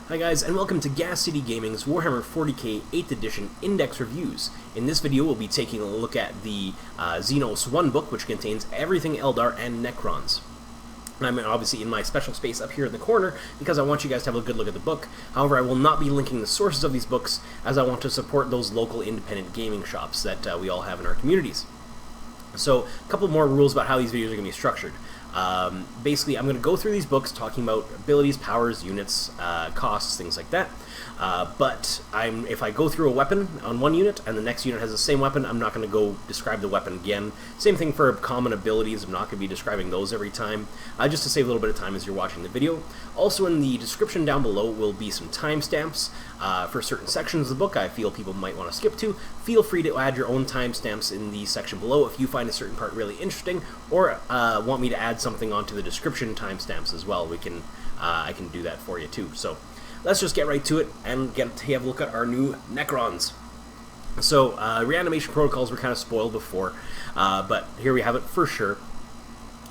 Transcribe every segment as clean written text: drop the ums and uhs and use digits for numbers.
Hi guys, and welcome to Gas City Gaming's Warhammer 40k 8th edition Index Reviews. In this video we'll be taking a look at the Xenos 1 book, which contains everything Eldar and Necrons. And I'm obviously in my special space up here in the corner because I want you guys to have a good look at the book. However, I will not be linking the sources of these books as I want to support those local independent gaming shops that we all have in our communities. So, a couple more rules about how these videos are going to be structured. Basically, I'm going to go through these books talking about abilities, powers, units, costs, things like that. But if I go through a weapon on one unit and the next unit has the same weapon, I'm not going to go describe the weapon again. Same thing for common abilities. I'm not going to be describing those every time, just to save a little bit of time as you're watching the video. Also, in the description down below will be some timestamps for certain sections of the book I feel people might want to skip to. Feel free to add your own timestamps in the section below if you find a certain part really interesting, or want me to add something onto the description timestamps as well. I can do that for you too. So let's just get right to it and have a look at our new Necrons. So reanimation protocols were kind of spoiled before, but here we have it for sure.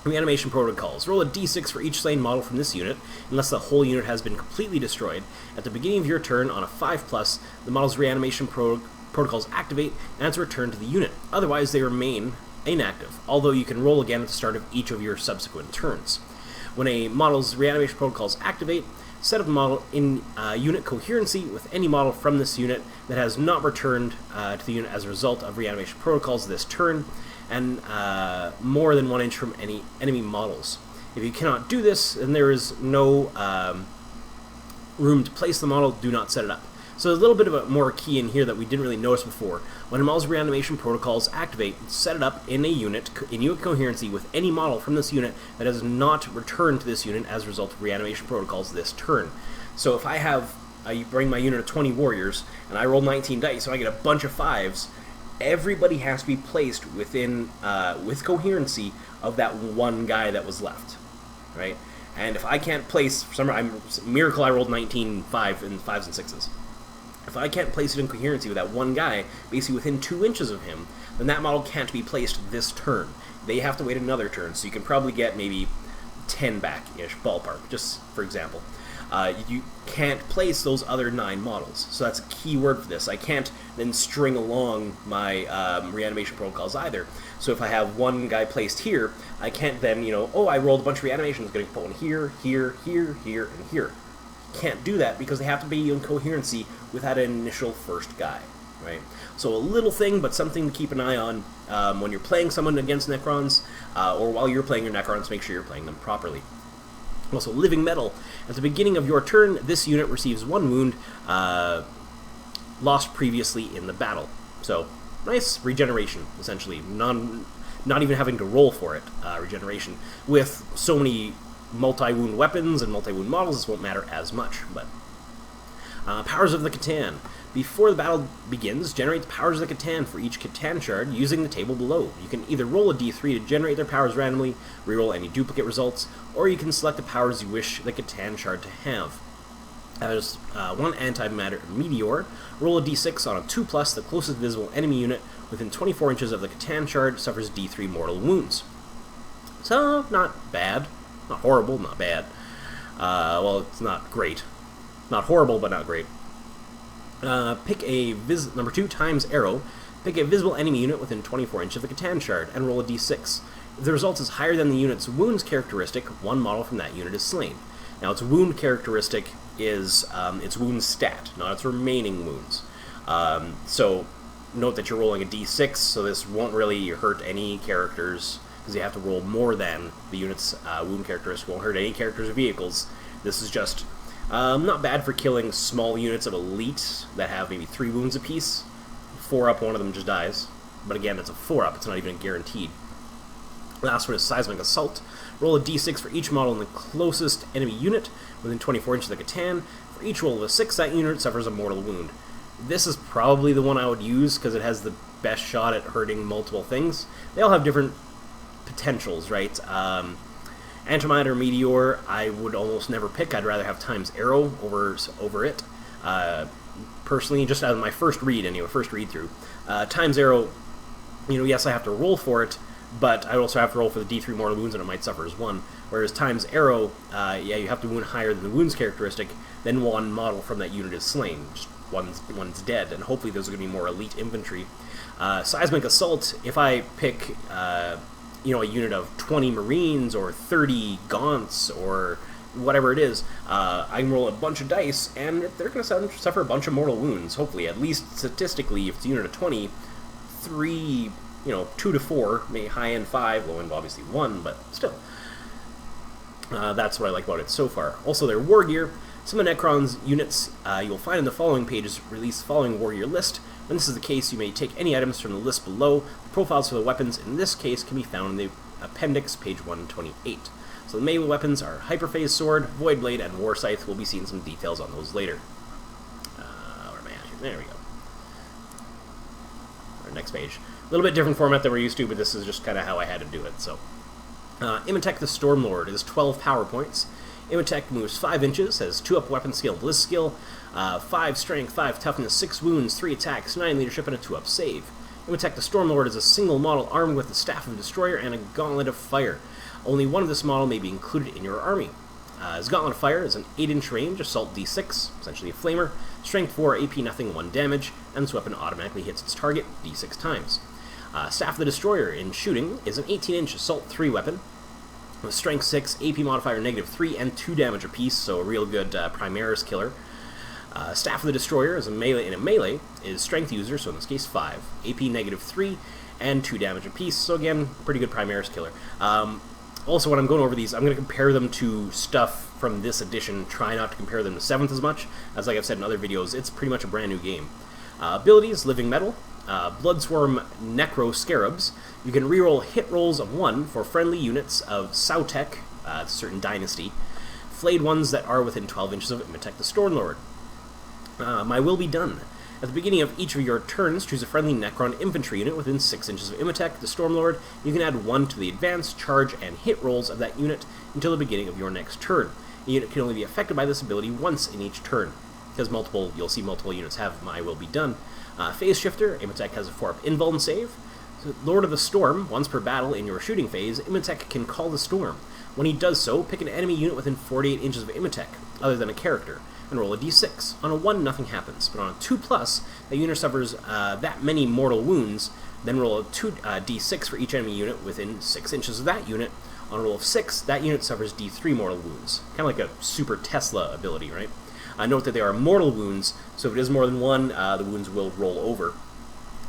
Reanimation protocols. Roll a d6 for each slain model from this unit, unless the whole unit has been completely destroyed. At the beginning of your turn, on a 5+, the model's reanimation protocols activate and it's returned to the unit. Otherwise, they remain inactive, although you can roll again at the start of each of your subsequent turns. When a model's reanimation protocols activate, set up the model in unit coherency with any model from this unit that has not returned to the unit as a result of reanimation protocols this turn, and more than 1 inch from any enemy models. If you cannot do this, then there is no room to place the model. Do not set it up. So there's a little bit of a more key in here that we didn't really notice before. When a model's reanimation protocols activate, set it up in unit coherency with any model from this unit that has not returned to this unit as a result of reanimation protocols this turn. So if I have, I bring my unit of 20 warriors, and I roll 19 dice, so I get a bunch of 5s, everybody has to be placed within, with coherency of that one guy that was left, right? And if I can't place, for some miracle I rolled 19 5s and 6s. If I can't place it in coherency with that one guy, basically within 2 inches of him, then that model can't be placed this turn. They have to wait another turn, so you can probably get maybe 10 back-ish, ballpark, just for example. You can't place those other 9 models, so that's a key word for this. I can't then string along my reanimation protocols either. So if I have one guy placed here, I can't then, I rolled a bunch of reanimations, going to put one here, here, here, here, and here. Can't do that because they have to be in coherency with that initial first guy, right? So a little thing, but something to keep an eye on when you're playing someone against Necrons, or while you're playing your Necrons, make sure you're playing them properly. Also, living metal. At the beginning of your turn, this unit receives 1 wound lost previously in the battle. So, nice regeneration, essentially. Not even having to roll for it, regeneration. With so many multi-wound weapons and multi-wound models, this won't matter as much. But powers of the Catan. Before the battle begins, generate the powers of the Catan for each Catan shard using the table below. You can either roll a d3 to generate their powers randomly, reroll any duplicate results, or you can select the powers you wish the Catan shard to have. There's 1 anti-matter meteor. Roll a d6 on a 2+, the closest visible enemy unit within 24 inches of the Catan shard suffers d3 mortal wounds. So, not bad. Not horrible, not bad. Well, it's not great. Not horrible, but not great. Pick a number 2 times arrow. Pick a visible enemy unit within 24 inches of the Catan shard and roll a d6. If the result is higher than the unit's wounds characteristic, 1 model from that unit is slain. Now, its wound characteristic is its wound stat, not its remaining wounds. So, note that you're rolling a d6, so this won't really hurt any characters, because you have to roll more than the unit's wound characteristic. Won't hurt any characters or vehicles. This is just not bad for killing small units of elite that have maybe 3 wounds apiece. 4 up, one of them just dies. But again, it's a 4 up, it's not even guaranteed. Last one is Seismic Assault. Roll a d6 for each model in the closest enemy unit within 24 inches of the Catan. For each roll of a 6, that unit suffers a mortal wound. This is probably the one I would use because it has the best shot at hurting multiple things. They all have different potentials, right? Antimatter Meteor, I would almost never pick. I'd rather have times arrow over it. Personally, just as my first read through. Times arrow, yes, I have to roll for it, but I also have to roll for the d3 mortal wounds, and it might suffer as 1. Whereas times arrow, yeah, you have to wound higher than the wounds characteristic, then one model from that unit is slain. Just one's dead, and hopefully those are going to be more elite infantry. Seismic Assault, if I pick you know, a unit of 20 Marines or 30 Gaunts or whatever it is, I can roll a bunch of dice, and they're going to suffer a bunch of mortal wounds, hopefully. At least statistically, if it's a unit of 20, 3, you know, 2 to 4, maybe high end 5, low end obviously 1, but still. That's what I like about it so far. Also, their Wargear. Some of Necrons units you'll find in the following pages release the following Wargear list. When this is the case, you may take any items from the list below. The profiles for the weapons in this case can be found in the appendix, page 128. So the melee weapons are Hyperphase Sword, Void Blade, and War Scythe. We'll be seeing some details on those later. Where am I at here? There we go. Our next page. A little bit different format than we're used to, but this is just kind of how I had to do it. So, Imhotep the Stormlord is 12 power points. Imhotep moves 5 inches, has 2 up weapon skill, bliss skill, 5 strength, 5 toughness, 6 wounds, 3 attacks, 9 leadership, and a 2 up save. Imhotep the Stormlord is a single model armed with the Staff of Destroyer and a Gauntlet of Fire. Only one of this model may be included in your army. His Gauntlet of Fire is an 8-inch range, assault d6, essentially a flamer, strength 4, AP nothing, 1 damage, and this weapon automatically hits its target d6 times. Staff of the Destroyer in shooting is an 18-inch assault 3 weapon, with strength 6, AP modifier -3, and 2 damage apiece, so a real good Primaris killer. Staff of the Destroyer is in a melee is strength user, so in this case 5, AP -3, and 2 damage apiece, so again, pretty good Primaris killer. Also, when I'm going over these, I'm going to compare them to stuff from this edition. Try not to compare them to 7th as much, as like I've said in other videos, it's pretty much a brand new game. Abilities, Living Metal, Bloodswarm Necro Scarabs. You can reroll hit rolls of 1 for friendly units of Sautek, a certain dynasty, flayed ones that are within 12 inches of Imhotep the Stormlord. My Will Be Done. At the beginning of each of your turns, choose a friendly Necron infantry unit within 6 inches of Imhotep the Stormlord. You can add 1 to the advance, charge, and hit rolls of that unit until the beginning of your next turn. The unit can only be affected by this ability once in each turn, because you'll see multiple units have My Will Be Done. Phase Shifter, Imhotep has a 4-up invuln save. So Lord of the Storm, once per battle in your shooting phase, Imhotep can call the storm. When he does so, pick an enemy unit within 48 inches of Imhotep, other than a character, and roll a d6. On a 1, nothing happens, but on a 2+, the unit suffers that many mortal wounds, then roll a d6 for each enemy unit within 6 inches of that unit. On a roll of 6, that unit suffers d3 mortal wounds. Kind of like a super Tesla ability, right? Note that they are mortal wounds, so if it is more than 1, the wounds will roll over.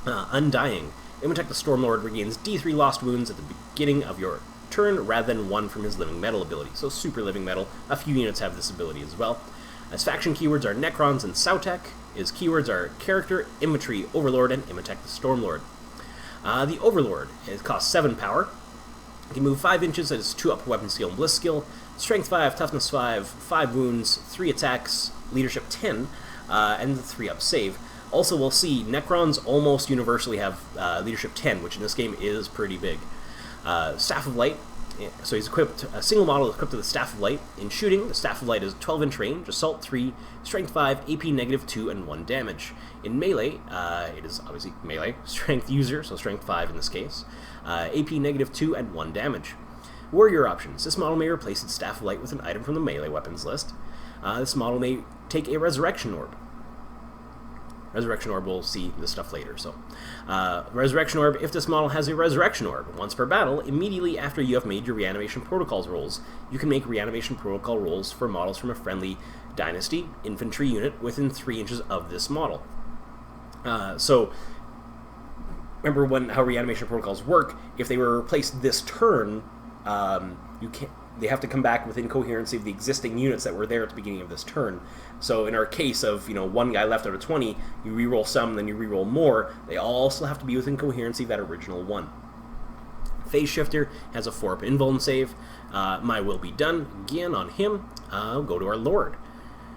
Undying. Imhotep the Stormlord regains d3 lost wounds at the beginning of your turn, rather than 1 from his Living Metal ability. So super Living Metal. A few units have this ability as well. His faction keywords are Necrons and Sautek. His keywords are Character, Infantry, Overlord, and Imhotep the Stormlord. The Overlord, it costs 7 power. He can move 5 inches at his 2-up weapon skill and bliss skill. Strength 5, toughness 5, 5 wounds, 3 attacks, leadership 10, and the 3-up save. Also, we'll see Necrons almost universally have leadership 10, which in this game is pretty big. Staff of Light. So he's equipped, a single model is equipped with the Staff of Light. In shooting, the Staff of Light is 12-inch range, assault 3, strength 5, AP -2, and 1 damage. In melee, it is obviously melee, strength user, so strength 5 in this case, AP -2, and 1 damage. Warrior options. This model may replace its Staff of Light with an item from the melee weapons list. This model may take a Resurrection Orb. Resurrection Orb, we'll see this stuff later. So, Resurrection Orb, if this model has a Resurrection Orb, once per battle, immediately after you have made your Reanimation Protocols rolls, you can make Reanimation Protocol rolls for models from a friendly Dynasty infantry unit within 3 inches of this model. So, remember how Reanimation Protocols work. If they were replaced this turn, they have to come back within coherency of the existing units that were there at the beginning of this turn. So in our case of, 1 guy left out of 20, you reroll some, then you reroll more, they all still have to be within coherency of that original 1. Phase Shifter has a 4-up invuln save. My Will Be Done, again on him. I'll go to our Lord.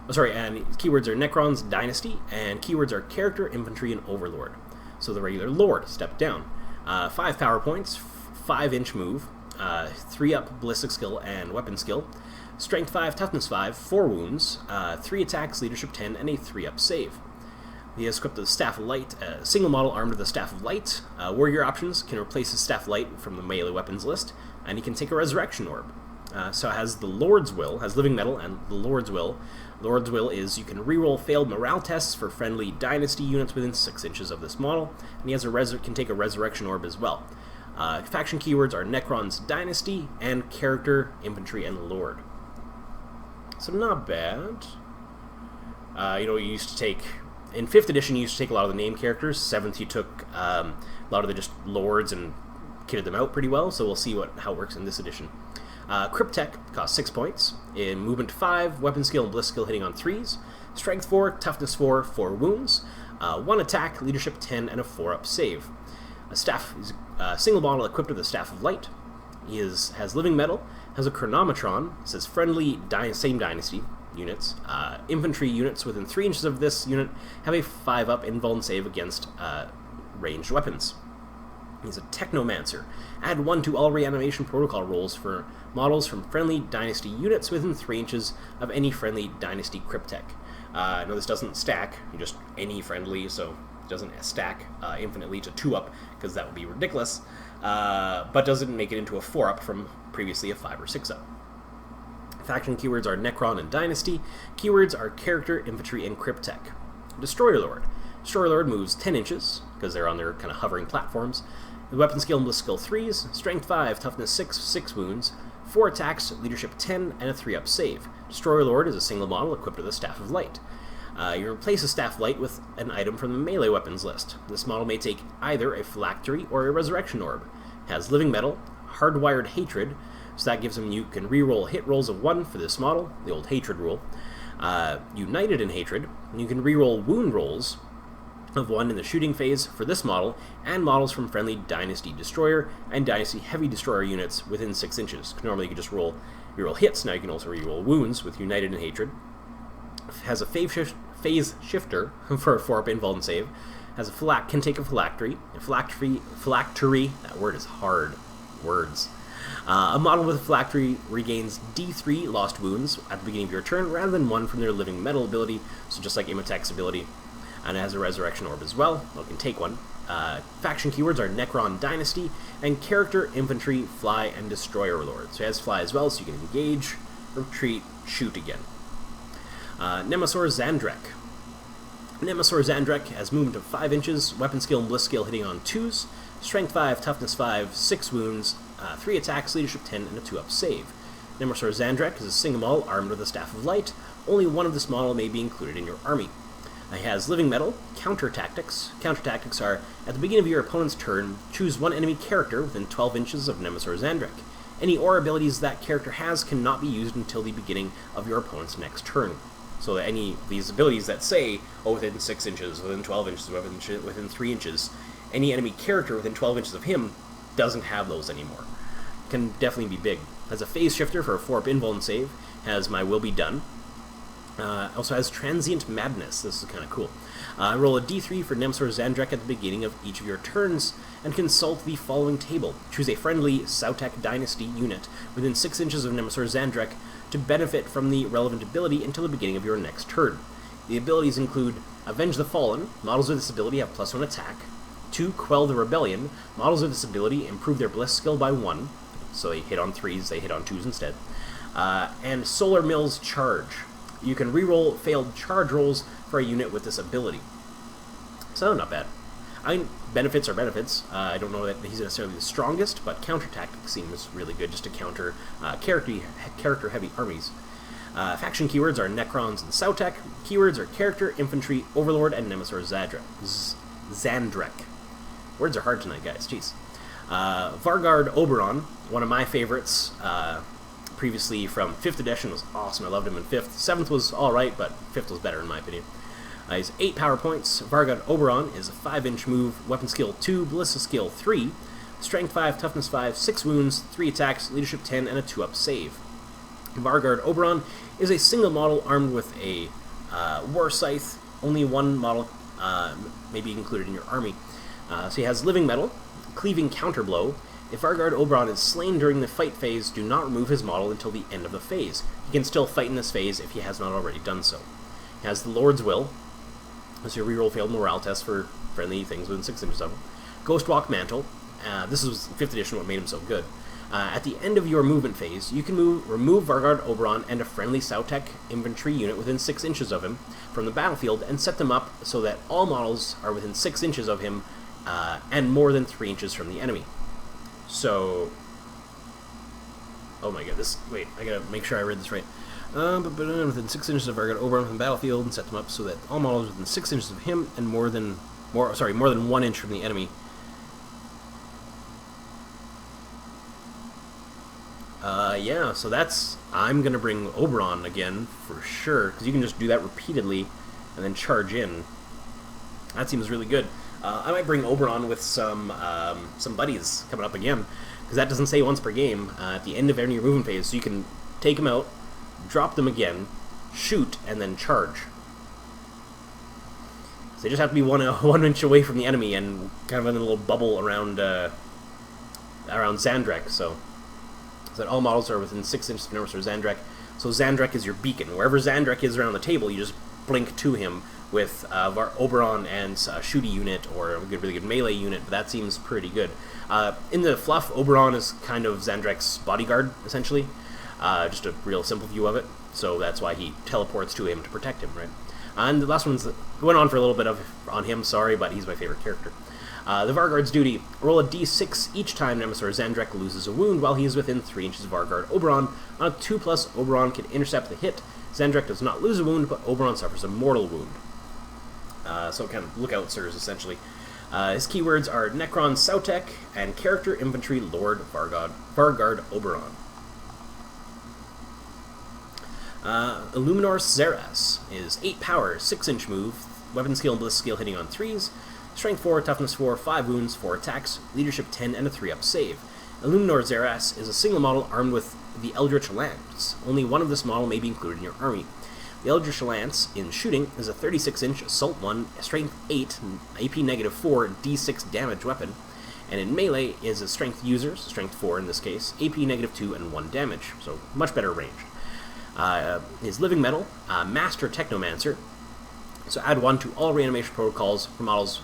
And keywords are Necrons, Dynasty, and keywords are Character, Infantry, and Overlord. So the regular Lord, step down. 5 power points, 5-inch move, 3-up ballistic skill and weapon skill, strength 5, toughness 5, 4 wounds, 3 attacks, leadership 10, and a 3-up save. He has equipped the Staff of Light, a single model armed with the Staff of Light. Warrior options can replace his Staff of Light from the melee weapons list, and he can take a Resurrection Orb. So it has the Lord's Will, has Living Metal and the Lord's Will. Lord's Will is you can reroll failed morale tests for friendly Dynasty units within 6 inches of this model, and he has can take a Resurrection Orb as well. Faction keywords are Necron's Dynasty and Character, Infantry, and Lord. So not bad. You used to take... In 5th edition, you used to take a lot of the name characters. 7th, you took a lot of the just lords and kitted them out pretty well, so we'll see how it works in this edition. Cryptech costs 6 points. In Movement 5, Weapon Skill and Bliss Skill hitting on 3s. Strength 4, Toughness 4, 4 wounds. 1 attack, Leadership 10, and a 4-up save. A staff is a single model equipped with the Staff of Light. He has Living Metal, has a Chronometron, says friendly same Dynasty units. Infantry units within 3 inches of this unit have a 5-up invuln save against ranged weapons. He's a Technomancer. Add 1 to all reanimation protocol rolls for models from friendly Dynasty units within 3 inches of any friendly Dynasty Cryptech. No, this doesn't stack, just any friendly, so it doesn't stack infinitely to 2-up, because that would be ridiculous, but doesn't make it into a 4-up from previously a 5 or 6-up. Faction keywords are Necron and Dynasty. Keywords are Character, Infantry, and Cryptech. Destroyer Lord. Destroyer Lord moves 10 inches, because they're on their kind of hovering platforms. The Weapon Skill and Bliss Skill 3s, Strength 5, Toughness 6, 6 wounds, 4 attacks, Leadership 10, and a 3-up save. Destroyer Lord is a single model equipped with a Staff of Light. You replace a Staff of Light with an item from the melee weapons list. This model may take either a Phylactery or a Resurrection Orb. It has Living Metal, Hardwired Hatred, so that gives him you can reroll hit rolls of 1 for this model, the old Hatred rule. United in Hatred, and you can reroll wound rolls of 1 in the shooting phase for this model, and models from friendly Dynasty Destroyer and Dynasty Heavy Destroyer units within 6 inches. Normally you can just reroll hits, now you can also reroll wounds with United in Hatred. Has a phase shifter for a 4-up invuln save. Has a can take a Phylactery. Phylactery, that word is hard. Words. A model with a Phylactery regains D3 lost wounds at the beginning of your turn, rather than 1 from their Living Metal ability, so just like Imhotep's ability. And it has a Resurrection Orb as well. Well, it can take one. Faction keywords are Necron Dynasty, and Character, Infantry, Fly, and Destroyer Lord. So it has Fly as well, so you can engage, retreat, shoot again. Nemesaur Zandrek. Nemesaur Zandrek has movement of 5 inches, Weapon Skill and Bliss Skill hitting on 2s, Strength 5, Toughness 5, 6 wounds, 3 attacks, Leadership 10, and a 2-up save. Nemesaur Zandrek is a single model armed with a Staff of Light. Only one of this model may be included in your army. He has Living Metal, Counter Tactics. Counter Tactics are, at the beginning of your opponent's turn, choose one enemy character within 12 inches of Nemesaur Zandrek. Any aura abilities that character has cannot be used until the beginning of your opponent's next turn. So any of these abilities that say, within 6 inches, within 12 inches, within 3 inches, any enemy character within 12 inches of him doesn't have those anymore. Can definitely be big. Has a phase shifter for a 4-up invuln save. Has My Will Be Done. Also has Transient Madness. This is kind of cool. Roll a d3 for Nemesaur Zandrek at the beginning of each of your turns, and consult the following table. Choose a friendly Sautek Dynasty unit within 6 inches of Nemesaur Zandrek to benefit from the relevant ability until the beginning of your next turn. The abilities include Avenge the Fallen. Models with this ability have +1 attack. 2. Quell the Rebellion. Models with this ability improve their Bliss skill by 1. So they hit on 3s, they hit on 2s instead. And Solar Mills Charge. You can reroll failed charge rolls for a unit with this ability. So, not bad. I mean, benefits are benefits. I don't know that he's necessarily the strongest, but counter tactics seems really good just to counter character-heavy armies. Faction keywords are Necrons and Sautek. Keywords are Character, Infantry, Overlord, and Nemesaur Zandrek. Words are hard tonight, guys. Jeez. Vargard Oberon, one of my favorites, previously from 5th edition, was awesome. I loved him in 5th. 7th was alright, but 5th was better in my opinion. He's 8 power points. Vargard Oberon is a 5-inch move, Weapon Skill 2, Ballista Skill 3, Strength 5, Toughness 5, 6 wounds, 3 attacks, Leadership 10, and a 2-up save. Vargard Oberon is a single model armed with a War Scythe. Only one model may be included in your army. So he has Living Metal, Cleaving Counterblow. If Vargard Oberon is slain during the fight phase, do not remove his model until the end of the phase. He can still fight in this phase if he has not already done so. He has the Lord's Will. This is your reroll failed morale test for friendly things within 6 inches of him. Ghostwalk Mantle. This was 5th edition what made him so good. At the end of your movement phase, you can remove Vargard Oberon and a friendly Sautek infantry unit within 6 inches of him from the battlefield and set them up so that all models are within 6 inches of him and more than 3 inches from the enemy. So... oh my god, wait, I gotta make sure I read this right. Within 6 inches of Vargard Oberon from the battlefield and set them up so that all models within 6 inches of him and more than 1 inch from the enemy. Yeah, so I'm gonna bring Oberon again, for sure, because you can just do that repeatedly, and then charge in. That seems really good. I might bring Oberon with some buddies coming up again, because that doesn't say once per game, at the end of any movement phase, so you can take them out, drop them again, shoot, and then charge. So they just have to be one inch away from the enemy, and kind of in a little bubble around Zandrek, so that all models are within 6 inches of Nemesis or Zandrek. So Zandrek is your beacon. Wherever Zandrek is around the table, you just blink to him with Oberon and Shooty unit, or a really good melee unit, but that seems pretty good. In the fluff, Oberon is kind of Zandrek's bodyguard, essentially. Just a real simple view of it, so that's why he teleports to him to protect him, right? And the last one's went on for a little bit on him, sorry, but he's my favorite character. The Vargard's duty: roll a d6 each time Nemesis or Zandrek loses a wound while he is within 3 inches of Vargard Oberon. On a 2+, Oberon can intercept the hit. Zandrek does not lose a wound, but Oberon suffers a mortal wound. So kind of lookout sirs, essentially. His keywords are Necron Sautek and Character Infantry Lord Vargard Oberon. Illuminor Xeras is 8 power, 6-inch move, weapon skill and bliss skill hitting on 3s, strength 4, toughness 4, 5 wounds, 4 attacks, leadership 10, and a 3-up save. Illuminor Xeras is a single model armed with the Eldritch Lance. Only one of this model may be included in your army. The Eldritch Lance, in shooting, is a 36-inch Assault 1, Strength 8, AP negative 4, D6 damage weapon, and in melee is a Strength user, Strength 4 in this case, AP negative 2 and 1 damage, so much better range. His living metal, Master Technomancer, so add 1 to all reanimation protocols for models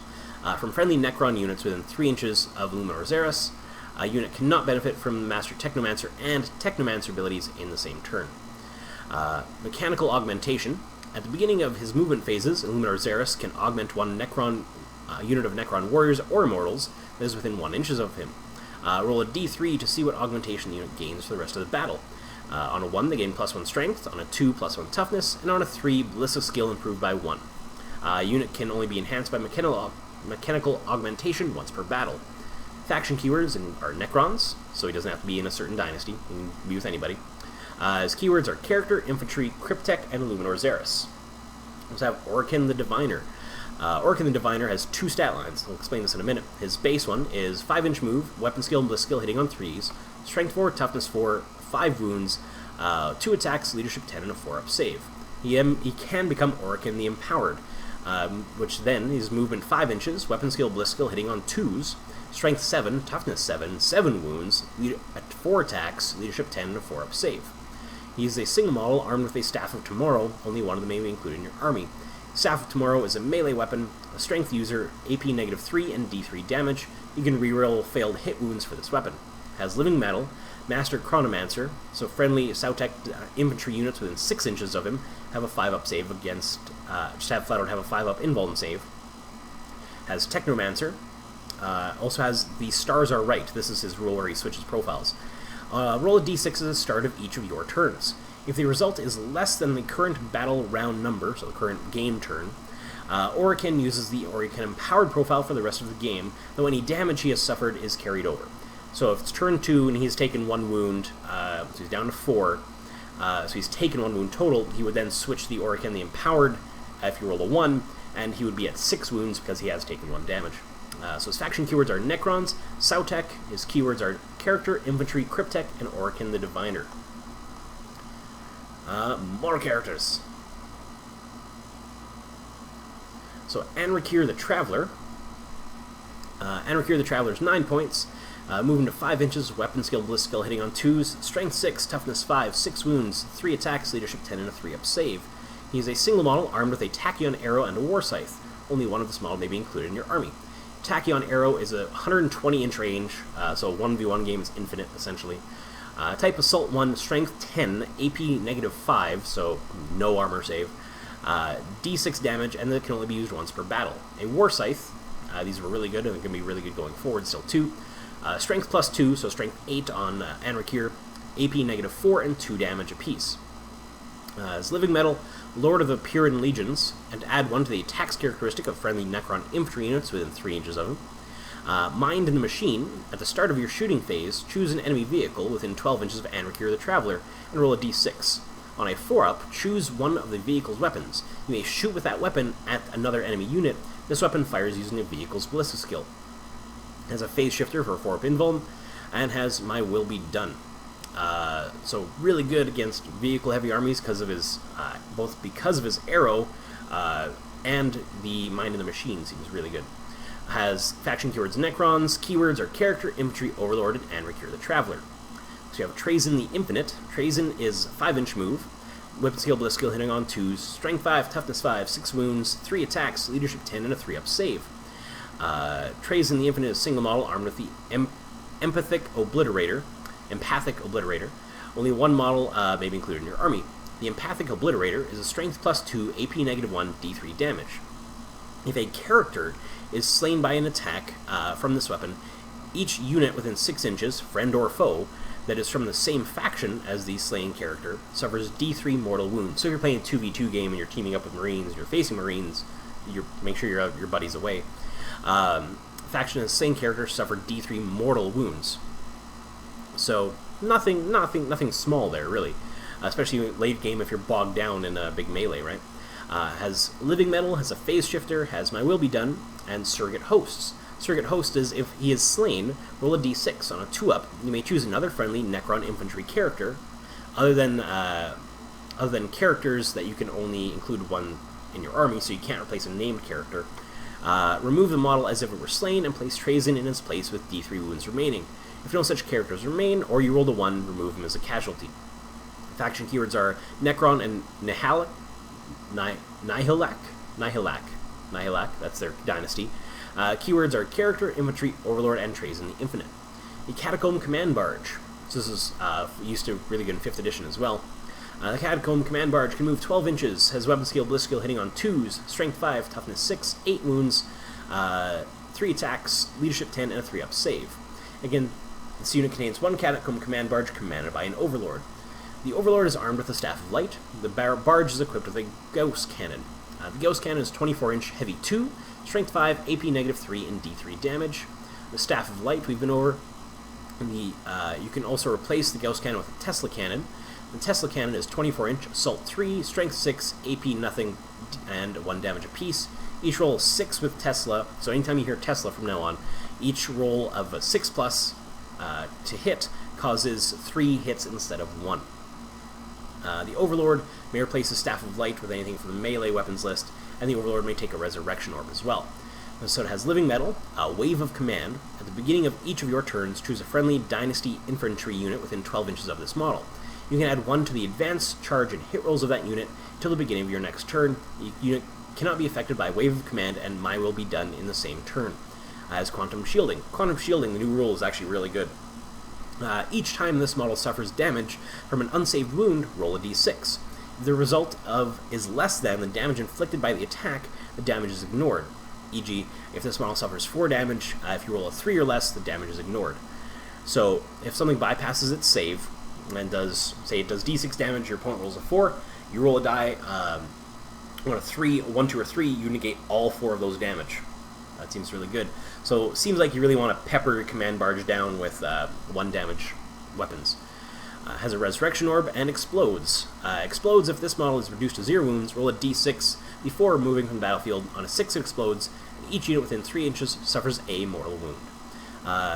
from friendly Necron units within 3 inches of Illuminor Xeras. A unit cannot benefit from the Master Technomancer and Technomancer abilities in the same turn. Mechanical Augmentation. At the beginning of his movement phases, Illuminor Xeras can augment one Necron unit of Necron warriors or immortals that is within 1 inch of him. Roll a d3 to see what augmentation the unit gains for the rest of the battle. On a 1, they gain +1 strength, on a 2, +1 toughness, and on a 3, ballistic skill improved by 1. A unit can only be enhanced by mechanical augmentation once per battle. Faction keywords are Necrons, so he doesn't have to be in a certain dynasty, he can be with anybody. His keywords are Character, Infantry, Cryptek, and Illuminor Xeras. We also have Orkin the Diviner. Orkin the Diviner has 2 stat lines. I'll explain this in a minute. His base one is 5-inch move, weapon skill and bliss skill hitting on 3s, strength 4, toughness 4, 5 wounds, 2 attacks, leadership 10, and a 4-up save. He can become Orkin the Empowered, which then is movement 5 inches, weapon skill, bliss skill hitting on 2s, strength 7, toughness 7, 7 wounds, 4 attacks, leadership 10, and a 4-up save. He is a single model armed with a Staff of Tomorrow, only one of them may be included in your army. Staff of Tomorrow is a melee weapon, a strength user, AP negative 3 and D3 damage. You can reroll failed hit wounds for this weapon. Has living metal, Master Chronomancer, so friendly Sautek infantry units within 6 inches of him have a 5-up save against, just have flat out have a 5-up invuln save. Has Technomancer, also has the Stars Are Right. This is his rule where he switches profiles. Roll a d6 at the start of each of your turns. If the result is less than the current battle round number, so the current game turn, Orkin uses the Orkin Empowered profile for the rest of the game, though any damage he has suffered is carried over. So if it's turn 2 and he's taken 1 wound, so he's down to 4, so he's taken 1 wound total, he would then switch the Orkin the Empowered if you roll a 1, and he would be at 6 wounds because he has taken 1 damage. So his faction keywords are Necrons, Sautek, his keywords are Character, Infantry, Cryptek, and Orkin the Diviner. More characters. So Anrakir the Traveler. Anrakir the Traveler is 9 points, moving to 5 inches, weapon skill, bliss skill hitting on 2s, strength 6, toughness 5, 6 wounds, 3 attacks, leadership 10, and a 3-up save. He is a single model armed with a tachyon arrow and a war scythe. Only one of this model may be included in your army. Tachyon Arrow is a 120-inch range, so 1v1 game is infinite, essentially. Type Assault 1, Strength 10, AP -5, so no armor save. D6 damage, and that can only be used once per battle. A War Scythe, these were really good, and they're going to be really good going forward, still 2. Strength +2, so Strength 8 on Anrakir, AP -4, and 2 damage apiece. As Living Metal, Lord of the Purin Legions, and add 1 to the attacks characteristic of friendly Necron infantry units within 3 inches of him. Mind in the Machine, at the start of your shooting phase, choose an enemy vehicle within 12 inches of Anrakir the Traveler, and roll a d6. On a 4-up, choose one of the vehicle's weapons. You may shoot with that weapon at another enemy unit. This weapon fires using a vehicle's ballistic skill. Has a phase shifter for 4-up invuln, and has My Will Be Done. So really good against vehicle-heavy armies because of his, both because of his arrow and the Mind in the Machine seems really good. Has faction keywords Necrons. Keywords are Character, Infantry, Overlord, and Anrakir the Traveler. So you have Trazyn the Infinite. Trazyn is a 5-inch move. Weapon skill, Bliss skill hitting on 2s. Strength 5, Toughness 5, 6 wounds, 3 attacks, Leadership 10, and a 3-up save. Trazyn the Infinite is a single model armed with the Empathic Obliterator. Only one model may be included in your army. The Empathic Obliterator is a Strength +2, AP -1, D3 damage. If a character is slain by an attack from this weapon, each unit within 6 inches, friend or foe, that is from the same faction as the slain character, suffers D3 mortal wounds. So if you're playing a 2v2 game and you're teaming up with Marines, you're facing Marines, make sure your buddy's away. Faction as slain character suffer D3 mortal wounds. So nothing small there, really. Especially late game if you're bogged down in a big melee, right? Has Living Metal, has a phase shifter, has My Will Be Done, and Surrogate Hosts. Surrogate Host is, if he is slain, roll a d6 on a 2-up. You may choose another friendly Necron infantry character, other than characters that you can only include one in your army, so you can't replace a named character. Remove the model as if it were slain, and place Trazyn in its place with d3 wounds remaining. If no such characters remain, or you rolled a 1, remove him as a casualty. Faction keywords are Necron and Nihilak, that's their dynasty. Keywords are Character, Infantry, Overlord, and Trazyn the Infinite. The Catacomb Command Barge. So this is used to really good in 5th edition as well. The Catacomb Command Barge can move 12 inches, has weapon skill, bliss skill hitting on 2s, strength 5, toughness 6, 8 wounds, 3 attacks, leadership 10, and a 3-up save. Again, this unit contains 1 Catacomb Command Barge commanded by an Overlord. The Overlord is armed with the Staff of Light. The barge is equipped with a Gauss Cannon. The Gauss Cannon is 24-inch, heavy 2, strength 5, AP -3, and D3 damage. The Staff of Light we've been over. You can also replace the Gauss Cannon with a Tesla Cannon. The Tesla Cannon is 24-inch, assault 3, strength 6, AP nothing, and 1 damage apiece. Each roll is 6 with Tesla, so anytime you hear Tesla from now on, each roll of a 6+ to hit causes 3 hits instead of 1. The Overlord may replace the Staff of Light with anything from the melee weapons list, and the Overlord may take a Resurrection Orb as well. So it has Living Metal, a Wave of Command. At the beginning of each of your turns, choose a friendly Dynasty infantry unit within 12 inches of this model. You can add 1 to the advance, charge, and hit rolls of that unit until the beginning of your next turn. The unit cannot be affected by Wave of Command, and My Will Be Done in the same turn. As Quantum Shielding. Quantum Shielding, the new rule, is actually really good. Each time this model suffers damage from an unsaved wound, roll a d6. If the result is less than the damage inflicted by the attack, the damage is ignored. E.g., if this model suffers 4 damage, if you roll a 3 or less, the damage is ignored. So, if something bypasses its save, and say it does d6 damage, your opponent rolls a 4, you roll a die, on a 3, 1, 2, or 3, you negate all 4 of those damage. That seems really good. So, it seems like you really want to pepper your Command Barge down with 1 damage weapons. Has a Resurrection Orb, and explodes. Explodes if this model is reduced to 0 wounds, roll a d6 before removing from the battlefield. On a 6 it explodes, and each unit within 3 inches suffers a mortal wound.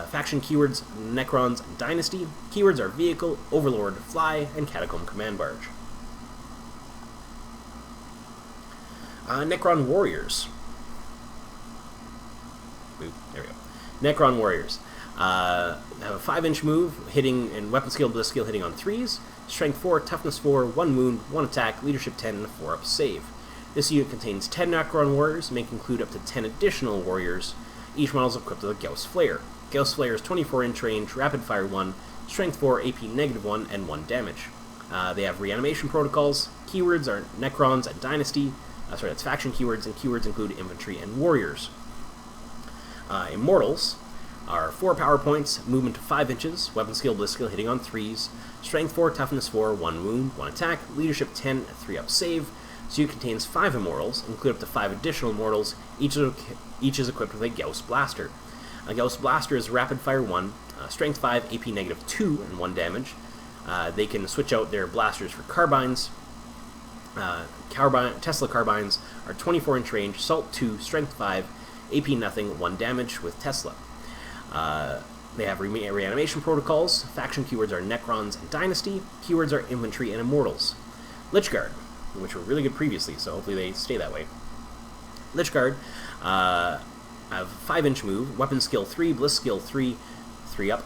Faction keywords, Necrons Dynasty. Keywords are Vehicle, Overlord, Fly, and Catacomb Command Barge. Necron Warriors. Ooh, there we go. Necron Warriors. Have a 5-inch move, hitting and weapon skill, bliss skill hitting on 3s, strength 4, toughness 4, 1 wound, 1 attack, leadership 10, and a 4-up save. This unit contains 10 Necron Warriors, may include up to 10 additional warriors. Each model is equipped with a Gauss Flare. Gauss Flare is 24-inch range, rapid fire 1, strength 4, AP -1, and 1 damage. They have reanimation protocols. Keywords are Necrons and Dynasty. That's faction keywords, and keywords include infantry and warriors. Immortals are 4 power points, movement to 5 inches, weapon skill, bliss skill, hitting on 3s, strength 4, toughness 4, 1 wound, 1 attack, leadership 10, 3-up save. So it contains 5 immortals, include up to 5 additional immortals, each is equipped with a Gauss Blaster. A Gauss Blaster is rapid fire 1, strength 5, AP -2, and 1 damage. They can switch out their blasters for carbines. Tesla carbines are 24-inch range, Salt 2, strength 5, AP nothing, 1 damage with Tesla. They have reanimation protocols. Faction keywords are Necrons and Dynasty. Keywords are infantry and immortals. Lichguard, which were really good previously, so hopefully they stay that way. Lichguard have 5-inch move, weapon skill 3, bliss skill 3, 3-up,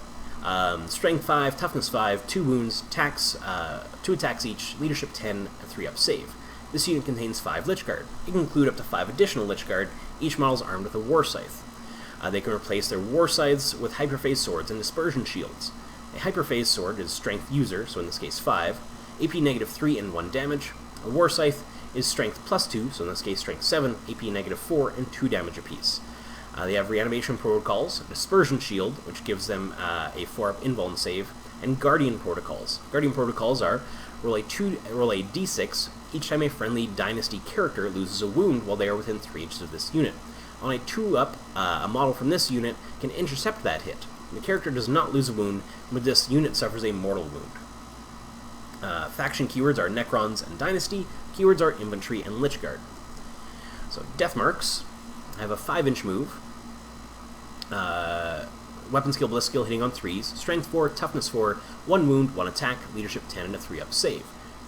strength 5, toughness 5, 2 wounds, 2 attacks each, leadership 10, and 3-up save. This unit contains 5 Lichguard. It can include up to 5 additional Lichguard. Each model is armed with a war scythe. They can replace their war scythes with hyperphase swords and dispersion shields. A hyperphase sword is strength user, so in this case 5, AP -3 and 1 damage. A war scythe is strength +2, so in this case strength 7, AP -4, and 2 damage apiece. They have reanimation protocols, dispersion shield, which gives them a 4-up invuln save, and guardian protocols. Guardian protocols are roll a d6 each time a friendly dynasty character loses a wound while they are within 3 inches of this unit. On a 2-up, a model from this unit can intercept that hit. The character does not lose a wound, but this unit suffers a mortal wound. Faction keywords are Necrons and Dynasty. Keywords are infantry and Lichguard. So death marks have a 5-inch move. Weapon skill, bliss skill, hitting on 3s, strength 4, toughness 4, 1 wound, 1 attack, leadership 10, and a 3-up save.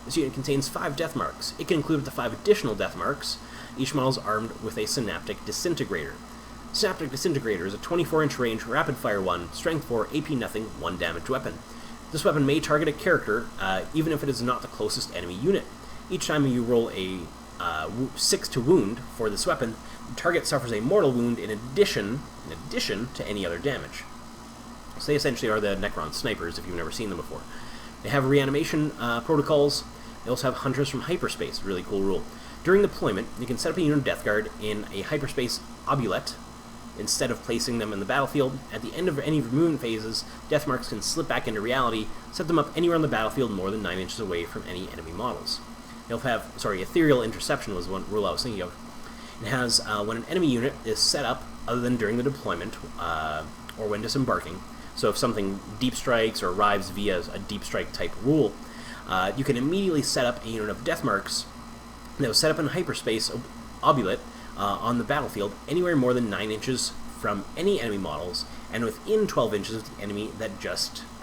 This unit contains 5 death marks. It can include up to 5 additional death marks. Each model is armed with a Synaptic Disintegrator. Synaptic Disintegrator is a 24-inch range, rapid fire 1, strength 4, AP nothing, 1 damage weapon. This weapon may target a character, even if it is not the closest enemy unit. Each time you roll a 6 to wound for this weapon, the target suffers a mortal wound in addition to any other damage. So they essentially are the Necron snipers, if you've never seen them before. They have reanimation protocols. They also have Hunters from Hyperspace, really cool rule. During deployment, you can set up a unit of Death Guard in a Hyperspace obulette instead of placing them in the battlefield. At the end of any movement phases, death marks can slip back into reality, set them up anywhere on the battlefield more than 9 inches away from any enemy models. They'll have, Ethereal Interception was one rule I was thinking of. It has, when an enemy unit is set up, other than during the deployment, or when disembarking, so if something deep strikes or arrives via a deep strike type rule, you can immediately set up a unit of death marks that was set up in hyperspace obulette on the battlefield anywhere more than 9 inches from any enemy models and within 12 inches of the enemy that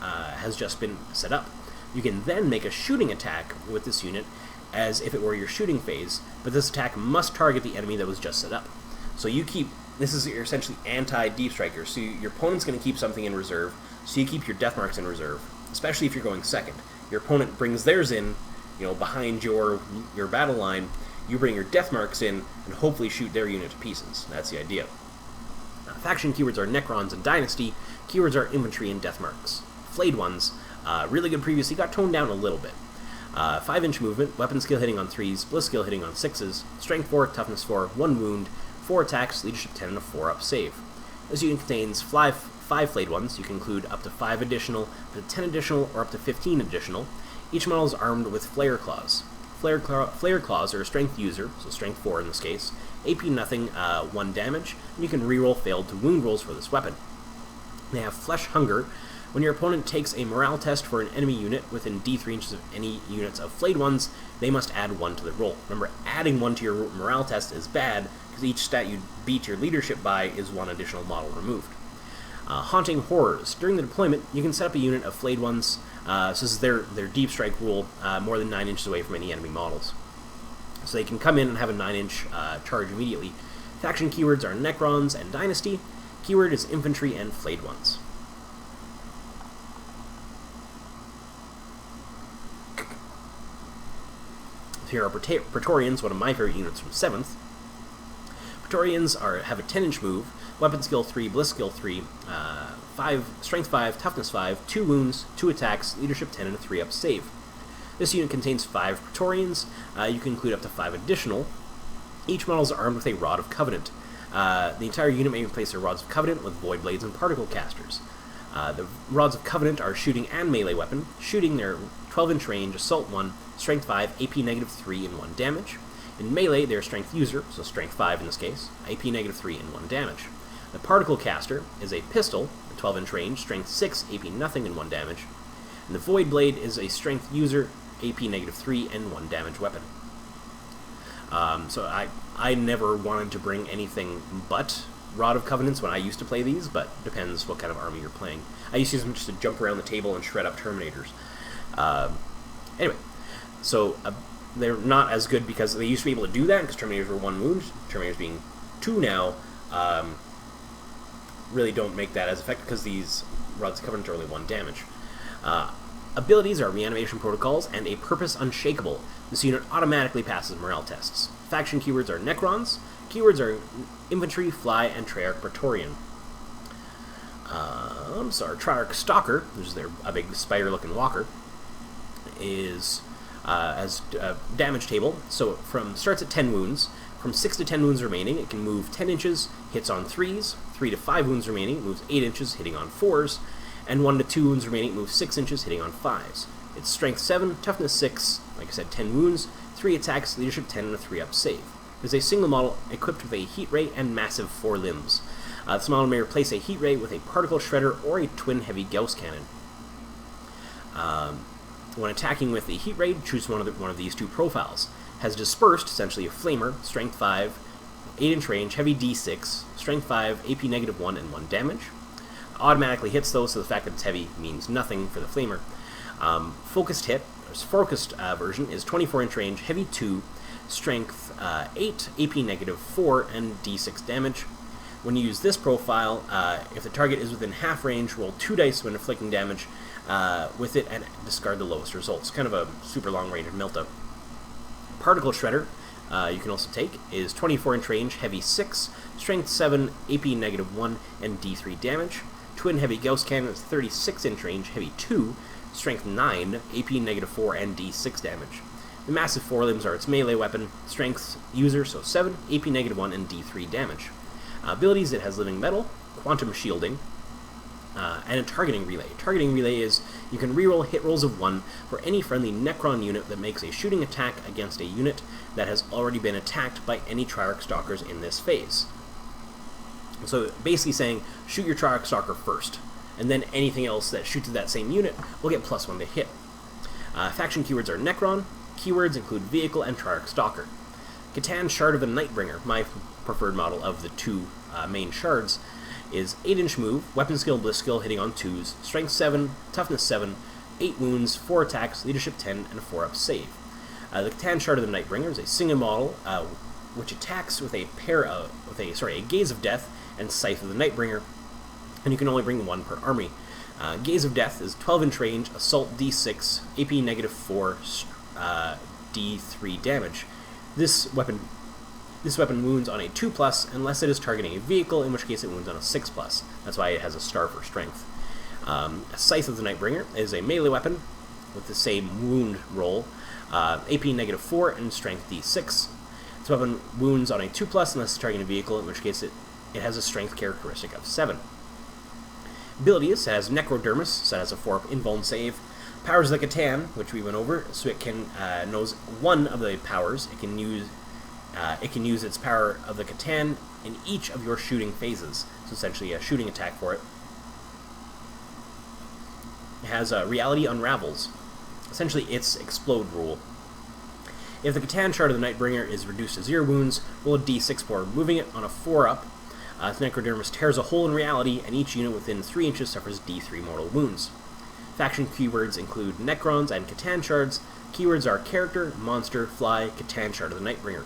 has just been set up. You can then make a shooting attack with this unit as if it were your shooting phase, but this attack must target the enemy that was just set up. So this is your essentially anti-deep striker, so your opponent's going to keep something in reserve, so you keep your death marks in reserve, especially if you're going second. Your opponent brings theirs in, behind your battle line, you bring your death marks in, and hopefully shoot their unit to pieces. That's the idea. Faction keywords are Necrons and Dynasty. Keywords are infantry and death marks. Flayed ones, really good previously, got toned down a little bit. 5-inch movement, weapon skill hitting on 3s, bliss skill hitting on 6s, strength 4, toughness 4, 1 wound, 4 attacks, leadership 10, and a 4-up save. This unit contains 5 flayed ones. You can include up to 5 additional, up to 10 additional, or up to 15 additional. Each model is armed with flare claws. Flare claws are a strength user, so strength 4 in this case, AP nothing, 1 damage, and you can reroll failed to wound rolls for this weapon. They have flesh hunger. When your opponent takes a morale test for an enemy unit within D3 inches of any units of flayed ones, they must add 1 to the roll. Remember, adding 1 to your morale test is bad, because each stat you beat your leadership by is 1 additional model removed. Haunting Horrors. During the deployment, you can set up a unit of flayed ones. So this is their deep strike rule, more than 9 inches away from any enemy models. So they can come in and have a 9-inch charge immediately. Faction keywords are Necrons and Dynasty. Keyword is infantry and flayed ones. Here are Praetorians, one of my favorite units from 7th. Praetorians have a 10-inch move, weapon skill 3, bliss skill 3, 5, strength 5, toughness 5, 2 wounds, 2 attacks, leadership 10, and a 3-up save. This unit contains 5 Praetorians. You can include up to 5 additional. Each model is armed with a Rod of Covenant. The entire unit may replace their Rods of Covenant with Void Blades and Particle Casters. The Rods of Covenant are shooting and melee weapon. Shooting, their 12-inch range, assault 1, strength 5, AP negative 3, and 1 damage. In melee, they're strength user, so strength 5 in this case, AP negative 3, and 1 damage. The Particle Caster is a pistol, a 12-inch range, strength 6, AP nothing, and 1 damage. And the Void Blade is a strength user, AP negative 3, and 1 damage weapon. So I never wanted to bring anything but Rod of Covenants when I used to play these, but depends what kind of army you're playing. I used to use them just to jump around the table and shred up Terminators. Anyway, so they're not as good because they used to be able to do that because Terminators were 1 wound. Terminators being 2 now really don't make that as effective because these Rods of Covenant are only 1 damage. Abilities are Reanimation Protocols and a Purpose Unshakable. This unit automatically passes morale tests. Faction keywords are Necrons. Keywords are Infantry, Fly, and Treyarch Praetorian. Treyarch Stalker, which is a big spider-looking walker, has a damage table. So starts at 10 wounds. From 6 to 10 wounds remaining, it can move 10 inches, hits on 3s. 3 to 5 wounds remaining, it moves 8 inches, hitting on 4s. And 1 to 2 wounds remaining, it moves 6 inches, hitting on 5s. It's strength 7, toughness 6, like I said, 10 wounds, 3 attacks, leadership 10, and a 3-up save. There's a single model equipped with a heat ray and massive 4 limbs. This model may replace a heat ray with a particle shredder or a twin heavy Gauss cannon. When attacking with the heat ray, choose one of these 2 profiles. Has dispersed, essentially a flamer, strength 5, 8-inch range, heavy D6, strength 5, AP negative 1, and 1 damage. Automatically hits those, so the fact that it's heavy means nothing for the flamer. Focused version is 24-inch range, heavy 2, strength 8, AP negative 4, and D6 damage. When you use this profile, if the target is within half range, roll 2 dice when inflicting damage with it and discard the lowest results. Kind of a super long range melt-up. Particle Shredder, you can also take, is 24-inch range, heavy 6, strength 7, AP negative 1, and D3 damage. Twin heavy Gauss cannon is 36-inch range, heavy 2, strength 9, AP negative 4, and D6 damage. The massive 4 limbs are its melee weapon, strength user, so 7, AP negative 1, and D3 damage. Abilities, it has living metal, quantum shielding, and a targeting relay. Targeting relay is you can reroll hit rolls of 1 for any friendly Necron unit that makes a shooting attack against a unit that has already been attacked by any Treyarch Stalkers in this phase. So basically saying, shoot your Treyarch Stalker first, and then anything else that shoots at that same unit will get +1 to hit. Faction keywords are Necron. Keywords include Vehicle and Treyarch Stalker. Catan Shard of the Nightbringer, my preferred model of the 2 main shards, is 8-inch move, weapon skill, bliss skill, hitting on 2s, strength 7, toughness 7, 8 wounds, 4 attacks, leadership 10, and a 4-up save. The Catan Shard of the Nightbringer is a single model which attacks with a Gaze of Death and Scythe of the Nightbringer, and you can only bring 1 per army. Gaze of Death is 12-inch range, assault D6, AP negative 4, D3 damage. This weapon wounds on a 2+, unless it is targeting a vehicle, in which case it wounds on a 6+. That's why it has a star for strength. Scythe of the Nightbringer is a melee weapon with the same wound roll, AP negative 4 and strength D6. This weapon wounds on a 2+, unless it's targeting a vehicle, in which case it has a strength characteristic of 7. Abilities, it has Necrodermis, so it has a 4-up invuln save. Powers of the Catan, which we went over, so it can knows 1 of the powers. It can use its power of the Catan in each of your shooting phases. So essentially a shooting attack for it. It has Reality Unravels, essentially its explode rule. If the Catan Shard of the Nightbringer is reduced to 0 wounds, roll a d6 for removing it on a 4-up. Necrodermis tears a hole in reality, and each unit within 3 inches suffers d3 mortal wounds. Faction keywords include Necrons and Catan Shards. Keywords are Character, Monster, Fly, Catan Shard of the Nightbringer.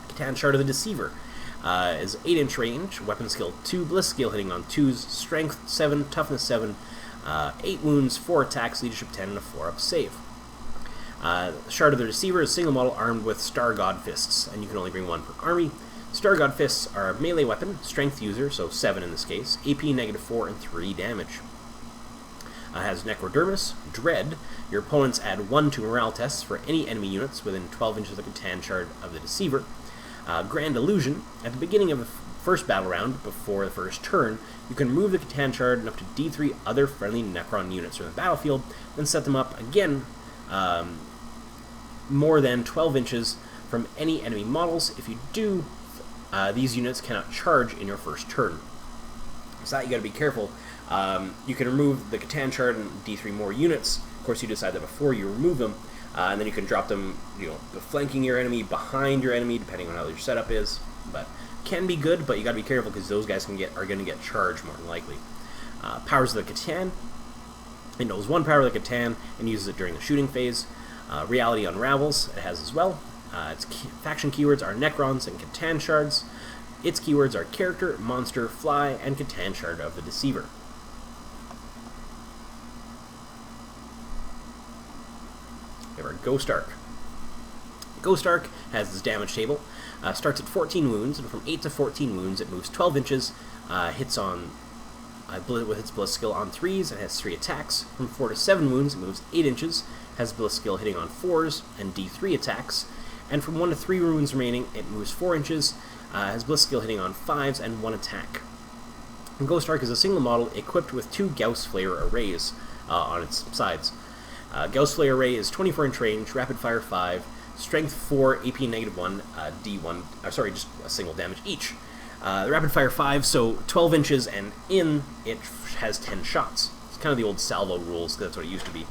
Catan Shard of the Deceiver is 8-inch range, weapon skill 2, bliss skill hitting on 2s, strength 7, toughness 7, 8 wounds, 4 attacks, leadership 10, and a 4-up save. Shard of the Deceiver is a single model armed with Star God Fists, and you can only bring 1 per army. Star God Fists are a melee weapon, strength user, so 7 in this case, AP -4 and 3 damage. Has Necrodermis, Dread. Your opponents add 1 to morale tests for any enemy units within 12 inches of the Catan shard of the Deceiver. Grand Illusion. At the beginning of the first battle round, before the first turn, you can remove the Catan shard and up to D3 other friendly Necron units from the battlefield, then set them up again more than 12 inches from any enemy models. If you do, these units cannot charge in your first turn. So that you got to be careful. You can remove the Catan shard and D3 more units. Of course, you decide that before you remove them, and then you can drop them, flanking your enemy, behind your enemy, depending on how your setup is. But can be good, but you got to be careful because those guys are going to get charged more than likely. Powers of the Catan. It knows 1 power of the Catan and uses it during the shooting phase. Reality Unravels it has as well. Its faction keywords are Necrons and Catan shards. Its keywords are Character, Monster, Fly, and Catan shard of the Deceiver. We have our Ghost Arc. Ghost Arc has this damage table. Starts at 14 wounds, and from 8 to 14 wounds it moves 12 inches, hits on with its Bliss skill on 3s, and has 3 attacks. From 4 to 7 wounds it moves 8 inches, has Bliss skill hitting on 4s, and D3 attacks. And from 1 to 3 wounds remaining it moves 4 inches, has Bliss skill hitting on 5s, and 1 attack. And Ghost Arc is a single model equipped with 2 Gauss Flare arrays on its sides. Gauss Flare array is 24-inch range, rapid fire 5, strength 4, AP -1, D1, just a single damage each. The rapid fire 5, so 12 inches, and in it has 10 shots. It's kind of the old salvo rules, that's what it used to be.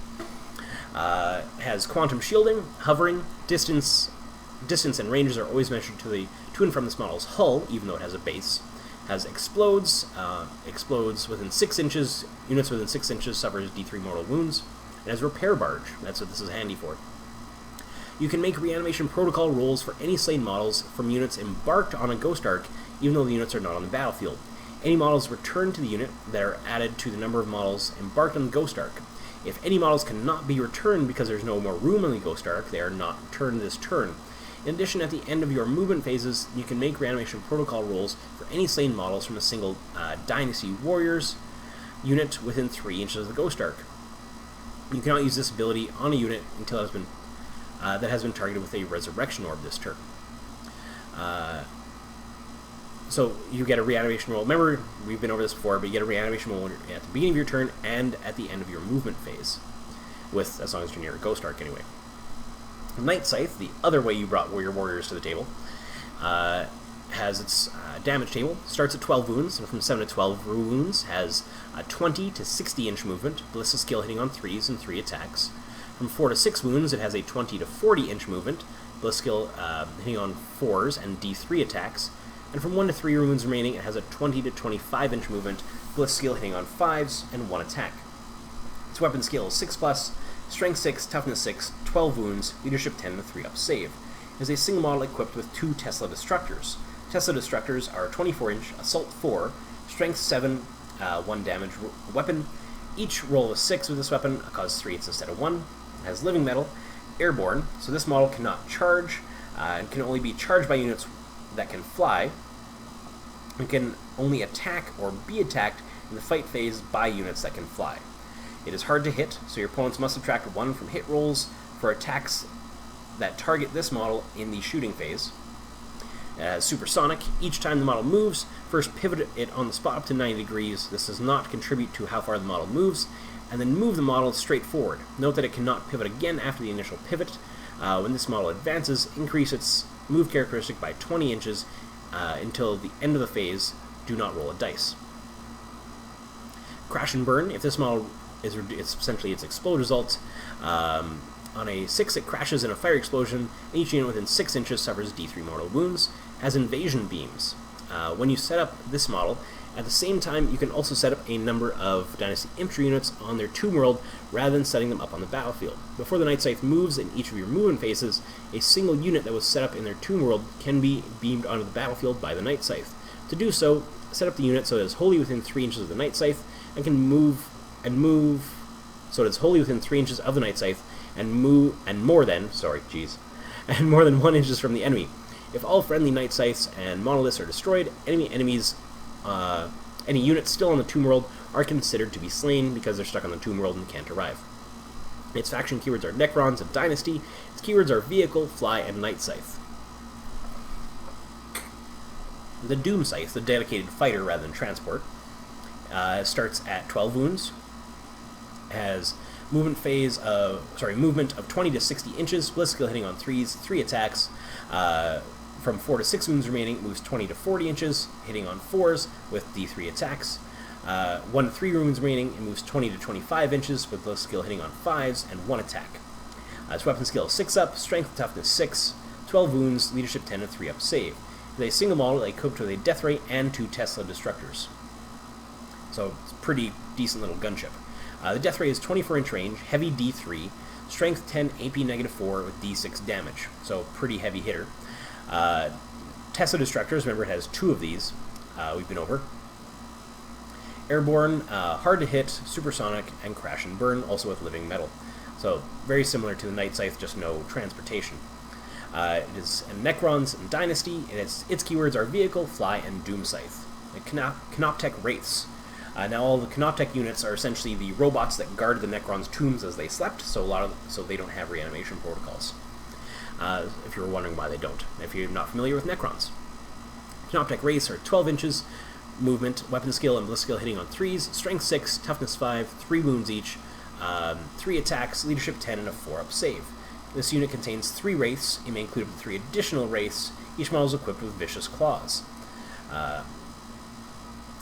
Has quantum shielding, hovering, distance and ranges are always measured to and from this model's hull, even though it has a base. Has explodes within 6 inches. Units within 6 inches suffers D3 mortal wounds. It has repair barge. That's what this is handy for. You can make reanimation protocol rolls for any slain models from units embarked on a Ghost Arc, even though the units are not on the battlefield. Any models returned to the unit that are added to the number of models embarked on the Ghost Arc. If any models cannot be returned because there's no more room on the Ghost Arc, they are not returned this turn. In addition, at the end of your movement phases, you can make reanimation protocol rolls for any slain models from a single Dynasty Warriors unit within 3 inches of the Ghost Arc. You cannot use this ability on a unit until it has been that has been targeted with a Resurrection Orb this turn. So you get a reanimation roll. Remember, we've been over this before, but you get a reanimation roll at the beginning of your turn and at the end of your movement phase, as long as you're near a Ghost Arc anyway. Night Scythe, the other way you brought your warriors to the table, has its damage table. Starts at 12 wounds, and from 7 to 12 wounds has a 20 to 60 inch movement, Bliss skill hitting on 3s and 3 attacks. From 4 to 6 wounds it has a 20 to 40 inch movement, Bliss skill hitting on 4s and D3 attacks. And from 1 to 3 wounds remaining it has a 20 to 25 inch movement, Bliss skill hitting on 5s and 1 attack. Its weapon skill is 6+, Strength 6, Toughness 6, 12 wounds, Leadership 10, and a 3-up save. It is a single model equipped with 2 Tesla Destructors. Tesla Destructors are 24-inch, Assault 4, Strength 7, 1 damage weapon. Each roll of 6 with this weapon causes 3 hits instead of 1. It has Living Metal, Airborne, so this model cannot charge, and can only be charged by units that can fly, and can only attack or be attacked in the fight phase by units that can fly. It is hard to hit, so your opponents must subtract 1 from hit rolls for attacks that target this model in the shooting phase. Supersonic, each time the model moves, first pivot it on the spot up to 90 degrees. This does not contribute to how far the model moves, and then move the model straight forward. Note that it cannot pivot again after the initial pivot. When this model advances, increase its move characteristic by 20 inches until the end of the phase. Do not roll a dice. Crash and Burn, if this model is essentially its explode result. On a 6, it crashes in a fire explosion, and each unit within 6 inches suffers D3 mortal wounds. Has Invasion Beams. When you set up this model, at the same time you can also set up a number of Dynasty Infantry units on their Tomb World rather than setting them up on the battlefield. Before the Night Scythe moves in each of your movement phases, a single unit that was set up in their Tomb World can be beamed onto the battlefield by the Night Scythe. To do so, set up the unit so it is wholly within 3 inches of the Night Scythe, and can move so it is wholly within 3 inches of the Night Scythe, and more than 1 inches from the enemy. If all friendly Night Scythes and Monoliths are destroyed, any units still on the Tomb World are considered to be slain because they're stuck on the Tomb World and can't arrive. Its faction keywords are Necrons and Dynasty. Its keywords are Vehicle, Fly, and Night Scythe. The Doom Scythe, the dedicated fighter rather than transport, starts at 12 wounds, has movement of 20 to 60 inches, split skill hitting on 3s, 3 attacks, from 4 to 6 wounds remaining, moves 20 to 40 inches, hitting on 4s with D3 attacks, 1 to 3 wounds remaining, and moves 20 to 25 inches with low skill hitting on 5s and 1 attack. Its weapon skill is 6 up, strength toughness 6, 12 wounds, leadership 10, and 3 up save. With a single model equipped with a death ray and 2 Tesla destructors. So it's a pretty decent little gunship. The death ray is 24-inch range, heavy D3, strength 10, AP -4 with D6 damage. So pretty heavy hitter. Tesla destructors, remember it has 2 of these, we've been over. Airborne, hard to hit, supersonic, and crash and burn, also with living metal. So very similar to the Night Scythe, just no transportation. It is a Necrons and Dynasty, and its keywords are Vehicle, Fly, and Doom Scythe. The Canoptech Wraiths. Now all the Canoptech units are essentially the robots that guard the Necrons' tombs as they slept, so they don't have reanimation protocols. If you were wondering why they don't, if you're not familiar with Necrons. Canoptech Wraiths are 12 inches, movement, weapon skill, and bliss skill hitting on 3s, strength 6, toughness 5, 3 wounds each, 3 attacks, leadership 10, and a 4-up save. This unit contains 3 wraiths. You may include up to 3 additional wraiths. Each model is equipped with vicious claws.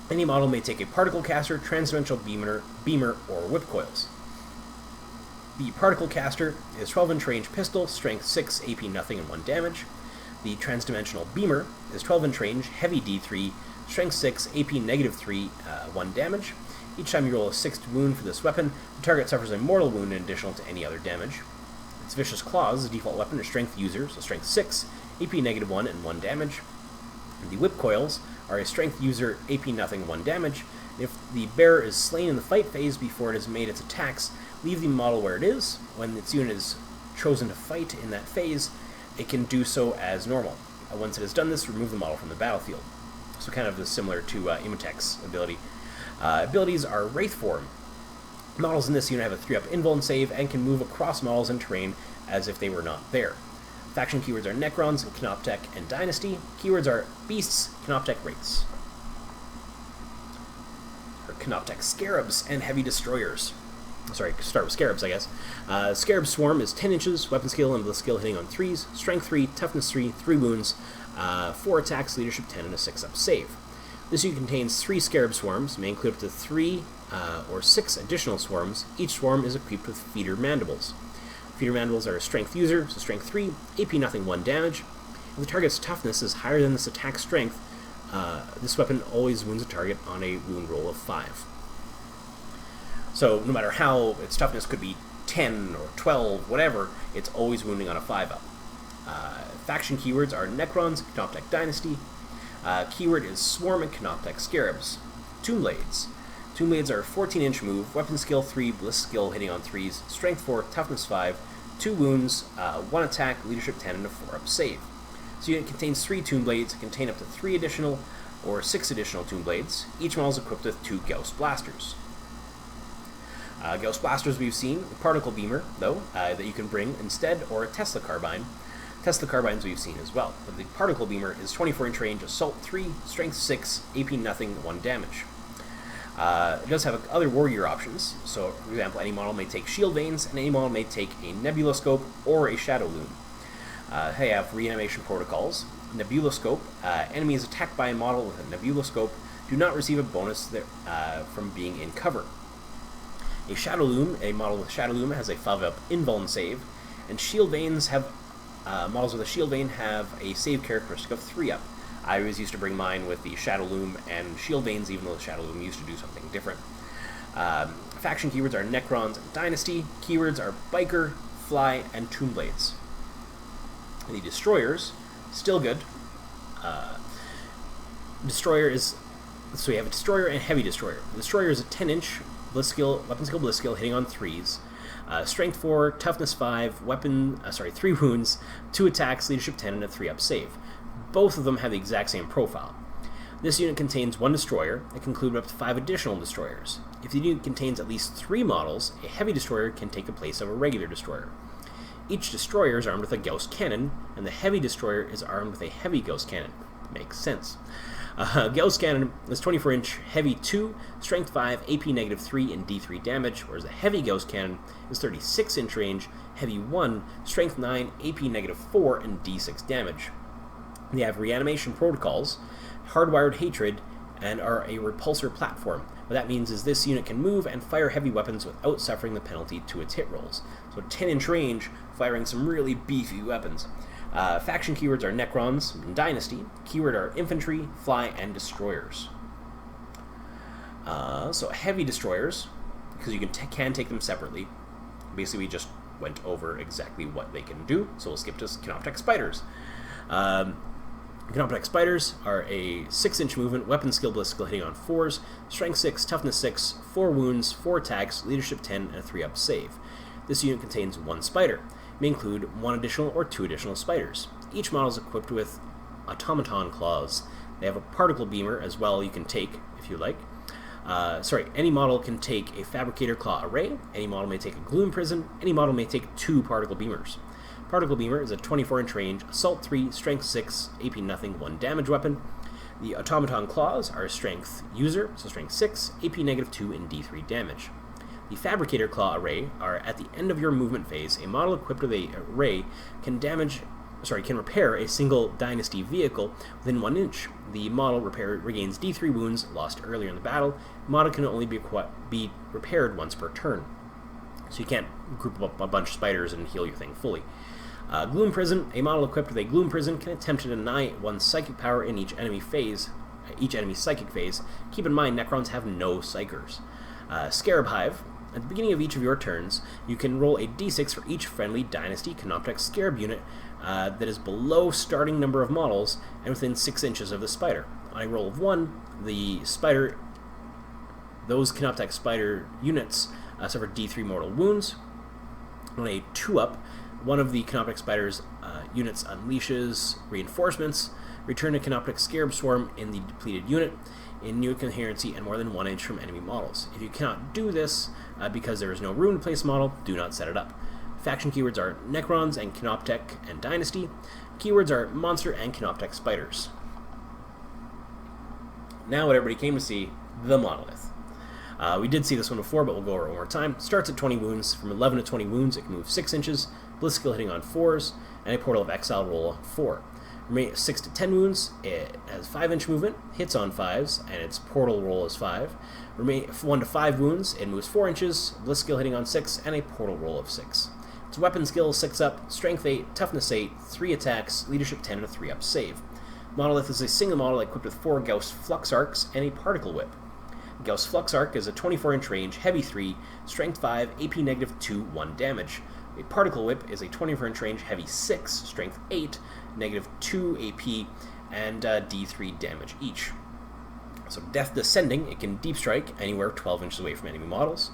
Any model may take a particle caster, transdimensional beamer, or whip coils. The particle caster is 12-inch range pistol, strength 6, AP nothing, and 1 damage. The transdimensional beamer is 12-inch range, heavy D3, strength 6, AP -3, 1 damage. Each time you roll a 6th wound for this weapon, the target suffers a mortal wound in addition to any other damage. Its vicious claws, the default weapon, is strength user, so strength 6, AP -1, and 1 damage. And the whip coils are a strength user, AP nothing, 1 damage. If the bearer is slain in the fight phase before it has made its attacks, leave the model where it is. When its unit is chosen to fight in that phase, it can do so as normal. Once it has done this, remove the model from the battlefield. So kind of similar to Imhotech's ability. Abilities are Wraith Form. Models in this unit have a 3-up invuln save and can move across models and terrain as if they were not there. Faction keywords are Necrons, Canoptech, and Dynasty. Keywords are Beasts, Canoptech Wraiths. Or Canoptech Scarabs and Heavy Destroyers. Sorry, start with Scarabs, I guess. Scarab Swarm is 10 inches, weapon skill and bliss skill hitting on 3s, strength 3, toughness 3, 3 wounds, 4 attacks, leadership 10, and a 6-up save. This unit contains 3 Scarab Swarms, may include up to 3 or 6 additional swarms. Each swarm is equipped with Feeder Mandibles. Feeder Mandibles are a strength user, so strength 3, AP nothing, 1 damage. If the target's toughness is higher than this attack strength, this weapon always wounds a target on a wound roll of 5. So no matter how its toughness could be 10 or 12, whatever, it's always wounding on a 5-up. Faction keywords are Necrons, Canoptech Dynasty. Keyword is Swarm and Canoptech Scarabs. Tomb Blades. Tomb Blades are 14-inch move, weapon skill 3, bliss skill hitting on 3s, strength 4, toughness 5, 2 wounds, 1 attack, leadership 10, and a 4-up save. This unit contains 3 Tomb Blades, contain up to 3 additional or 6 additional Tomb Blades. Each model is equipped with 2 Gauss Blasters. Gauss Blasters we've seen, a Particle Beamer, though, that you can bring instead, or a Tesla Carbine. Tesla Carbines we've seen as well, but the Particle Beamer is 24-inch range, Assault 3, Strength 6, AP nothing, 1 damage. It does have other Wargear options, so for example, any model may take Shield Veins, and any model may take a Nebuloscope or a Shadow Loom. They have reanimation protocols. Nebuloscope, enemies attacked by a model with a Nebuloscope do not receive a bonus from being in cover. A Shadow Loom, a model with Shadow Loom has a 5-up invuln save, and Shield Veins have, models with a Shield Vein have a save characteristic of 3-up. I always used to bring mine with the Shadow Loom and Shield Veins, even though the Shadow Loom used to do something different. Faction keywords are Necrons and Dynasty. Keywords are Biker, Fly, and Tomb Blades. The Destroyers, still good. Destroyer is, so we have a Destroyer and Heavy Destroyer. The Destroyer is a 10-inch bliss skill, weapon skill, bliss skill, hitting on 3s. Strength 4, toughness 5, 3 wounds, 2 attacks, leadership 10, and a 3-up save. both of them have the exact same profile. This unit contains 1 destroyer and can include up to 5 additional destroyers. If the unit contains at least 3 models, a heavy destroyer can take the place of a regular destroyer. Each destroyer is armed with a Gauss cannon, and the heavy destroyer is armed with a heavy Gauss cannon. Makes sense. Gauss cannon is 24-inch, heavy 2, strength 5, AP -3, and D3 damage, whereas the heavy Gauss cannon is 36-inch range, heavy 1, strength 9, AP -4, and D6 damage. They have reanimation protocols, hardwired hatred, and are a repulsor platform. What that means is this unit can move and fire heavy weapons without suffering the penalty to its hit rolls. So 10-inch range, firing some really beefy weapons. Faction keywords are Necrons and Dynasty. Keyword are Infantry, Fly, and Destroyers. So heavy destroyers, because you can take them separately. Basically, we just went over exactly what they can do, so we'll skip to Canoptek Spiders. Canoptek Spiders are a 6-inch movement, weapon skill, ballistical hitting on 4s, strength 6, toughness 6, 4 wounds, 4 attacks, leadership 10, and a 3-up save. This unit contains 1 spider. It may include 1 additional or 2 additional spiders. Each model is equipped with automaton claws. They have a particle beamer as well you can take, if you like. Any model can take a fabricator claw array, any model may take a gloom prison, any model may take 2 particle beamers. Particle beamer is a 24-inch range, assault 3, strength 6, AP nothing, 1 damage weapon. The automaton claws are a strength user, so strength 6, AP -2, and D3 damage. The fabricator claw array are at the end of your movement phase. A model equipped with a array can repair a single dynasty vehicle within 1 inch. The model regains D3 wounds lost earlier in the battle. The model can only be repaired once per turn. So you can't group up a bunch of spiders and heal your thing fully. Gloom Prison. A model equipped with a Gloom Prison can attempt to deny 1 psychic power in each enemy's psychic phase. Keep in mind, Necrons have no psychers. Scarab Hive. At the beginning of each of your turns, you can roll a d6 for each friendly Dynasty Canoptek Scarab unit that is below starting number of models and within 6 inches of the spider. On a roll of 1, those Canoptek Spider units suffer D3 mortal wounds. On a 2-up, one of the Canoptek Spider's units unleashes reinforcements. Return a Canoptek Scarab Swarm in the depleted unit in new coherency and more than 1 inch from enemy models. If you cannot do this because there is no room to place a model, do not set it up. Faction keywords are Necrons and Canoptek and Dynasty. Keywords are Monster and Canoptek Spiders. Now what everybody came to see, the Monolith. We did see this one before, but we'll go over it one more time. Starts at 20 wounds. From 11 to 20 wounds, it can move 6 inches, ballistical hitting on 4s, and a Portal of Exile roll 4. 6 to 10 wounds, it has 5-inch movement, hits on 5s, and its portal roll is 5. 1 to 5 wounds, it moves 4 inches, ballistical hitting on 6, and a portal roll of 6. Its weapon skill 6-up, strength 8, toughness 8, 3 attacks, leadership 10, and a 3-up save. Monolith is a single model equipped with 4 Gauss Flux Arcs and a Particle Whip. Gauss Flux Arc is a 24-inch range, heavy 3, strength 5, AP -2, 1 damage. A Particle Whip is a 24-inch range, heavy 6, strength 8, -2 AP, and D3 damage each. So Death Descending, it can deep strike anywhere 12 inches away from enemy models.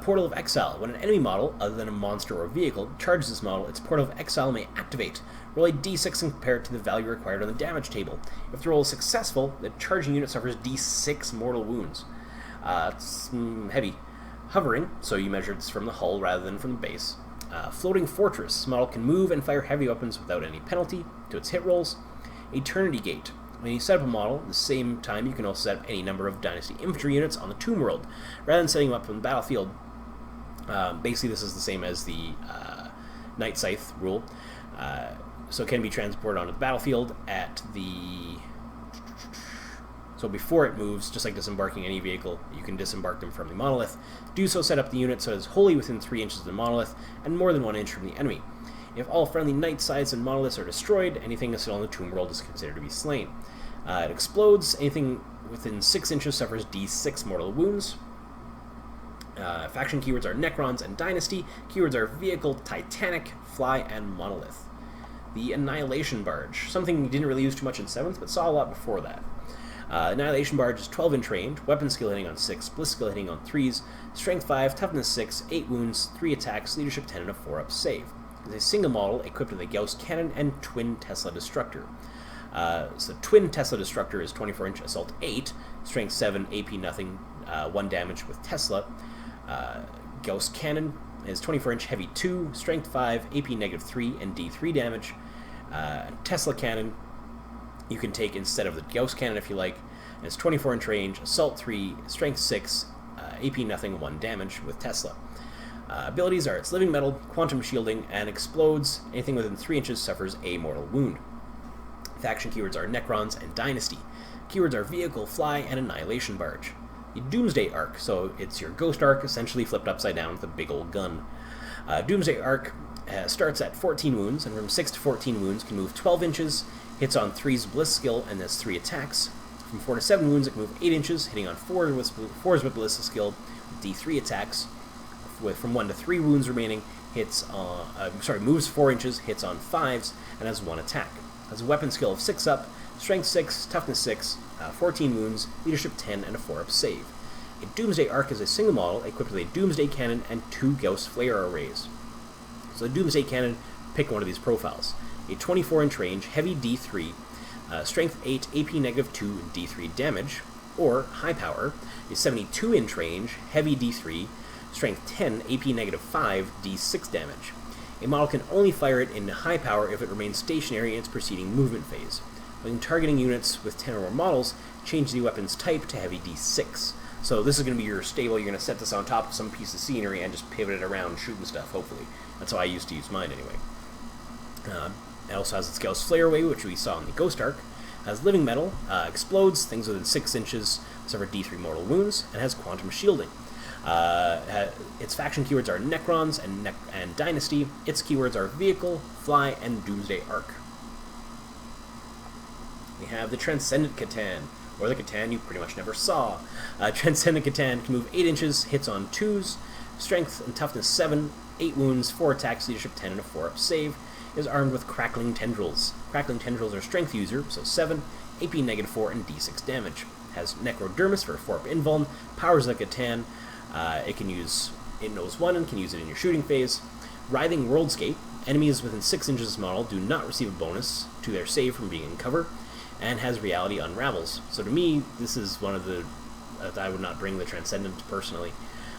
Portal of Exile. When an enemy model, other than a monster or vehicle, charges this model, its Portal of Exile may activate. Roll a d6 and compare it to the value required on the damage table. If the roll is successful, the charging unit suffers d6 mortal wounds. It's heavy. Hovering, so you measure this from the hull rather than from the base. Floating Fortress. This model can move and fire heavy weapons without any penalty to its hit rolls. Eternity Gate. When you set up a model, at the same time you can also set up any number of Dynasty Infantry units on the Tomb World, rather than setting them up on the battlefield. Basically, this is the same as the Night Scythe rule. So it can be transported onto the battlefield at the... So before it moves, just like disembarking any vehicle, you can disembark them from the monolith. Do so set up the unit so it is wholly within 3 inches of the monolith and more than 1 inch from the enemy. If all friendly Night Scythes and monoliths are destroyed, anything still on the Tomb World is considered to be slain. It explodes. Anything within 6 inches suffers d6 mortal wounds. Faction keywords are Necrons and Dynasty. Keywords are Vehicle, Titanic, Fly, and Monolith. The Annihilation Barge. Something you didn't really use too much in 7th, but saw a lot before that. Annihilation Barge is 12-inch range, weapon skill hitting on 6, ballistical hitting on 3s, strength 5, toughness 6, 8 wounds, 3 attacks, leadership 10, and a 4-up save. It is a single model equipped with a Gauss cannon and twin Tesla destructor. So Twin Tesla Destructor is 24-inch, Assault 8, Strength 7, AP nothing, 1 damage with Tesla. Gauss Cannon is 24-inch, Heavy 2, Strength 5, AP negative 3, and D3 damage. Tesla Cannon you can take instead of the Gauss Cannon if you like. And it's 24-inch range, Assault 3, Strength 6, AP nothing, 1 damage with Tesla. Abilities are its Living Metal, Quantum Shielding, and Explodes. Anything within 3 inches suffers a mortal wound. Faction keywords are Necrons and Dynasty. Keywords are Vehicle, Fly, and Annihilation Barge. The Doomsday Arc, so it's your Ghost Arc essentially flipped upside down with a big old gun. Doomsday Arc starts at 14 wounds, and from 6 to 14 wounds can move 12 inches, hits on 3's Bliss skill, and has 3 attacks. From 4 to 7 wounds, it can move 8 inches, hitting on 4's with Bliss skill, with D3 attacks. From 1 to 3 wounds remaining, moves 4 inches, hits on 5's, and has 1 attack. Has a weapon skill of 6 up, Strength 6, Toughness 6, 14 wounds, Leadership 10, and a 4-up save. A Doomsday Arc is a single model equipped with a Doomsday Cannon and 2 Gauss Flare arrays. So the Doomsday Cannon, pick one of these profiles. A 24-inch range, Heavy D3, Strength 8, AP negative 2, D3 damage, or High Power, a 72-inch range, Heavy D3, Strength 10, AP negative 5, D6 damage. A model can only fire it in high power if it remains stationary in its preceding movement phase. When targeting units with 10 or more models, change the weapon's type to Heavy D6. So this is going to be your stable. You're going to set this on top of some piece of scenery and just pivot it around shooting stuff, hopefully. That's how I used to use mine anyway. It also has its Gauss Flare array, which we saw in the Ghost Arc. Has Living Metal, explodes, things within 6 inches suffer D3 mortal wounds, and has Quantum Shielding. Its faction keywords are Necrons and Dynasty. Its keywords are Vehicle, Fly, and Doomsday Arc. We have the Transcendent Catan, or the Catan you pretty much never saw. Transcendent Catan can move 8 inches, hits on 2s, Strength and Toughness 7, 8 wounds, 4 attacks, Leadership 10, and a 4-up save. Is armed with Crackling Tendrils. Crackling Tendrils are Strength user, so 7, AP negative 4, and D6 damage. Has Necrodermis for 4-up invuln, powers like a Catan. It knows 1 and can use it in your shooting phase. Writhing Worldscape. Enemies within 6 inches of this model do not receive a bonus to their save from being in cover, and has Reality Unravels. So to me, this is one of the... I would not bring the Transcendent personally,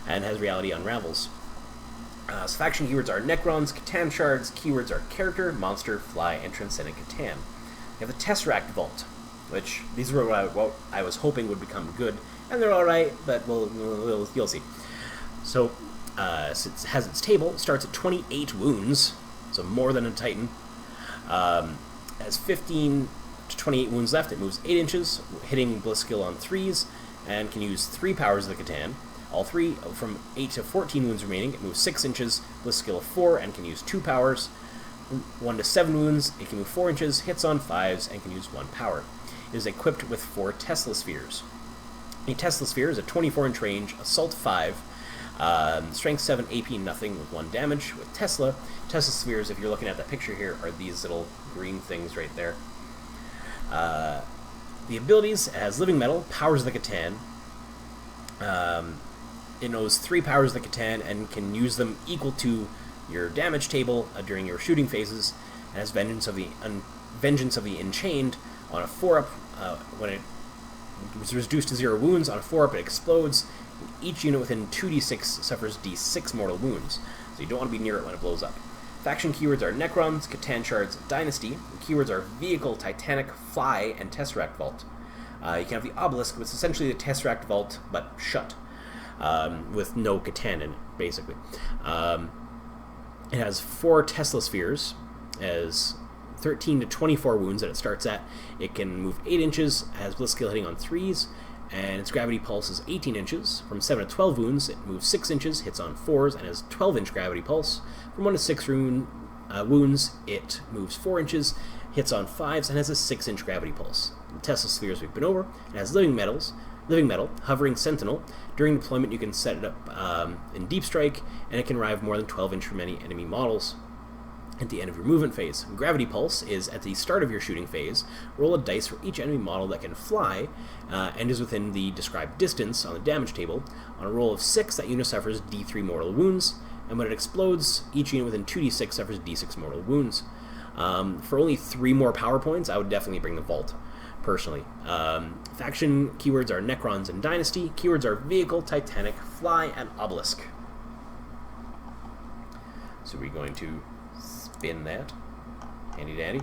and has Reality Unravels. So faction keywords are Necrons, Catan Shards. Keywords are Character, Monster, Fly, and Transcendent Catan. We have the Tesseract Vault, which these were what I was hoping would become good, and they're alright, but you'll see. So it has its table, starts at 28 wounds, so more than a Titan. Has 15 to 28 wounds left, it moves 8 inches, hitting Bliss skill on 3s, and can use 3 powers of the Catan. All 3 from 8 to 14 wounds remaining, it moves 6 inches, Bliss skill of 4, and can use 2 powers. 1 to 7 wounds, it can move 4 inches, hits on 5s, and can use 1 power. It is equipped with 4 Tesla Spheres. A Tesla Sphere is a 24-inch range, Assault 5, Strength 7, AP nothing with 1 damage with Tesla. Tesla Spheres, if you're looking at that picture here, are these little green things right there. The abilities, it has Living Metal, powers of the Catan. It knows 3 powers of the Catan and can use them equal to your damage table during your shooting phases. It has Vengeance of the Enchained on a 4-up. When it is reduced to 0 wounds, on a 4-up it explodes. Each unit within 2d6 suffers d6 mortal wounds, so you don't want to be near it when it blows up. Faction keywords are Necrons, Catan Shards, Dynasty. The keywords are Vehicle, Titanic, Fly, and Tesseract Vault. You can have the Obelisk, which is essentially the Tesseract Vault, but shut, with no Catan in it, basically. It has 4 Tesla Spheres, as 13 to 24 wounds that it starts at. It can move 8 inches, has Bliss skill hitting on 3s, and its gravity pulse is 18 inches. From 7 to 12 wounds, it moves 6 inches, hits on 4s, and has 12-inch gravity pulse. From 1 to 6 wounds, it moves 4 inches, hits on 5s, and has a 6-inch gravity pulse. The Tesla Spheres we've been over. It has Living Metal, Hovering Sentinel. During deployment, you can set it up in Deep Strike, and it can arrive more than 12 inch from any enemy models. At the end of your movement phase, Gravity Pulse is at the start of your shooting phase. Roll a dice for each enemy model that can fly and is within the described distance on the damage table. On a roll of 6, that unit suffers d3 mortal wounds, and when it explodes, each unit within 2d6 suffers d6 mortal wounds. For only 3 more power points, I would definitely bring the Vault, personally. Faction keywords are Necrons and Dynasty. Keywords are Vehicle, Titanic, Fly, and Obelisk. So we're going to spin that. Handy dandy.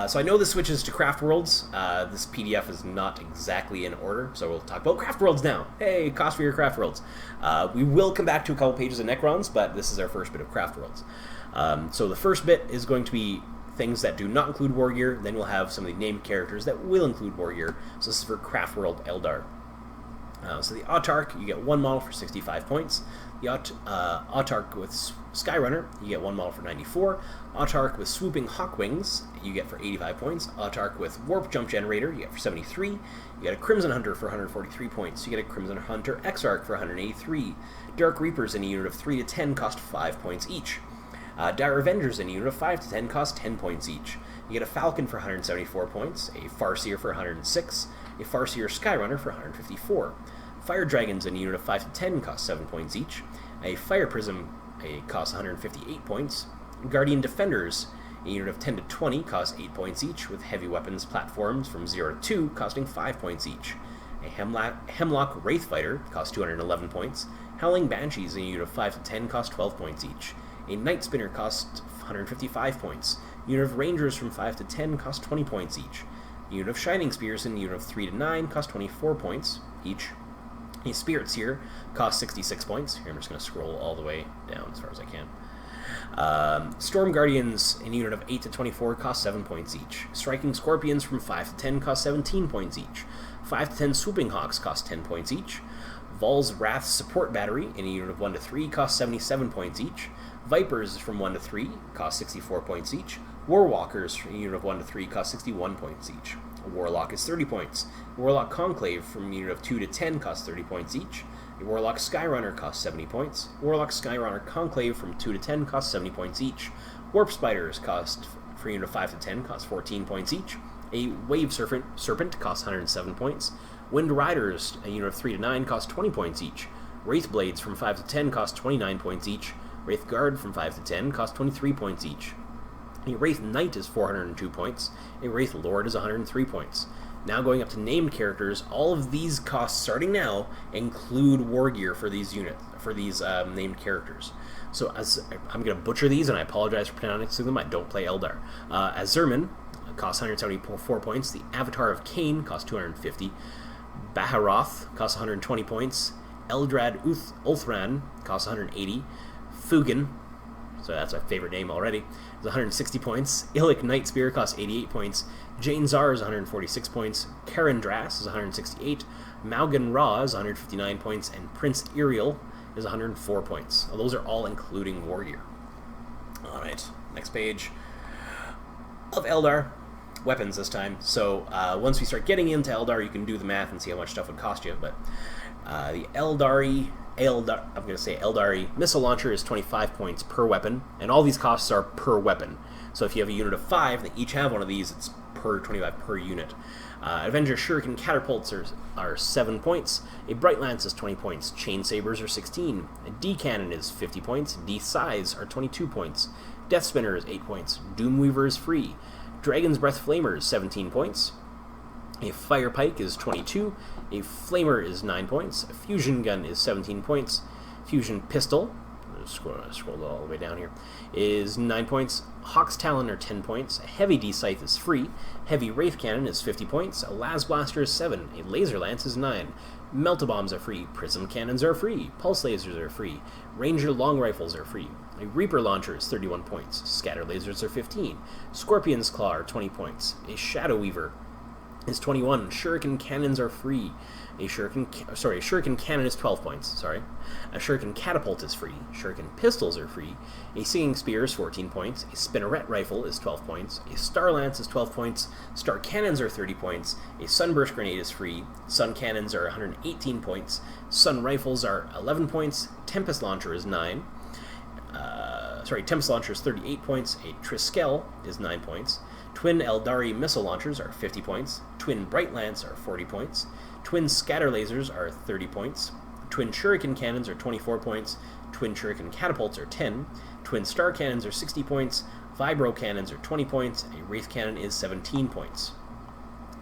So I know this switches to Craftworlds. This PDF is not exactly in order, so we'll talk about Craftworlds now. Hey, cost for your Craftworlds. We will come back to a couple pages of Necrons, but this is our first bit of Craftworlds. So the first bit is going to be things that do not include Wargear. Then we'll have some of the named characters that will include Wargear. So this is for Craftworld Eldar. So the Autarch, you get 1 model for 65 points. The Autarch with Skyrunner, you get 1 model for 94. Autarch with Swooping Hawk Wings, you get for 85 points. Autarch with Warp Jump Generator, you get for 73. You get a Crimson Hunter for 143 points. You get a Crimson Hunter Exarch for 183. Dark Reapers in a unit of 3 to 10 cost 5 points each. Dire Avengers in a unit of 5 to 10 cost 10 points each. You get a Falcon for 174 points, a Farseer for 106, a Farseer Skyrunner for 154. Fire Dragons in a unit of 5 to 10 cost 7 points each. A Fire Prism costs 158 points. Guardian Defenders, a unit of 10 to 20, costs 8 points each, with heavy weapons platforms from 0 to 2 costing 5 points each. A Hemlock Wraith Fighter costs 211 points. Howling Banshees in a unit of 5 to 10 cost 12 points each. A Night Spinner costs 155 points. A unit of Rangers from 5 to 10 cost 20 points each. A unit of Shining Spears in a unit of 3 to 9 cost 24 points each. A Spirit Seer costs 66 points. Here, I'm just going to scroll all the way down as far as I can. Storm Guardians in a unit of 8 to 24 cost 7 points each. Striking Scorpions from 5 to 10 cost 17 points each. 5 to 10 Swooping Hawks cost 10 points each. Vol's Wrath Support Battery in a unit of 1 to 3 cost 77 points each. Vipers from 1 to 3 cost 64 points each. Warwalkers in a unit of 1 to 3 cost 61 points each. A Warlock is 30 points. A Warlock Conclave from a unit of 2 to 10 costs 30 points each. A Warlock Skyrunner costs 70 points. Warlock Skyrunner Conclave from 2 to 10 costs 70 points each. Warp Spiders cost, for a unit of 5 to 10, cost 14 points each. A Wave Serpent costs 107 points. Wind Riders, a unit of 3 to 9, cost 20 points each. Wraith Blades from 5 to 10 cost 29 points each. Wraith Guard from 5 to 10 cost 23 points each. A Wraith Knight is 402 points. A Wraith Lord is 103 points. Now going up to named characters, all of these costs starting now include Wargear for these named characters. So as I'm going to butcher these, and I apologize for pronouncing them. I don't play Eldar. Azurman costs 174 points. The Avatar of Cain costs 250. Baharoth costs 120 points. Eldrad Ulthran costs 180. Fugan, so that's my favorite name already, is 160 points. Illic Night Spear costs 88 points. Jane Zar is 146 points. Karen Drass is 168. Maugan Ra is 159 points. And Prince Iriel is 104 points. Those are all including Wargear. Alright, next page of Eldar. Weapons this time. So once we start getting into Eldar, you can do the math and see how much stuff would cost you. But the Eldari missile launcher is 25 points per weapon, and all these costs are per weapon. So if you have a unit of 5, they each have one of these, it's per 25 per unit. Avenger Shuriken catapults are 7 points. A Bright Lance is 20 points. Chain Sabers are 16. A D Cannon is 50 points. D Size are 22 points. Death Spinner is 8 points. Doomweaver is free. Dragon's Breath Flamer is 17 points. A Fire Pike is 22. A Flamer is 9 points. A Fusion Gun is 17 points. Fusion Pistol, scroll all the way down here, is 9 points. Hawk's Talon are 10 points. A Heavy D-Scythe is free. Heavy Wraith Cannon is 50 points. A Las Blaster is 7. A Laser Lance is 9. Melta-Bombs are free. Prism Cannons are free. Pulse Lasers are free. Ranger Long Rifles are free. A Reaper Launcher is 31 points. Scatter Lasers are 15. Scorpion's Claw are 20 points. A Shadow Weaver is 21. Shuriken Cannons are free. A Shuriken Cannon is 12 points. Sorry. A Shuriken Catapult is free. Shuriken Pistols are free. A Singing Spear is 14 points. A Spinneret Rifle is 12 points. A Star Lance is 12 points. Star Cannons are 30 points. A Sunburst Grenade is free. Sun Cannons are 118 points. Sun Rifles are 11 points. Tempest Launcher is 9. Tempest Launcher is 38 points. A Triskel is 9 points. Twin Eldari Missile Launchers are 50 points. Twin Bright Lance are 40 points. Twin Scatter Lasers are 30 points. Twin Shuriken Cannons are 24 points. Twin Shuriken Catapults are 10. Twin Star Cannons are 60 points. Vibro cannons are 20 points, a Wraith cannon is 17 points.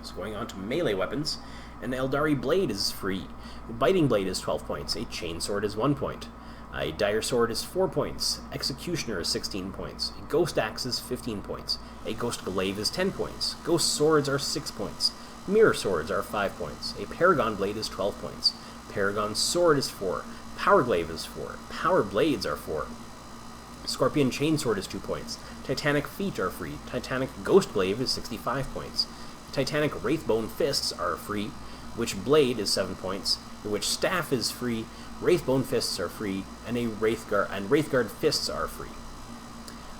So going on to melee weapons, an Eldari blade is free. A biting blade is 12 points, a chainsword is 1 point. A dire sword is 4 points, executioner is 16 points, a ghost axe is 15 points, a ghost glaive is 10 points, ghost swords are 6 points, mirror swords are 5 points, a paragon blade is 12 points, paragon sword is 4, power glaive is 4, power blades are 4, scorpion chainsword is 2 points, titanic feet are free, titanic ghost glaive is 65 points, titanic wraithbone fists are free, witch blade is 7 points, the witch staff is free, Wraithbone fists are free, and Wraithguard fists are free.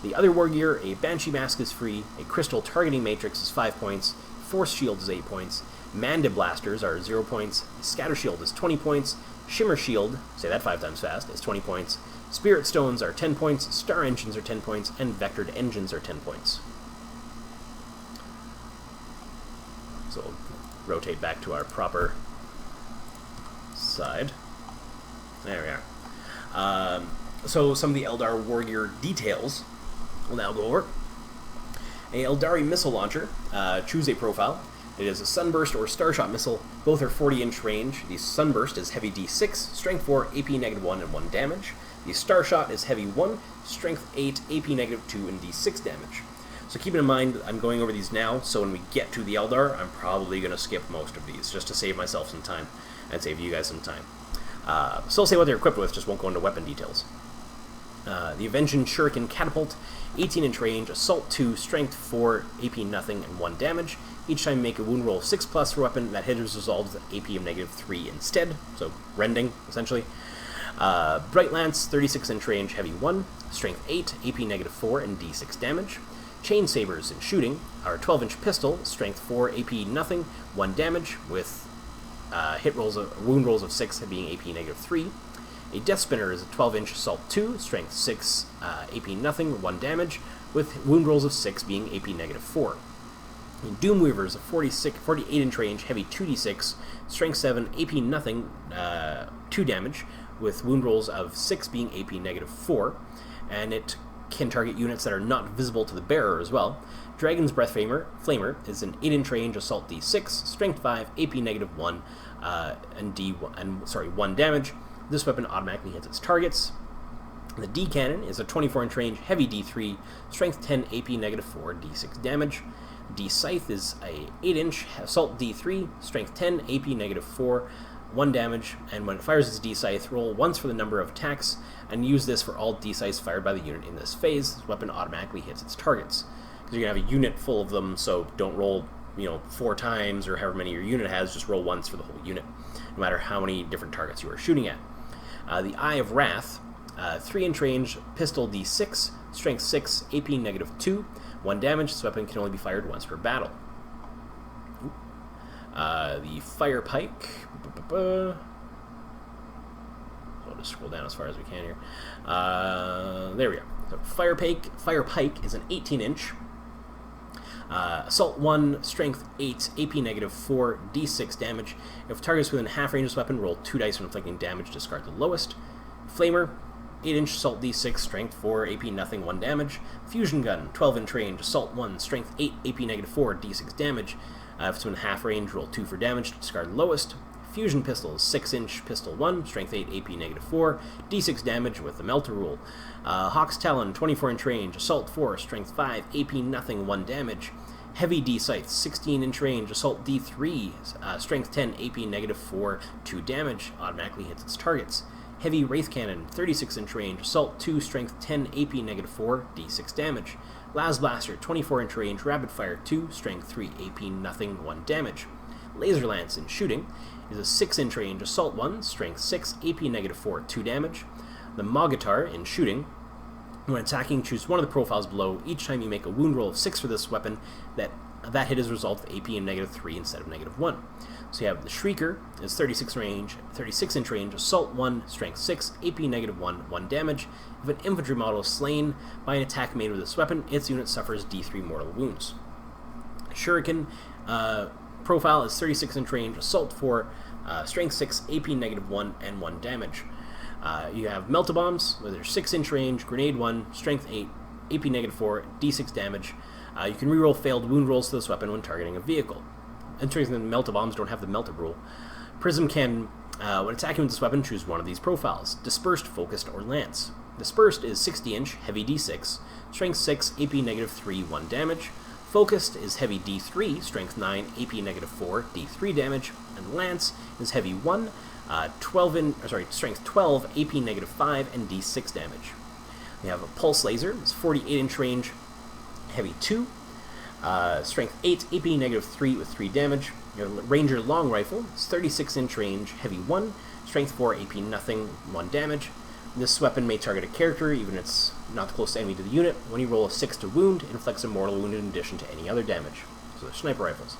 The other Wargear, a Banshee mask is free, a Crystal targeting matrix is 5 points, Force shield is 8 points, Mandiblasters are 0 points, Scatter shield is 20 points, Shimmer shield, say that 5 times fast, is 20 points, Spirit stones are 10 points, Star engines are 10 points, and Vectored engines are 10 points. So we'll rotate back to our proper side. There we are. So some of the Eldar Wargear details we'll now go over. A Eldari missile launcher. Choose a profile. It is a Sunburst or Starshot missile. Both are 40-inch range. The Sunburst is heavy D6, strength 4, AP -1 and 1 damage. The Starshot is heavy 1, strength 8, AP -2 and D6 damage. So keep in mind, I'm going over these now, so when we get to the Eldar, I'm probably going to skip most of these, just to save myself some time, and save you guys some time. Still say what they're equipped with, just won't go into weapon details. The Avenging Shuriken Catapult, 18-inch range, Assault 2, Strength 4, AP nothing, and 1 damage. Each time you make a wound roll of 6+ for weapon, that hit is resolved with AP of -3 instead, so rending, essentially. Bright Lance, 36-inch range, heavy 1, Strength 8, AP -4, and D6 damage. Chain Sabers in shooting are 12-inch pistol, Strength 4, AP nothing, 1 damage, with wound rolls of 6 being AP -3. A Death Spinner is a 12-inch Assault 2, Strength 6, AP nothing, 1 damage, with wound rolls of 6 being AP -4. A Doomweaver is a 48-inch range, heavy 2d6, Strength 7, AP nothing, 2 damage, with wound rolls of 6 being AP -4, and it can target units that are not visible to the bearer as well. Dragon's Breath Flamer is an 8-inch range, Assault D6, Strength 5, AP -1, and 1 damage. This weapon automatically hits its targets. The D Cannon is a 24-inch range, heavy D3, Strength 10, AP -4, D6 damage. D Scythe is a 8-inch Assault D3, Strength 10, AP -4, 1 damage, and when it fires its D Scythe, roll once for the number of attacks, and use this for all D Scythes fired by the unit in this phase. This weapon automatically hits its targets. Because you're going to have a unit full of them, so don't roll 4 times, or however many your unit has, just roll once for the whole unit, no matter how many different targets you are shooting at. The Eye of Wrath, 3-inch range, pistol D6, strength 6, AP -2, 1 damage. This weapon can only be fired once per battle. The Fire Pike, I'll just scroll down as far as we can here. There we go. So Fire Pike is an 18-inch. Assault 1, Strength 8, AP -4, D6 damage. If targets within half range of this weapon, roll 2 dice for inflicting damage, discard the lowest. Flamer, 8-inch Assault D6, Strength 4, AP nothing, 1 damage. Fusion Gun, 12-inch range, Assault 1, Strength 8, AP -4, D6 damage. If it's within half range, roll 2 for damage, discard the lowest. Fusion Pistol, 6-inch Pistol 1, Strength 8, AP -4, D6 damage with the Melter rule. Hawk's Talon, 24-inch range, Assault 4, Strength 5, AP nothing, 1 damage. Heavy D Scythe, 16-inch range, Assault D3, Strength 10, AP -4, 2 damage, automatically hits its targets. Heavy Wraith Cannon, 36-inch range, Assault 2, Strength 10, AP -4, D6 damage. Las Blaster, 24-inch range, Rapid Fire 2, Strength 3, AP nothing, 1 damage. Laser Lance in shooting is a 6-inch range, Assault 1, Strength 6, AP -4, 2 damage. The Mogitar in shooting, when attacking, choose one of the profiles below. Each time you make a wound roll of 6 for this weapon, that hit is resolved with AP of -3 instead of -1. So you have the Shrieker is 36-inch range, Assault 1, Strength 6, AP -1, 1 damage. If an infantry model is slain by an attack made with this weapon, its unit suffers D3 mortal wounds. Shuriken profile is 36-inch range, Assault 4, Strength 6, AP -1, and 1 damage. You have Melt-A-Bombs, where they're 6-inch range, Grenade 1, Strength 8, AP -4, D6 damage. You can reroll failed wound rolls to this weapon when targeting a vehicle. Entering the melt-a-bombs don't have the melt-a rule. Prism can, when attacking with this weapon, choose one of these profiles: Dispersed, Focused, or Lance. Dispersed is 60-inch, heavy D6, strength 6, AP -3, 1 damage. Focused is heavy D3, strength 9, AP -4, D3 damage. And Lance is heavy 1, strength 12, AP -5, and D6 damage. We have a Pulse Laser, it's 48-inch range, heavy 2, strength 8, AP -3 with 3 damage. Your Ranger Long Rifle, it's 36-inch range, heavy 1, strength 4, AP nothing, 1 damage. This weapon may target a character, even if it's not the closest enemy to the unit. When you roll a 6 to wound, it inflicts a mortal wound in addition to any other damage. So they're sniper rifles.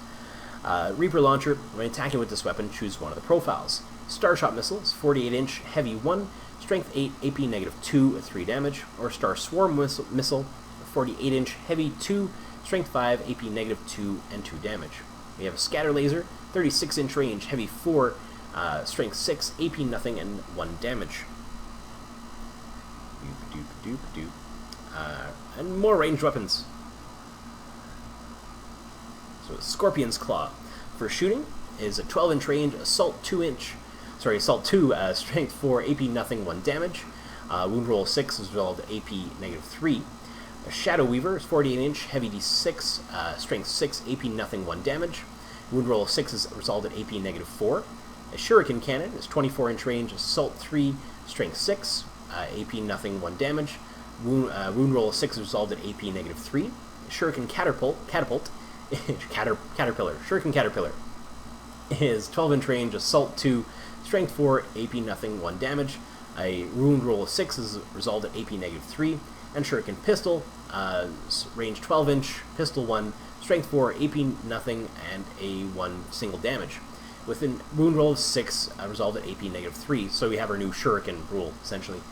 Reaper Launcher, when attacking with this weapon, choose one of the profiles. Starshot Missile is 48-inch, heavy 1, strength 8, AP -2 with 3 damage. Or Star Swarm Missile, 48-inch, heavy 2, strength 5, AP -2, and 2 damage. We have a Scatter Laser, 36-inch range, heavy 4, strength 6, AP nothing, and 1 damage. And more ranged weapons. So Scorpion's Claw. For shooting is a 12-inch range, Assault 2, strength 4, AP nothing, 1 damage. Wound roll 6 is resolved to AP -3. A Shadow Weaver is 48-inch, heavy D6, strength 6, AP nothing, 1 damage. Wound roll 6 is resolved at AP -4. A Shuriken Cannon is 24-inch range, Assault 3, strength 6, AP nothing, 1 damage. Wound roll 6 is resolved at AP -3. Shuriken Caterpillar is 12-inch range, Assault 2, strength 4, AP nothing, 1 damage. A wound roll 6 is resolved at AP -3. And Shuriken Pistol, range 12-inch, pistol 1, strength 4, AP nothing, and a 1 single damage. With a wound roll of 6, resolved at AP -3, so we have our new Shuriken rule, essentially.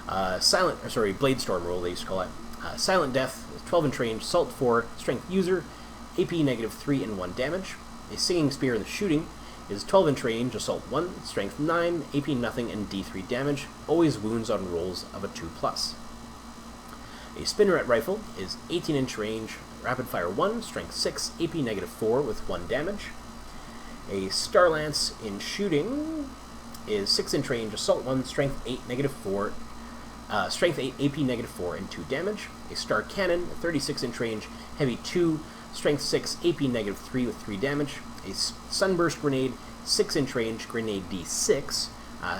Blade Storm rule, they used to call it. Silent Death, 12-inch range, Assault 4, strength user, AP -3, and 1 damage. A Singing Spear in the shooting is 12-inch range, Assault 1, strength 9, AP nothing, and D3 damage, always wounds on rolls of a 2+. A Spinneret Rifle is 18-inch range, Rapid Fire 1, strength 6, AP -4 with 1 damage. A Star Lance in shooting is 6-inch range, Assault 1, strength 8, -4, strength 8, AP -4, and 2 damage. A Star Cannon, 36-inch range, heavy 2, strength 6, AP -3 with 3 damage. A Sunburst Grenade, 6-inch range, grenade D6,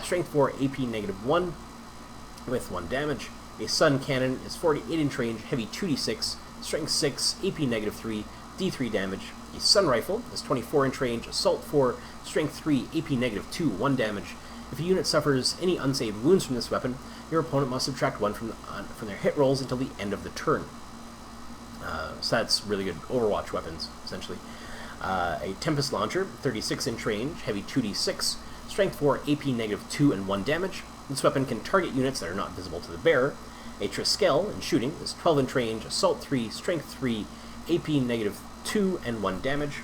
strength 4, AP -1 with 1 damage. A Sun Cannon is 48-inch range, heavy 2d6, strength 6, AP -3, D3 damage. A Sun Rifle is 24-inch range, Assault 4, strength 3, AP -2, 1 damage. If a unit suffers any unsaved wounds from this weapon, your opponent must subtract 1 from their hit rolls until the end of the turn. So that's really good Overwatch weapons, essentially. A Tempest Launcher, 36-inch range, heavy 2d6, strength 4, AP -2, and 1 damage. This weapon can target units that are not visible to the bearer. A Triskel in shooting is 12-inch range, Assault 3, strength 3, AP -2, and 1 damage.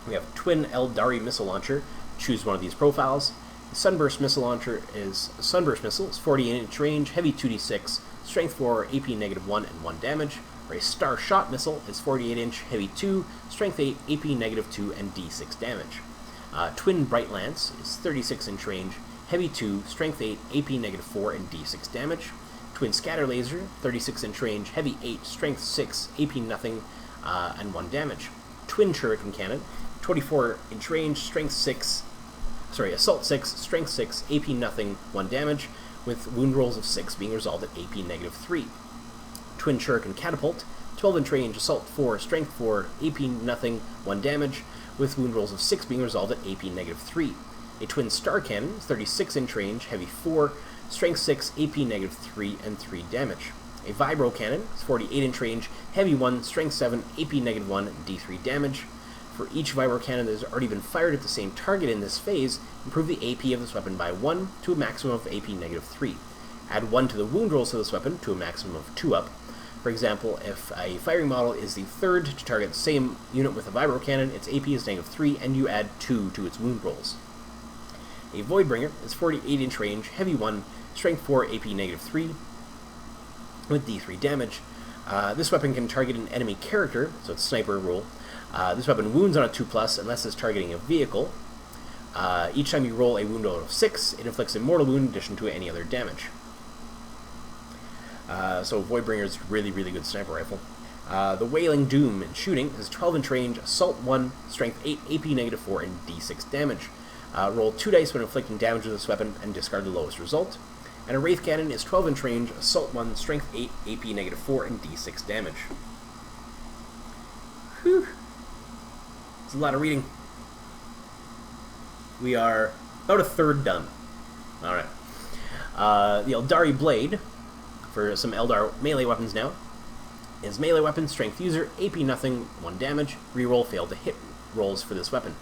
We have Twin Eldari Missile Launcher. Choose one of these profiles. The Sunburst Missile Launcher is Sunburst Missile, is 48-inch range, heavy 2d6, strength 4, AP -1, and 1 damage. Or a Star Shot Missile is 48-inch, heavy 2, strength 8, AP -2, and D6 damage. Twin Bright Lance is 36-inch range, heavy 2, strength 8, AP -4, and D6 damage. Twin Scatter Laser, 36-inch range, heavy 8, strength 6, AP nothing, and 1 damage. Twin Shuriken Cannon, 24-inch range, Assault 6, strength 6, AP nothing, 1 damage, with wound rolls of 6 being resolved at AP -3. Twin Shuriken Catapult, 12-inch range, Assault 4, strength 4, AP nothing, 1 damage, with wound rolls of 6 being resolved at AP -3. A Twin Star Cannon, 36-inch range, heavy 4, strength 6, AP -3, and 3 damage. A Vibro Cannon, 48-inch range, heavy 1, strength 7, AP -1, D3 damage. For each Vibro Cannon that has already been fired at the same target in this phase, improve the AP of this weapon by 1 to a maximum of AP -3. Add 1 to the wound rolls of this weapon to a maximum of 2 up. For example, if a firing model is the third to target the same unit with a Vibro Cannon, its AP is -3, and you add 2 to its wound rolls. A Voidbringer is 48-inch range, heavy 1, strength 4, AP -3. with D3 damage. This weapon can target an enemy character, so it's sniper rule. This weapon wounds on a 2+ unless it's targeting a vehicle. Each time you roll a wound out of 6, it inflicts a mortal wound in addition to any other damage. So Voidbringer is really, really good sniper rifle. The Wailing Doom in shooting is 12-inch range, Assault 1, Strength 8, AP -4, and D6 damage. Roll 2 dice when inflicting damage with this weapon and discard the lowest result. And a Wraith Cannon is 12-inch range, Assault 1, Strength 8, AP -4, and D6 damage. Whew. It's a lot of reading. We are about a third done. Alright. The Eldari Blade, for some Eldar melee weapons now, is melee weapon, strength user, AP nothing, 1 damage, reroll failed to hit rolls for this weapon.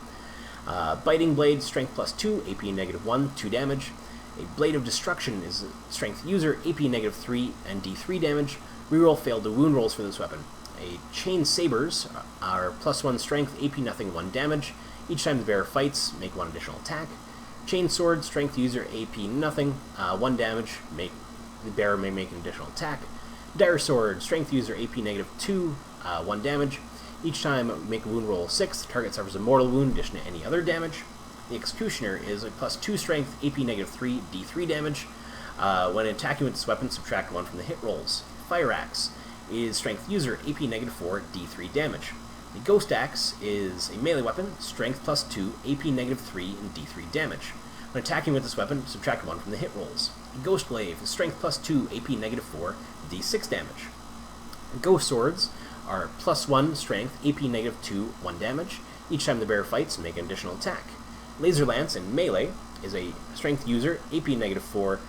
Biting Blade, strength +2, AP -1, 2 damage. A Blade of Destruction is strength user, AP -3, and D3 damage, reroll failed to wound rolls for this weapon. A Chain Sabers are +1 strength, AP nothing, 1 damage. Each time the bearer fights, make 1 additional attack. Chain Sword, strength user, AP nothing, 1 damage, the bearer may make an additional attack. Dire Sword, strength user, AP -2, 1 damage. Each time make a wound roll 6, the target suffers a mortal wound in addition to any other damage. The Executioner is a +2 strength, AP -3, D3 damage. When attacking with this weapon, subtract 1 from the hit rolls. Fire Axe is strength user, AP -4, D3 damage. The Ghost Axe is a melee weapon, strength +2, AP -3, and D3 damage. When attacking with this weapon, subtract 1 from the hit rolls. The Ghost Glaive is strength +2, AP -4, D6 damage. Ghost Swords are +1 strength, AP -2, 1 damage. Each time the bearer fights, make an additional attack. Laser Lance in melee is a strength user, AP -4,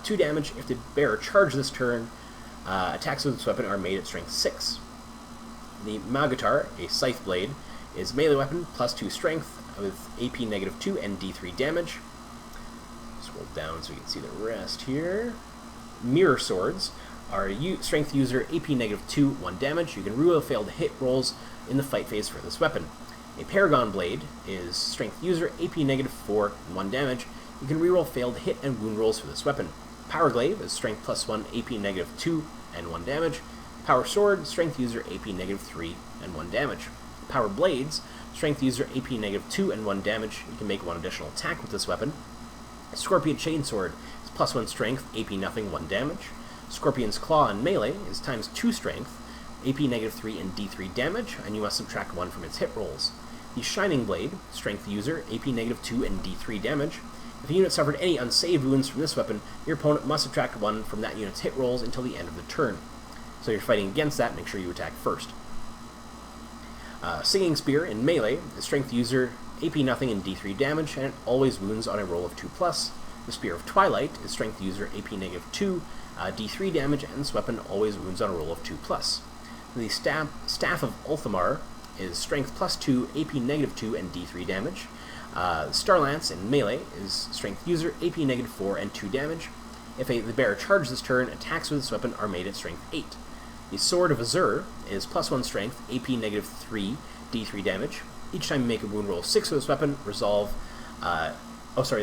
2 damage. If the bearer charges this turn, attacks with this weapon are made at strength 6. The Magatar, a Scythe Blade, is melee weapon, +2 strength, with AP -2 and D3 damage. Scroll down so we can see the rest here. Mirror Swords are strength user, AP -2, 1 damage. You can reroll failed hit rolls in the fight phase for this weapon. A Paragon Blade is strength user, AP -4, 1 damage. You can reroll failed hit and wound rolls for this weapon. Power Glaive is strength +1, AP -2, and 1 damage. Power Sword, strength user, AP -3, and 1 damage. Power Blades, strength user, AP -2, and 1 damage. You can make 1 additional attack with this weapon. Scorpion Chainsword is +1 strength, AP nothing, 1 damage. Scorpion's Claw in melee is ×2 strength, AP -3, and D3 damage, and you must subtract 1 from its hit rolls. The Shining Blade, strength user, AP -2, and D3 damage. If a unit suffered any unsaved wounds from this weapon, your opponent must subtract 1 from that unit's hit rolls until the end of the turn. So if you're fighting against that, make sure you attack first. Singing Spear in melee is strength user, AP nothing, and D3 damage, and it always wounds on a roll of 2+. The Spear of Twilight is strength user, AP -2, D3 damage, and this weapon always wounds on a roll of 2+. The Staff of Ulthamar is strength +2, AP -2, and D3 damage. Starlance in melee is strength user, AP -4, and 2 damage. If the bearer charges this turn, attacks with this weapon are made at strength 8. The Sword of Azur is +1 strength, AP -3, D3 damage. Each time you make a wound roll 6 with this weapon, the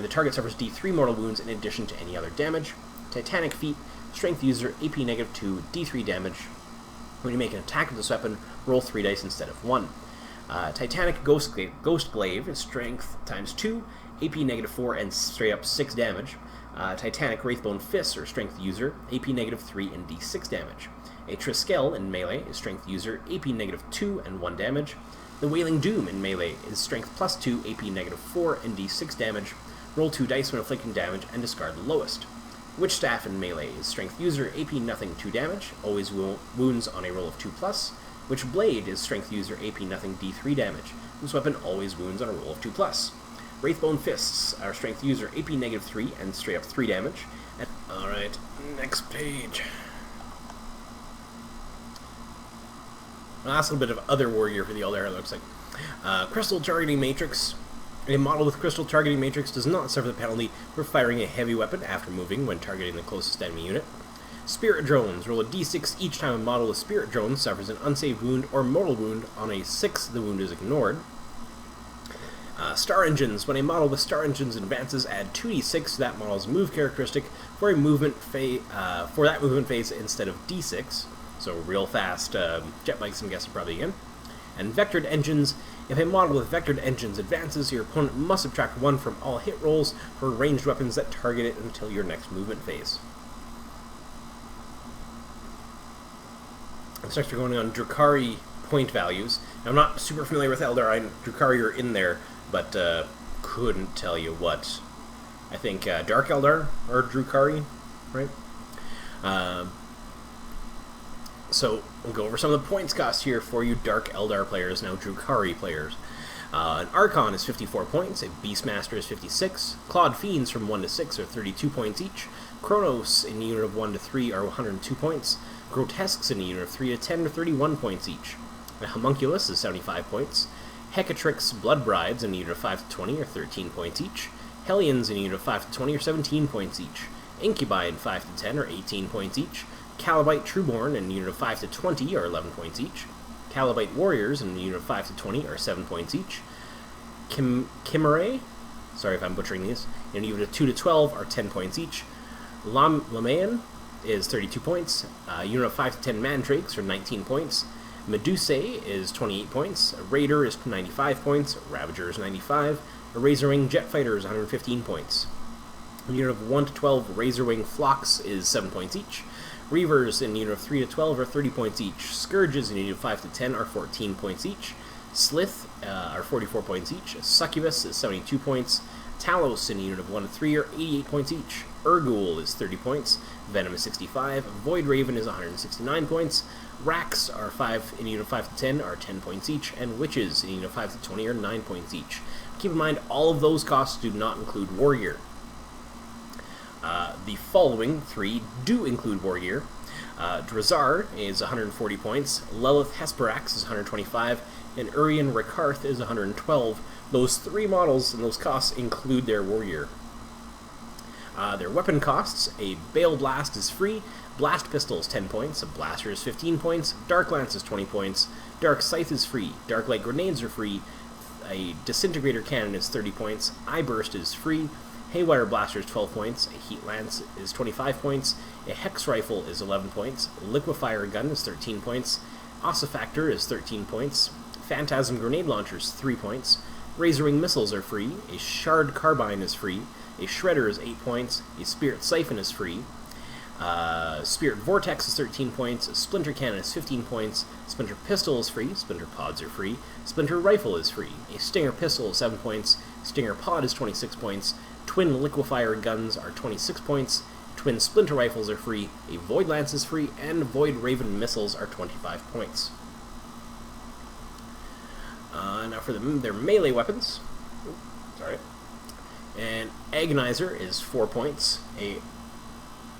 target suffers D3 mortal wounds in addition to any other damage. Titanic Feet, strength user, AP -2, D3 damage. When you make an attack with this weapon, roll 3 dice instead of 1. Titanic Ghost Glaive is strength ×2, AP -4, and straight up 6 damage. Titanic Wraithbone Fists are strength user, AP -3, and D6 damage. A Triskel in melee is strength user, AP -2, and 1 damage. The Wailing Doom in melee is strength +2, AP -4, and D6 damage. Roll 2 dice when inflicting damage and discard the lowest. Witch Staff in melee is strength user, AP nothing, 2 damage, always wounds on a roll of 2+. Witch Blade is strength user, AP nothing, D3 damage. This weapon always wounds on a roll of 2+. Wraithbone Fists are strength user, AP -3, and straight up 3 damage. Alright, next page. Last little bit of other wargear for the Eldar, it looks like. Crystal Targeting Matrix. A model with Crystal Targeting Matrix does not suffer the penalty for firing a heavy weapon after moving when targeting the closest enemy unit. Spirit Drones. Roll a d6 each time a model with Spirit Drones suffers an unsaved wound or mortal wound. On a 6, the wound is ignored. Star Engines. When a model with Star Engines advances, add 2d6 to that model's move characteristic for that movement phase instead of d6. So real fast jet bikes, I'm guessing, probably again. And Vectored Engines. If a model with Vectored Engines advances, your opponent must subtract 1 from all hit rolls for ranged weapons that target it until your next movement phase. Next, we're going on Drukhari point values. Now, I'm not super familiar with Eldar. Drukhari are in there, but couldn't tell you what. I think Dark Eldar or Drukhari, right? So we'll go over some of the points cost here for you Dark Eldar players, now Drukhari players. An Archon is 54 points, a Beastmaster is 56, Clawed Fiends from 1 to 6 are 32 points each, Kronos in a unit of 1 to 3 are 102 points, Grotesques in a unit of 3 to 10 are 31 points each. A Homunculus is 75 points, Hecatrix Blood Brides in a unit of 5 to 20 are 13 points each, Hellions in a unit of 5 to 20 are 17 points each, Incubi in 5 to 10 are 18 points each, Calibite Trueborn in a unit of 5 to 20 are 11 points each, Calibite Warriors in a unit of 5 to 20 are 7 points each, Chimerae, sorry if I'm butchering these, in a unit of 2 to 12 are 10 points each, Lamayan is 32 points, a unit of 5 to 10 Mandrakes are 19 points, Medusae is 28 points, a Raider is 95 points, a Ravager is 95, a Razorwing Jetfighter is 115 points. A unit of 1 to 12 Razorwing Flocks is 7 points each, Reavers in a unit of 3 to 12 are 30 points each, Scourges in a unit of 5 to 10 are 14 points each, Slith are 44 points each, Succubus is 72 points, Talos in a unit of 1 to 3 are 88 points each, Urgul is 30 points, Venom is 65, Void Raven is 169 points, Rax are 5 in a unit of 5 to 10 are 10 points each, and Witches in a unit of 5 to 20 are 9 points each. Keep in mind, all of those costs do not include Wargear. The following 3 do include Wargear. Drazar is 140 points, Lelith Hesperax is 125, and Urian Rekarth is 112. Those 3 models and those costs include their Wargear. Their weapon costs: a Bale Blast is free, Blast Pistol is 10 points, a Blaster is 15 points, Dark Lance is 20 points, Dark Scythe is free, Dark Light Grenades are free, a Disintegrator Cannon is 30 points, Eye Burst is free, Haywire Blaster is 12 points, a Heat Lance is 25 points, a Hex Rifle is 11 points, Liquefier Gun is 13 points, Ossifactor is 13 points, Phantasm Grenade Launcher is 3 points, Razorwing Missiles are free, a Shard Carbine is free, a Shredder is 8 points, a Spirit Siphon is free, Spirit Vortex is 13 points, Splinter Cannon is 15 points, Splinter Pistol is free, Splinter Pods are free, Splinter Rifle is free, a Stinger Pistol is 7 points, Stinger Pod is 26 points, Twin Liquefier Guns are 26 points, Twin Splinter Rifles are free, a Void Lance is free, and Void Raven Missiles are 25 points. Now for their melee weapons. Sorry. An Agonizer is 4 points, a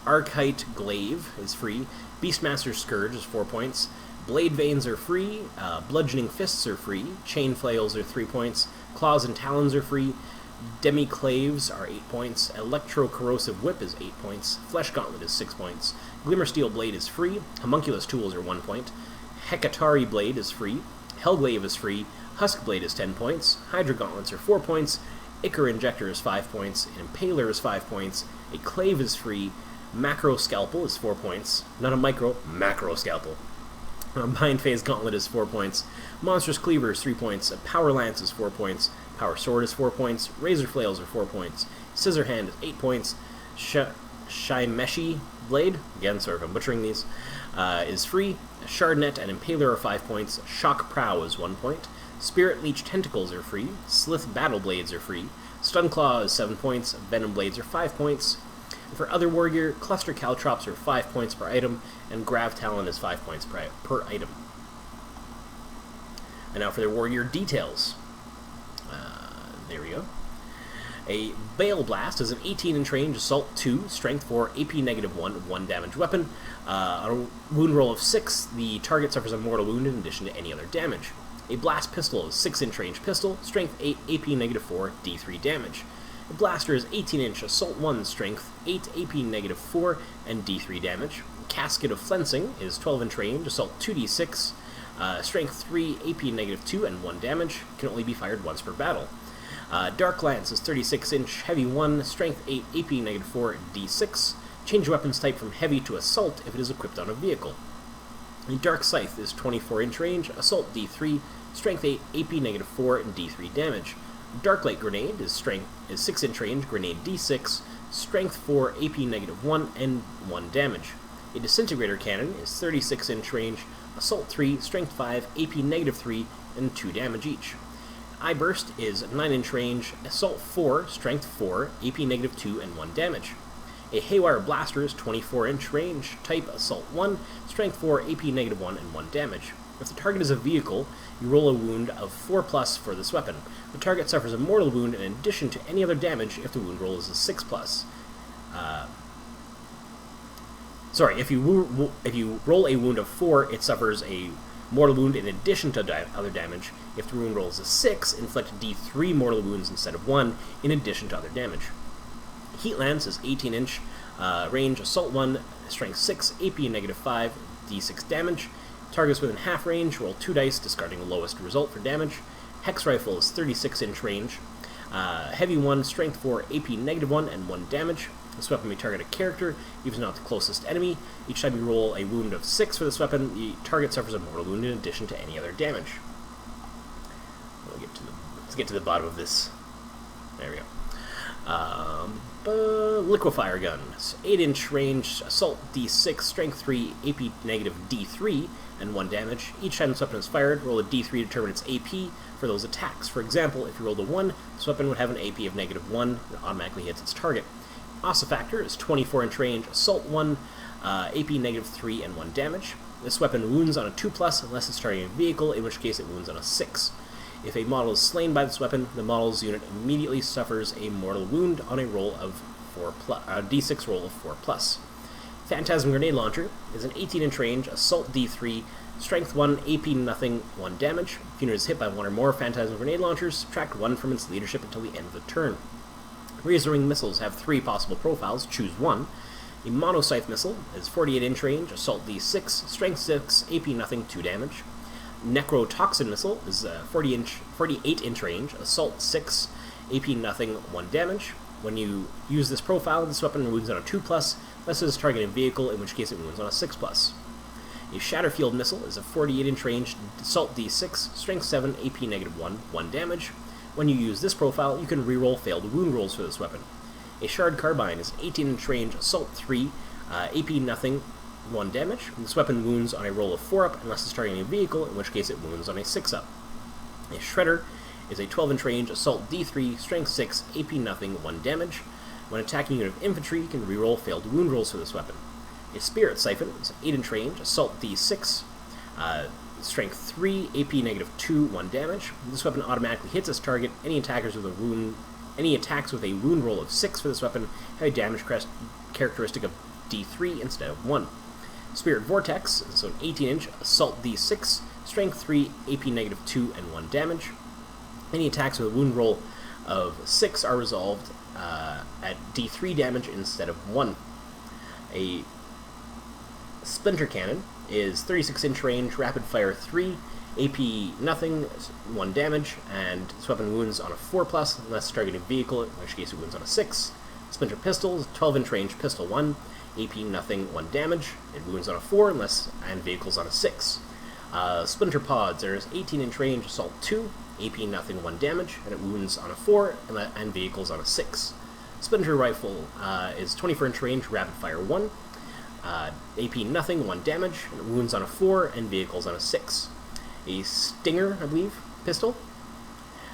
Archite Glaive is free, Beastmaster Scourge is 4 points, Blade Veins are free, Bludgeoning Fists are free, Chain Flails are 3 points, Claws and Talons are free, Demi-Claves are 8 points, Electro-Corrosive Whip is 8 points, Flesh Gauntlet is 6 points, Glimmersteel Blade is free, Homunculus Tools are 1 point, Hecatari Blade is free, Hellglaive is free, Husk Blade is 10 points, Hydra Gauntlets are 4 points, Ichor Injector is 5 points, an Impaler is 5 points, a Clave is free, Macro Scalpel is 4 points, not a micro, macro scalpel. Bind Phase Gauntlet is 4 points, Monstrous Cleaver is 3 points, a Power Lance is 4 points, Power Sword is 4 points, Razor Flails are 4 points, Scissor Hand is 8 points, Shimeshi Blade, again, sorry if I'm butchering these, is free, Shardnet and Impaler are 5 points, Shock Prow is 1 point, Spirit Leech Tentacles are free, Slith Battle Blades are free, Stun Claw is 7 points, Venom Blades are 5 points. For other Wargear, Cluster Caltrops are 5 points per item, and Grav Talon is 5 points per item. And now for their Wargear details. There we go. A Bale Blast is an 18-inch range, Assault 2, Strength 4, AP -1, 1 damage weapon. On a wound roll of 6, the target suffers a mortal wound in addition to any other damage. A Blast Pistol is 6-inch range pistol, Strength 8, AP -4, D3 damage. A Blaster is 18-inch, Assault 1, Strength 8, AP -4, and D3 damage. Casket of Flensing is 12-inch range, Assault 2d6, Strength 3, AP -2, and 1 damage. Can only be fired once per battle. Dark Lance is 36-inch, heavy 1, strength 8, AP -4, D6. Change weapons type from heavy to assault if it is equipped on a vehicle. The Dark Scythe is 24-inch range, assault D3, strength 8, AP -4, and D3 damage. Darklight Grenade is 6-inch range, grenade D6, strength 4, AP -1, and 1 damage. A Disintegrator Cannon is 36-inch range, assault 3, strength 5, AP -3, and 2 damage each. Eye Burst is 9-inch range, assault 4, strength 4, AP -2, and 1 damage. A Haywire Blaster is 24-inch range, type assault 1, strength 4, AP -1, and 1 damage. If the target is a vehicle, you roll a wound of 4+ for this weapon. The target suffers a mortal wound in addition to any other damage if the wound roll is a 6+. If you roll a wound of 4, it suffers a mortal wound in addition to other damage. If the wound roll is a 6, inflict D3 mortal wounds instead of 1, in addition to other damage. Heat Lance is 18-inch range, assault 1, strength 6, AP -5, D6 damage. Targets within half range, roll 2 dice, discarding the lowest result for damage. Hex Rifle is 36-inch range, heavy 1, strength 4, AP -1, and 1 damage. This weapon may target a character, even not the closest enemy. Each time you roll a wound of 6 for this weapon, the target suffers a mortal wound in addition to any other damage. Let's get to the bottom of this. There we go. Liquefier Gun. 8-inch range, assault D6, strength 3, AP -D3, and 1 damage. Each time this weapon is fired, roll a D3 to determine its AP for those attacks. For example, if you rolled a 1, this weapon would have an AP of -1 that automatically hits its target. Ossifactor is 24-inch range, assault 1, AP -3, and 1 damage. This weapon wounds on a 2+ unless it's targeting a vehicle, in which case it wounds on a 6. If a model is slain by this weapon, the model's unit immediately suffers a mortal wound on a roll of 4+, D6 roll of 4+. Phantasm Grenade Launcher is an 18-inch range, assault D3, strength 1, AP nothing, 1 damage. If unit is hit by 1 or more Phantasm Grenade Launchers, subtract 1 from its leadership until the end of the turn. Razor Wing Missiles have 3 possible profiles, choose 1. A Monoscythe Missile is 48-inch range, assault D6, strength 6, AP nothing, 2 damage. Necrotoxin Missile is 48-inch range, assault 6, AP nothing, 1 damage. When you use this profile, this weapon wounds on a 2+, unless it is targeting a vehicle, in which case it wounds on a 6+. A Shatterfield Missile is a 48-inch range, assault D6, strength 7, AP -1, 1 damage. When you use this profile, you can reroll failed wound rolls for this weapon. A Shard Carbine is 18-inch range, assault 3, AP nothing, 1 damage. This weapon wounds on a roll of 4+ unless it's targeting a vehicle, in which case it wounds on a 6+. A Shredder is a 12-inch range, assault D3, strength 6, AP nothing, 1 damage. When attacking a unit of infantry, you can reroll failed wound rolls for this weapon. A Spirit Siphon is 8-inch range, assault D6, strength 3, AP -2, 1 damage. This weapon automatically hits its target. Any attacks with a wound roll of 6 for this weapon have a damage characteristic of D3 instead of 1. Spirit Vortex is an 18-inch, assault D6, strength 3, AP -2, and 1 damage. Any attacks with a wound roll of 6 are resolved at D3 damage instead of 1. A Splinter Cannon is 36-inch range, rapid fire 3, AP nothing, 1 damage, and this weapon wounds on a 4+ unless targeting a vehicle, in which case it wounds on a 6. Splinter Pistol is 12-inch range, pistol 1, AP nothing, 1 damage. It wounds on a 4 and vehicles on a 6. Splinter Pods, there's 18-inch range, assault 2, AP nothing, 1 damage, and it wounds on a 4 and vehicles on a 6. Splinter Rifle is 24-inch range, rapid fire 1, AP nothing, 1 damage, and it wounds on a 4 and vehicles on a 6. A Stinger, I believe, pistol,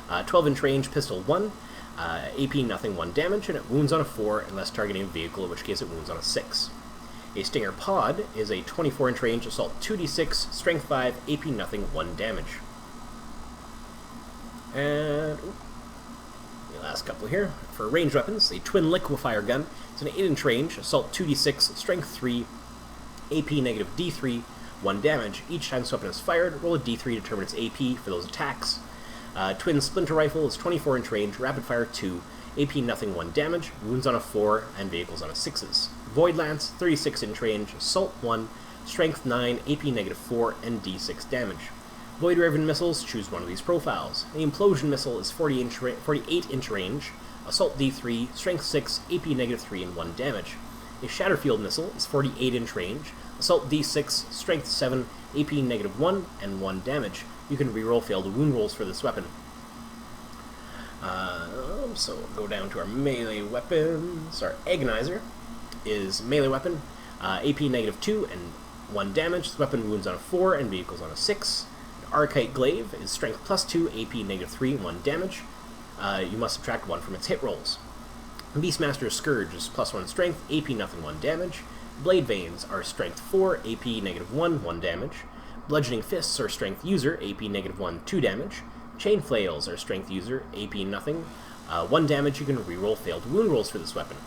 12-inch range, pistol 1, AP nothing, 1 damage, and it wounds on a 4 unless targeting a vehicle, in which case it wounds on a 6. A Stinger Pod is a 24-inch range, assault 2d6, strength 5, AP nothing, 1 damage. And the last couple here. For ranged weapons, a Twin Liquefier Gun. It's an 8-inch range, assault 2d6, strength 3, AP -D3, 1 damage. Each time this weapon is fired, roll a D3 to determine its AP for those attacks. Twin Splinter Rifle is 24-inch range, rapid fire 2, AP nothing, 1 damage, wounds on a 4, and vehicles on a 6s. Void Lance, 36-inch range, assault 1, strength 9, AP -4, and D6 damage. Void Raven missiles, choose one of these profiles. The Implosion missile is 48-inch range, Assault D3, Strength 6, AP -3, and 1 damage. A Shatterfield missile is 48-inch range, Assault D6, Strength 7, AP -1, and 1 damage. You can reroll failed wound rolls for this weapon. So we'll go down to our melee weapons. Our Agonizer is melee weapon, AP -2 and 1 damage. This weapon wounds on a 4 and vehicles on a 6. Archite Glaive is Strength +2, AP -3, 1 damage. You must subtract 1 from its hit rolls. Beastmaster's Scourge is +1 strength, AP nothing, 1 damage. Blade Veins are Strength 4, AP -1, 1 damage. Bludgeoning Fists are Strength User, AP -1, 2 damage. Chain Flails are Strength User, AP nothing, 1 damage. You can reroll failed wound rolls for this weapon.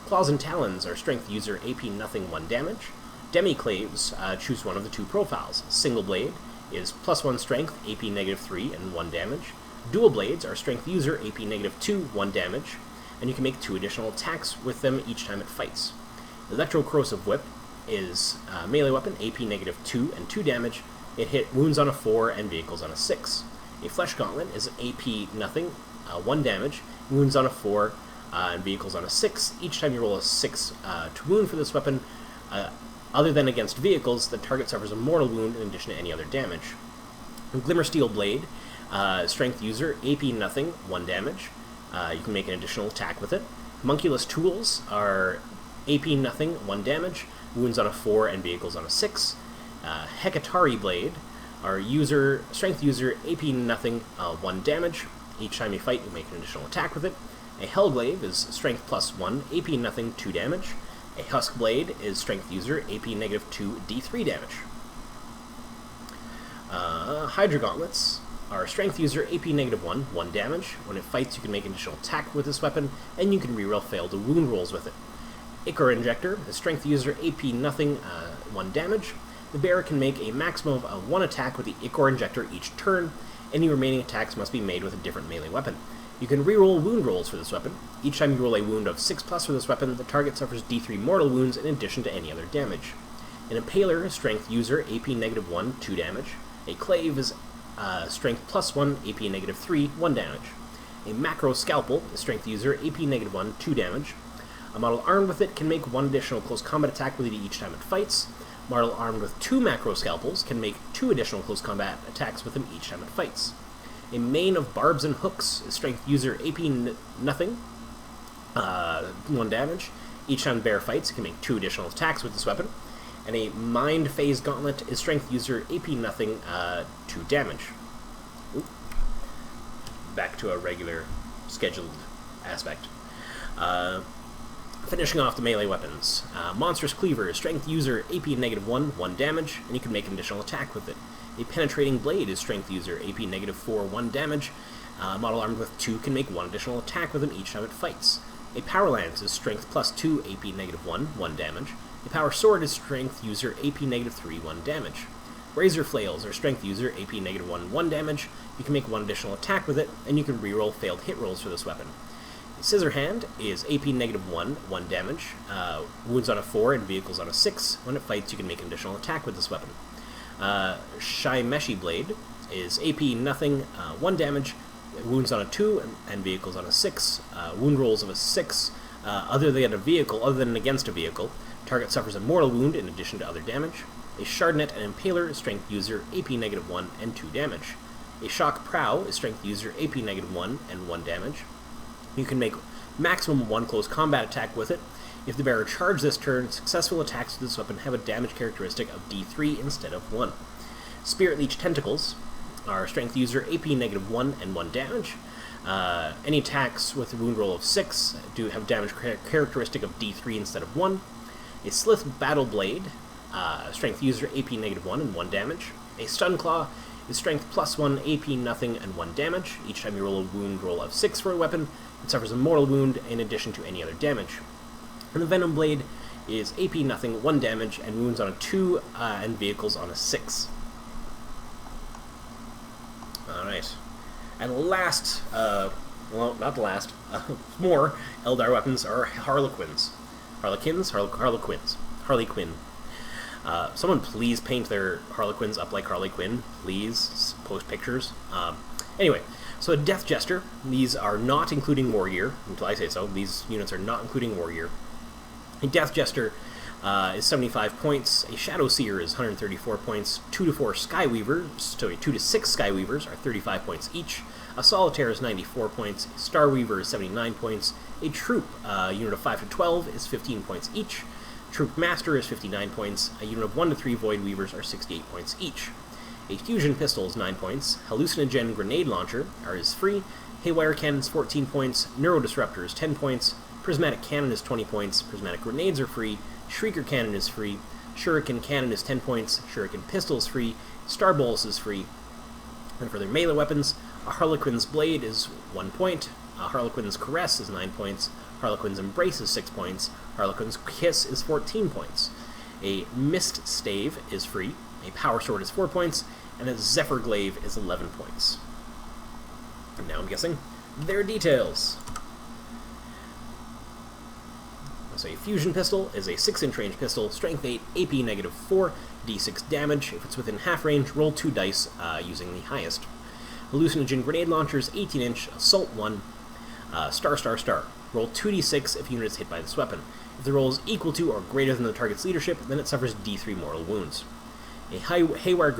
Claws and Talons are Strength User, AP nothing, 1 damage. Demi-Claves, choose one of the two profiles. Single Blade is +1 strength, AP -3, and 1 damage. Dual Blades are Strength User, AP -2, 1 damage, and you can make 2 additional attacks with them each time it fights. Electro-Corrosive Whip is a melee weapon, AP -2 and 2 damage. It hit wounds on a 4 and vehicles on a 6. A Flesh Gauntlet is AP nothing, 1 damage, wounds on a 4 and vehicles on a 6. Each time you roll a 6 to wound for this weapon, other than against vehicles, the target suffers a mortal wound in addition to any other damage. Glimmersteel Blade, Strength User, AP nothing, 1 damage. You can make an additional attack with it. Monkulus Tools are AP nothing, 1 damage, wounds on a 4 and vehicles on a 6. Hekatari Blade are Strength User, AP nothing, 1 damage. Each time you fight, you make an additional attack with it. A Hellglaive is Strength +1, AP nothing, 2 damage. A Husk Blade is Strength User, AP -2, D3 damage. Hydra Gauntlets are Strength User, AP -1, 1 damage. When it fights, you can make an additional attack with this weapon, and you can reroll failed wound rolls with it. Ichor Injector is Strength User, AP nothing, 1 damage. The bearer can make a maximum of 1 attack with the Ichor Injector each turn. Any remaining attacks must be made with a different melee weapon. You can reroll wound rolls for this weapon. Each time you roll a wound of 6+ for this weapon, the target suffers D3 mortal wounds in addition to any other damage. An Impaler is Strength User, AP -1, 2 damage. A Clave is Strength +1, AP -3, 1 damage. A Macro Scalpel is Strength User, AP -1, 2 damage. A model armed with it can make 1 additional close combat attack with it each time it fights. A model armed with 2 Macro Scalpels can make 2 additional close combat attacks with them each time it fights. A Mane of Barbs and Hooks is Strength User, AP nothing, 1 damage. Each time the bear fights, it can make 2 additional attacks with this weapon. And a Mind Phase Gauntlet is Strength User, AP nothing, 2 damage. Ooh. Back to a regular scheduled aspect. Finishing off the melee weapons. Monstrous Cleaver is Strength User, AP -1, 1 damage, and you can make an additional attack with it. A Penetrating Blade is Strength User, AP -4, 1 damage. Model armed with 2 can make 1 additional attack with him each time it fights. A Power Lance is Strength +2, AP -1, 1 damage. A Power Sword is Strength User, AP -3, 1 damage. Razor Flails are Strength User, AP -1, 1 damage. You can make 1 additional attack with it, and you can reroll failed hit rolls for this weapon. A Scissor Hand is AP -1, 1 damage. Wounds on a 4 and vehicles on a 6. When it fights, you can make an additional attack with this weapon. Shimeshi Blade is AP nothing, 1 damage. Wounds on a 2 and vehicles on a 6. Wound rolls of a 6. Other than against a vehicle, target suffers a mortal wound in addition to other damage. A Shardnet and Impaler is Strength User, AP -1 and 2 damage. A Shock Prow is Strength User, AP -1 and 1 damage. You can make maximum 1 close combat attack with it. If the bearer charges this turn, successful attacks with this weapon have a damage characteristic of D3 instead of 1. Spirit Leech Tentacles are Strength User, AP -1 and 1 damage. Any attacks with a wound roll of 6 do have damage characteristic of D3 instead of 1. A Slith Battle Blade, Strength User, AP -1 and 1 damage. A Stun Claw is Strength +1, AP nothing and 1 damage. Each time you roll a wound roll of 6 for a weapon, it suffers a mortal wound in addition to any other damage. And the Venom Blade is AP nothing, 1 damage, and wounds on a 2 and vehicles on a 6. Alright. And last, well, not the last, more Eldar weapons are Harlequins. Harlequin. Someone please paint their Harlequins up like Harley Quinn. Please. post pictures. Anyway, so a Death Jester, these are not including Wargear, until I say so. These units are not including Wargear. A Death Jester is 75 points, a Shadow Seer is 134 points, 2 to 4 Skyweavers, sorry, 2 to 6 Skyweavers are 35 points each, a Solitaire is 94 points, a Starweaver is 79 points, a Troop unit of 5 to 12 is 15 points each, Troop Master is 59 points, a unit of 1 to 3 Void Weavers are 68 points each. A Fusion Pistol is 9 points, Hallucinogen Grenade Launcher is free, Haywire Cannon is 14 points, Neurodisruptor is 10 points, Prismatic Cannon is 20 points, Prismatic Grenades are free, Shrieker Cannon is free, Shuriken Cannon is 10 points, Shuriken Pistol is free, Star Bolus is free. And for their melee weapons, a Harlequin's Blade is 1 point, a Harlequin's Caress is 9 points, Harlequin's Embrace is 6 points, Harlequin's Kiss is 14 points. A Mist Stave is free, a Power Sword is 4 points, and a Zephyr Glaive is 11 points. And now I'm guessing their details. So a Fusion Pistol is a 6-inch range pistol, strength 8, AP -4, d6 damage. If it's within half range, roll 2 dice using the highest. Hallucinogen Grenade Launcher is 18-inch, Assault 1, star. Roll 2d6 if unit is hit by this weapon. If the roll is equal to or greater than the target's leadership, then it suffers d3 mortal wounds. A Haywire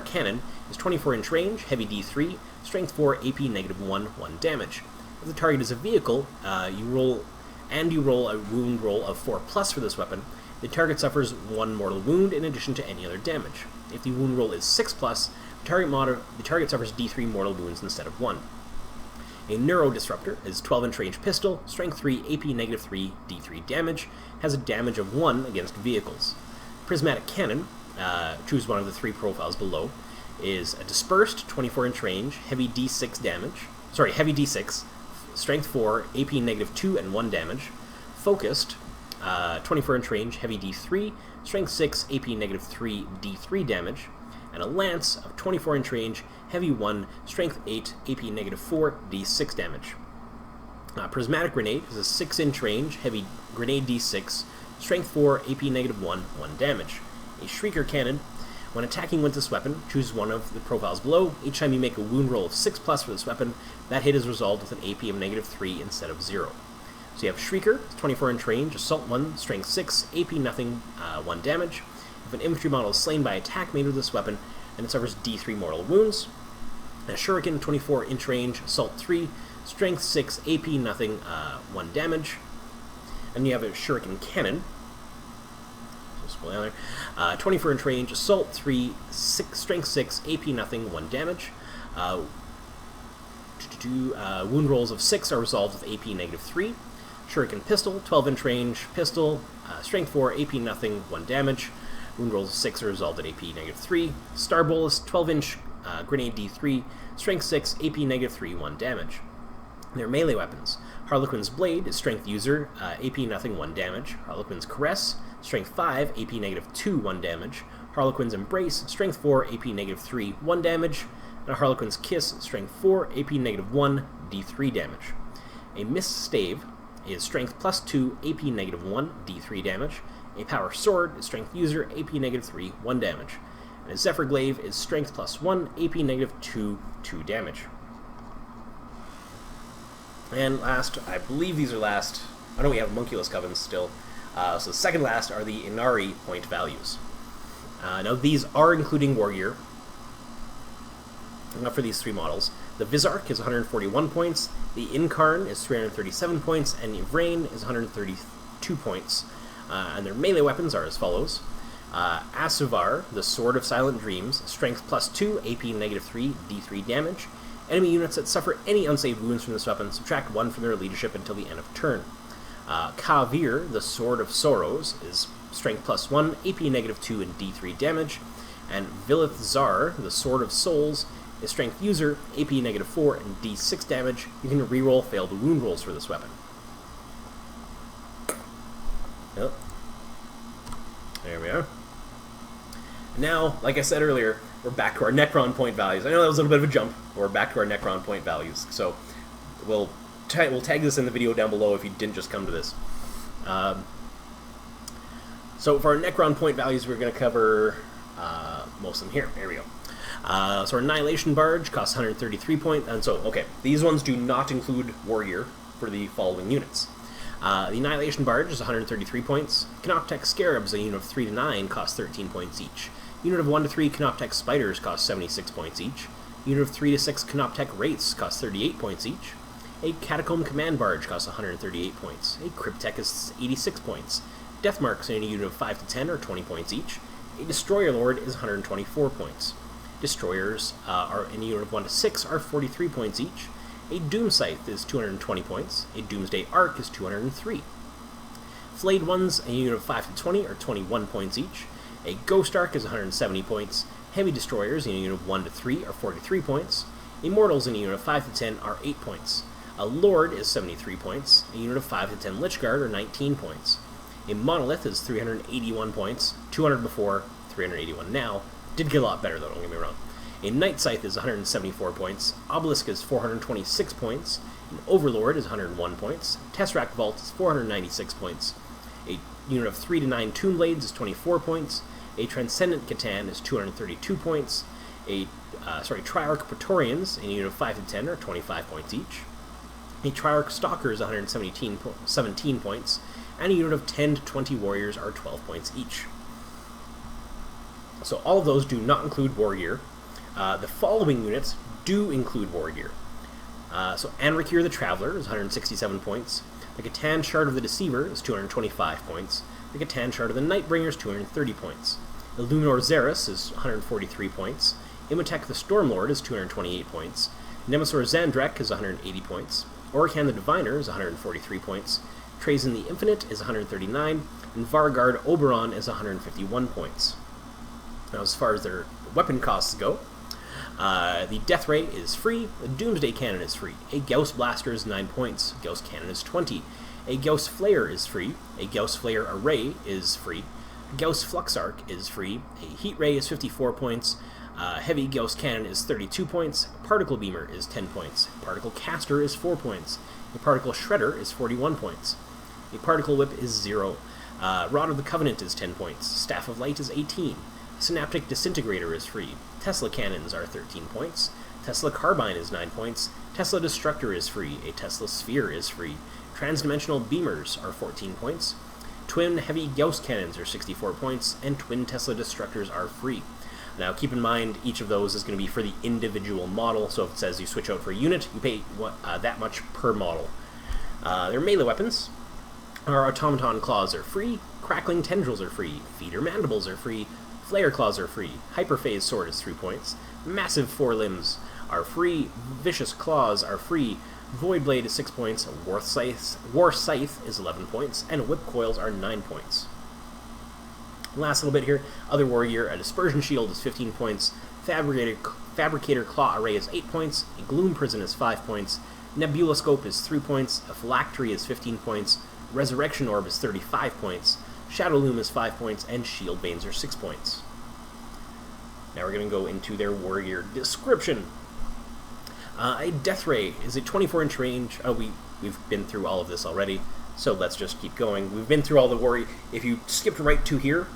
Cannon is 24-inch range, heavy d3, strength 4, AP -1, 1 damage. If the target is a vehicle, you roll a wound roll of 4+ for this weapon, the target suffers 1 mortal wound in addition to any other damage. If the wound roll is 6+, the target suffers d3 mortal wounds instead of 1. A Neurodisruptor is 12-inch range pistol, strength 3, AP -3, d3 damage, has a damage of 1 against vehicles. Prismatic Cannon, choose one of the 3 profiles below, is a dispersed 24-inch range, heavy d6 damage, heavy d6, strength 4, AP -2 and 1 damage. Focused, 24-inch range, heavy d3, strength 6, AP -3, d3 damage. And a Lance of 24-inch range, heavy 1, strength 8, AP -4, d6 damage. Prismatic Grenade is a 6-inch range, heavy grenade d6, strength 4, AP -1, 1 damage. A Shrieker Cannon, when attacking with this weapon, choose one of the profiles below. Each time you make a wound roll of 6+ for this weapon, that hit is resolved with an AP of -3 instead of 0. So you have Shrieker, 24-inch range, Assault 1, strength 6, AP nothing, 1 damage. If an infantry model is slain by attack made with this weapon, then it suffers d3 mortal wounds. A Shuriken, 24-inch range, Assault 3, strength 6, AP nothing, 1 damage. And you have a Shuriken Cannon, 24-inch range, Assault 3, strength 6, AP nothing, 1 damage. Wound rolls of 6 are resolved with AP -3. Shuriken Pistol, 12-inch range pistol, strength 4, AP nothing, 1 damage. Wound rolls of 6 are resolved at AP -3. Star Bolus, 12-inch grenade d3, strength 6, AP -3, 1 damage. Their melee weapons. Harlequin's Blade is strength user, AP nothing, 1 damage. Harlequin's Caress, strength 5, AP -2, 1 damage. Harlequin's Embrace, strength 4, AP -3, 1 damage. And a Harlequin's Kiss, strength 4, AP -1, d3 damage. A Mist Stave is strength +2, AP -1, d3 damage. A Power Sword is strength user, AP -3, 1 damage. And a Zephyr Glaive is strength +1, AP -2, 2 damage. And last, I believe these are last, I know we have Monculus Covens still, so the second last are the Ynnari point values. Now these are including Wargear, for these 3 models. The Vizarch is 141 points, the Incarn is 337 points, and the Vrain is 132 points. And their melee weapons are as follows. Asuvar, the Sword of Silent Dreams, strength +2, AP -3, d3 damage. Enemy units that suffer any unsaved wounds from this weapon, subtract 1 from their leadership until the end of turn. Kavir, the Sword of Sorrows, is strength +1, AP -2, and d3 damage. And Vilith Zar, the Sword of Souls, is strength user, AP -4, and d6 damage. You can reroll failed wound rolls for this weapon. Yep. There we are. Now, like I said earlier, we're back to our Necron point values. I know that was a little bit of a jump, but we're back to our Necron point values. So we'll tag this in the video down below if you didn't just come to this. So for our Necron point values, we're going to cover most of them here. There we go. So our Annihilation Barge costs 133 points, and so, okay, these ones do not include Wargear for the following units. The Annihilation Barge is 133 points. Canoptech Scarabs, a unit of 3 to 9, costs 13 points each. Unit of 1 to 3 Canoptech Spiders costs 76 points each. Unit of 3 to 6 Canoptech Wraiths costs 38 points each. A Catacomb Command Barge costs 138 points. A Cryptek is 86 points. Deathmarks in a unit of 5 to 10 are 20 points each. A Destroyer Lord is 124 points. Destroyers are in a unit of 1 to 6 are 43 points each. A Doom Scythe is 220 points. A Doomsday Arc is 203. Flayed Ones in a unit of 5 to 20 are 21 points each. A Ghost Arc is 170 points. Heavy Destroyers in a unit of 1 to 3 are 43 points. Immortals in a unit of 5 to 10 are 8 points. A Lord is 73 points. A unit of 5 to 10 Lich Guard are 19 points. A Monolith is 381 points. 200 before, 381 now. Did get a lot better though, don't get me wrong. A Night Scythe is 174 points. Obelisk is 426 points. An Overlord is 101 points. Tesseract Vault is 496 points. A unit of 3 to 9 Tomb Blades is 24 points. A Transcendent Catan is 232 points. Triarch Praetorians in a unit of 5 to 10 are 25 points each. A Triarch Stalker is 117 points. And a unit of 10 to 20 Warriors are 12 points each. So all of those do not include Wargear. The following units do include Wargear. So Anrakir the Traveler is 167 points. The Catan Shard of the Deceiver is 225 points. The Catan Shard of the Nightbringer is 230 points. Illuminor Xeris is 143 points. Imhotep the Stormlord is 228 points. Nemesis Zandrek is 180 points. Orican the Diviner is 143 points. Trazyn the Infinite is 139, and Vargard Oberon is 151 points. Now, as far as their weapon costs go, the Death Ray is free, the Doomsday Cannon is free, a Gauss Blaster is 9 points, Gauss Cannon is 20, a Gauss Flare is free, a Gauss Flare Array is free, Gauss Flux Arc is free, a Heat Ray is 54 points, Heavy Gauss Cannon is 32 points, Particle Beamer is 10 points, Particle Caster is 4 points, a Particle Shredder is 41 points, a Particle Whip is 0, Rod of the Covenant is 10 points, Staff of Light is 18, Synaptic Disintegrator is free, Tesla Cannons are 13 points, Tesla Carbine is 9 points, Tesla Destructor is free, a Tesla Sphere is free, Transdimensional Beamers are 14 points, Twin Heavy Gauss Cannons are 64 points, and Twin Tesla Destructors are free. Now keep in mind, each of those is going to be for the individual model, so if it says you switch out for a unit, you pay that much per model. Their melee weapons are Automaton Claws are free, Crackling Tendrils are free, Feeder Mandibles are free, Flare Claws are free, Hyperphase Sword is 3 points, Massive Forelimbs are free, Vicious Claws are free, Void Blade is 6 points, War Scythe is 11 points, and Whip Coils are 9 points. Last little bit here, other Wargear, a Dispersion Shield is 15 points, Fabricator Claw Array is 8 points, a Gloom Prison is 5 points, Nebula Scope is 3 points, a Phylactery is 15 points, Resurrection Orb is 35 points, Shadow Loom is 5 points, and Shield Banes are 6 points. Now we're going to go into their Wargear description. A Death Ray is a 24-inch range. We've been through all of this already, so let's just keep going. We've been through all the Wargear. If you skipped right to here,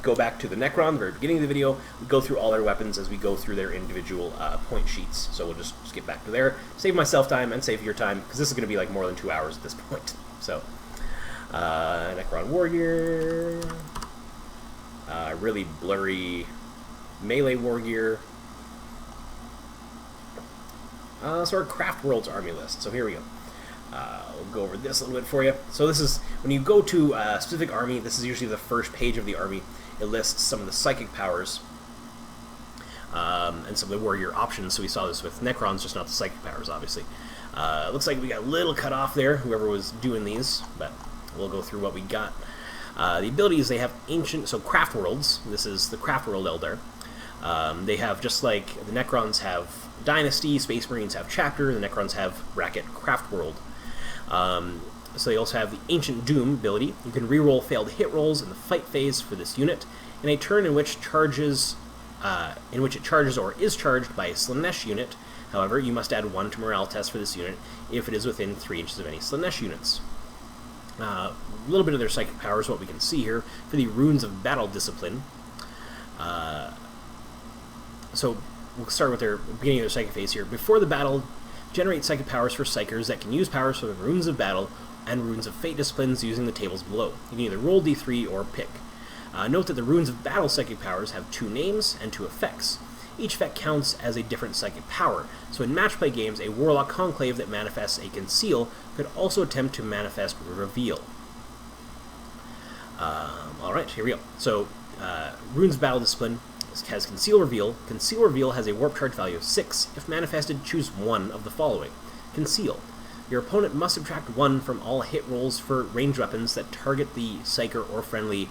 go back to the Necron, the very beginning of the video. We go through all their weapons as we go through their individual point sheets. So we'll just skip back to there, save myself time and save your time, because this is going to be like more than 2 hours at this point. So, Necron Wargear, really blurry melee Wargear. So our Craftworld's army list. So here we go. We'll go over this a little bit for you. So this is, when you go to a specific army, this is usually the first page of the army. It lists some of the psychic powers and some of the warrior options. So we saw this with Necrons, just not the psychic powers, obviously. Looks like we got a little cut off there, whoever was doing these, but we'll go through what we got. The abilities, they have ancient, so Craftworlds. This is the Craftworld Eldar. They have, just like the Necrons have Dynasty, Space Marines have Chapter, the Necrons have Craftworld. So they also have the Ancient Doom ability. You can reroll failed hit rolls in the fight phase for this unit, in a turn in which it charges or is charged by a Slaanesh unit. However, you must add 1 to morale test for this unit if it is within 3 inches of any Slaanesh units. A little bit of their psychic powers, what we can see here. For the Runes of Battle Discipline, So we'll start with their beginning of their psychic phase here. Before the battle, generate psychic powers for psychers that can use powers from the runes of battle and runes of fate disciplines using the tables below. You can either roll d3 or pick. Note that the runes of battle psychic powers have 2 names and 2 effects. Each effect counts as a different psychic power, so in match play games, a Warlock Conclave that manifests a Conceal could also attempt to manifest Reveal. Alright, here we go. So, Runes of Battle Discipline has Conceal Reveal. Conceal Reveal has a warp charge value of 6. If manifested, choose one of the following. Conceal. Your opponent must subtract 1 from all hit rolls for ranged weapons that target the Psyker or friendly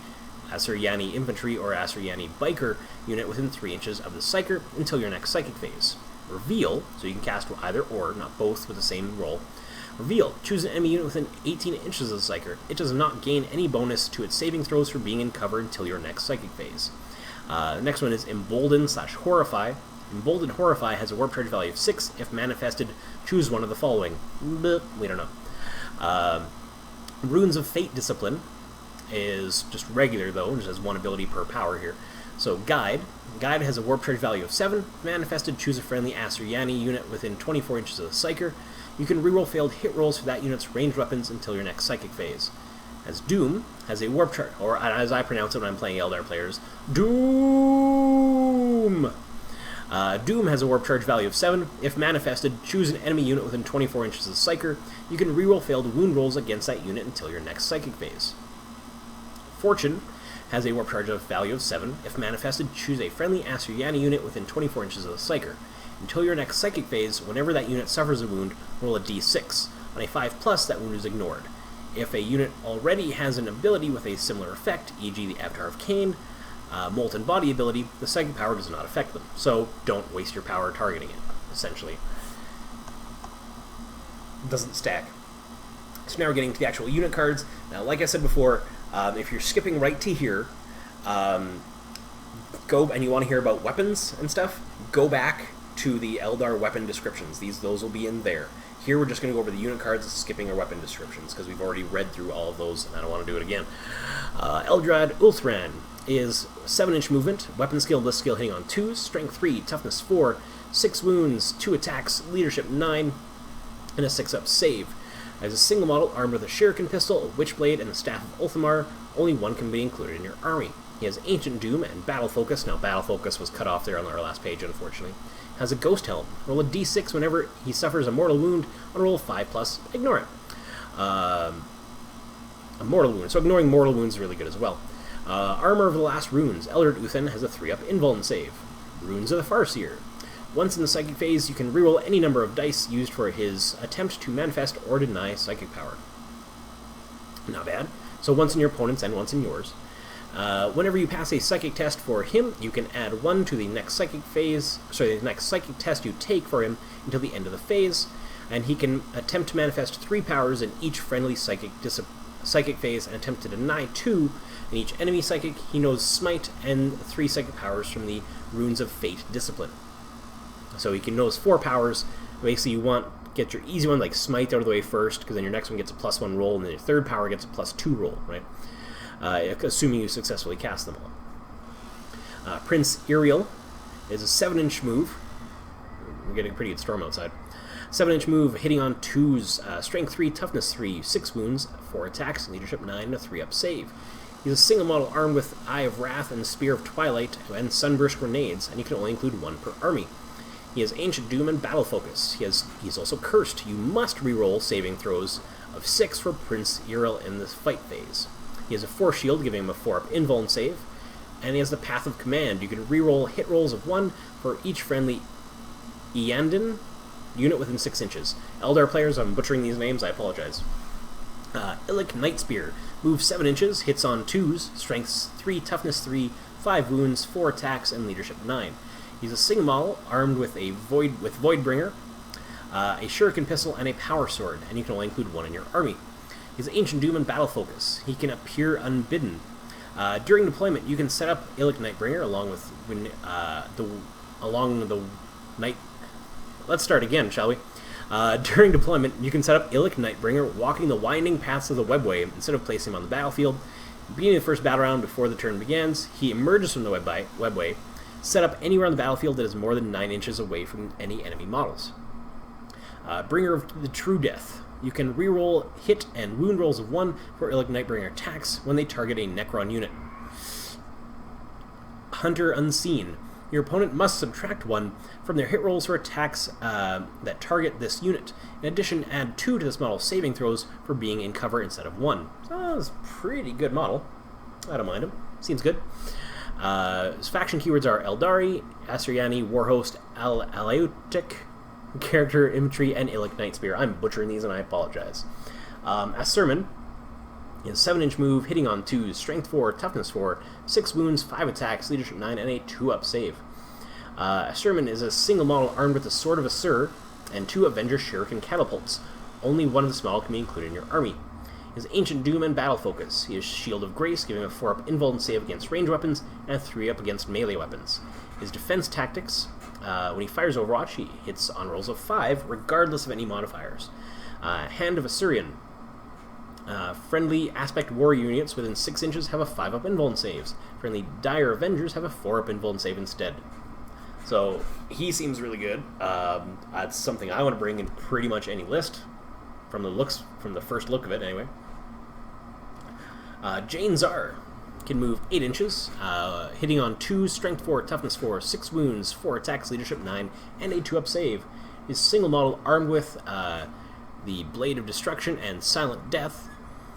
Asuryani Infantry or Asuryani Biker unit within 3 inches of the Psyker until your next Psychic phase. Reveal, so you can cast either or, not both with the same roll. Reveal, choose an enemy unit within 18 inches of the Psyker. It does not gain any bonus to its saving throws for being in cover until your next Psychic phase. The next one is Embolden/Horrify. Embolden Horrify has a warp charge value of 6. If manifested, choose one of the following. We don't know. Runes of Fate Discipline is just regular, though, just has 1 ability per power here. So Guide. Guide has a warp charge value of 7. If manifested, choose a friendly Asuryani unit within 24 inches of the Psyker. You can reroll failed hit rolls for that unit's ranged weapons until your next Psychic phase. As Doom has a warp charge, or as I pronounce it when I'm playing Eldar players, Doom! Doom has a warp charge value of 7. If manifested, choose an enemy unit within 24 inches of the Psyker. You can reroll failed wound rolls against that unit until your next Psychic phase. Fortune has a warp charge value of 7. If manifested, choose a friendly Asuryani unit within 24 inches of the Psyker. Until your next Psychic phase, whenever that unit suffers a wound, roll a d6. On a 5+, that wound is ignored. If a unit already has an ability with a similar effect, e.g. the Avatar of Cain, Molten Body ability, the psychic power does not affect them. So don't waste your power targeting it, essentially. It doesn't stack. So now we're getting to the actual unit cards. Now, like I said before, if you're skipping right to here, go and you want to hear about weapons and stuff, go back to the Eldar weapon descriptions. Those will be in there. Here we're just going to go over the unit cards, skipping our weapon descriptions, because we've already read through all of those, and I don't want to do it again. Eldrad Ulthran is 7-inch movement, weapon skill, list skill hitting on 2s, strength 3, toughness 4, 6 wounds, 2 attacks, leadership 9, and a 6-up save. As a single model armed with a shuriken pistol, a witchblade, and the staff of Ulthamar, only 1 can be included in your army. He has Ancient Doom and Battle Focus. Now, Battle Focus was cut off there on our last page, unfortunately. Has a Ghost Helm. Roll a d6 whenever he suffers a mortal wound. On a roll of 5+, ignore it. A mortal wound. So ignoring mortal wounds is really good as well. Armor of the Last Runes. Eldred Uthan has a 3-up invuln save. Runes of the Farseer. Once in the Psychic phase, you can reroll any number of dice used for his attempt to manifest or deny psychic power. Not bad. So once in your opponent's and once in yours. Whenever you pass a psychic test for him, you can add 1 to the next psychic phase, the next psychic test you take for him until the end of the phase, and he can attempt to manifest 3 powers in each friendly psychic phase and attempt to deny 2 in each enemy psychic. He knows Smite and 3 psychic powers from the Runes of Fate Discipline. So he can knows 4 powers. Basically, you get your easy one like Smite out of the way first, because then your next one gets a +1 roll, and then your third power gets a +2 roll, right? Assuming you successfully cast them all. Prince Iriel is a 7-inch move. We're getting a pretty good storm outside. 7-inch move, hitting on 2s, strength 3, toughness 3, 6 wounds, 4 attacks, leadership 9, and a 3-up save. He's a single model armed with Eye of Wrath and Spear of Twilight and Sunburst grenades, and you can only include 1 per army. He has Ancient Doom and Battle Focus. He's also cursed. You must reroll saving throws of 6 for Prince Iriel in this fight phase. He has a Force Shield, giving him a 4-up invuln save, and he has the Path of Command. You can reroll hit rolls of 1 for each friendly Eandin unit within 6 inches. Eldar players, I'm butchering these names, I apologize. Illic Nightspear, moves 7 inches, hits on 2s, strength 3, toughness 3, 5 wounds, 4 attacks, and leadership 9. He's a single model, armed with a Voidbringer, a Shuriken Pistol, and a Power Sword, and you can only include 1 in your army. He's Ancient Doom and Battle Focus. He can appear unbidden. During deployment, you can set up Illic Nightbringer along the night. Let's start again, shall we? During deployment, you can set up Illic Nightbringer walking the winding paths of the webway instead of placing him on the battlefield. Beginning of the first battle round before the turn begins, he emerges from the webway, Set up anywhere on the battlefield that is more than 9 inches away from any enemy models. Bringer of the True Death. You can reroll hit and wound rolls of 1 for Nightbringer attacks when they target a Necron unit. Hunter Unseen. Your opponent must subtract 1 from their hit rolls for attacks that target this unit. In addition, add 2 to this model's saving throws for being in cover instead of 1. Oh, that's a pretty good model. I don't mind him. Seems good. His faction keywords are Eldari, Asuryani, Warhost, Alautic, Character, Infantry, and Illic Nightspear. I'm butchering these and I apologize. Asurman is a 7-inch move, hitting on 2s, Strength 4, Toughness 4, 6 wounds, 5 attacks, Leadership 9, and a 2-up save. Asurman is a single model armed with the Sword of Asur and 2 Avenger Shuriken catapults. Only one of this model can be included in your army. He has Ancient Doom and Battle Focus. He has Shield of Grace, giving a 4-up invuln save against ranged weapons and a 3-up against melee weapons. His defense tactics, when he fires Overwatch, he hits on rolls of 5, regardless of any modifiers. Hand of Asurian. Friendly Aspect Warrior units within 6 inches have a 5-up invuln saves. Friendly Dire Avengers have a 4-up invuln save instead. So, he seems really good. That's something I want to bring in pretty much any list, from the first look of it anyway. Jane Zar can move 8 inches, hitting on 2, Strength 4, Toughness 4, 6 wounds, 4 attacks, Leadership 9, and a 2-up save. His single model armed with the Blade of Destruction and Silent Death,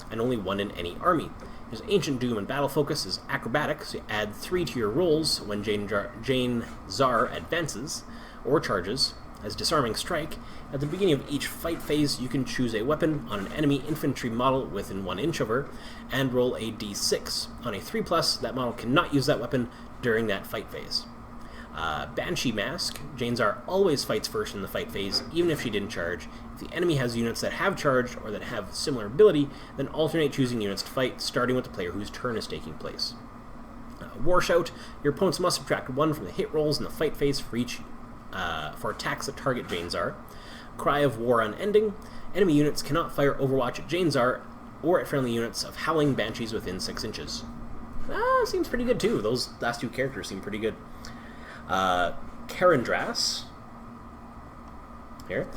and only 1 in any army. His Ancient Doom and Battle Focus is Acrobatic, so you add 3 to your rolls when Jane Zar advances or charges. As Disarming Strike, at the beginning of each fight phase, you can choose a weapon on an enemy infantry model within 1 inch of her, and roll a d6. On a 3+, that model cannot use that weapon during that fight phase. Banshee Mask. Jane Zar always fights first in the fight phase, even if she didn't charge. If the enemy has units that have charged or that have similar ability, then alternate choosing units to fight, starting with the player whose turn is taking place. War Shout. Your opponents must subtract 1 from the hit rolls in the fight phase for each for attacks that target Jane Zar. Cry of War Unending. Enemy units cannot fire Overwatch at Jane Zar or at friendly units of Howling Banshees within 6 inches. Seems pretty good too. Those last 2 characters seem pretty good. Karandras. Here.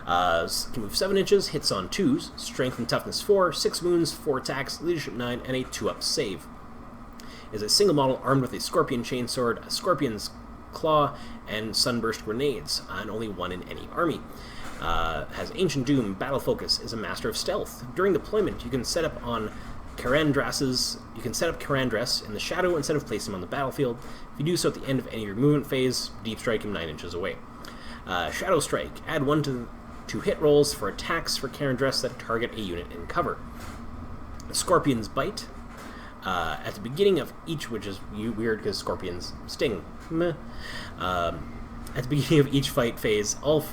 Can move 7 inches, hits on 2s, Strength and Toughness 4, 6 wounds, 4 attacks, Leadership 9, and a 2-up save. Is a single model armed with a Scorpion Chainsword, a Scorpion's Claw, and Sunburst Grenades, and only 1 in any army. Has Ancient Doom, Battle Focus, is a Master of Stealth. During deployment, you can set up Karandras in the shadow instead of placing him on the battlefield. If you do so at the end of any of your movement phase, Deep Strike him 9 inches away. Shadow Strike, add 1 to hit rolls for attacks for Karandras that target a unit in cover. Scorpion's Bite. At the beginning of each, which is weird because scorpions sting. At the beginning of each fight phase, roll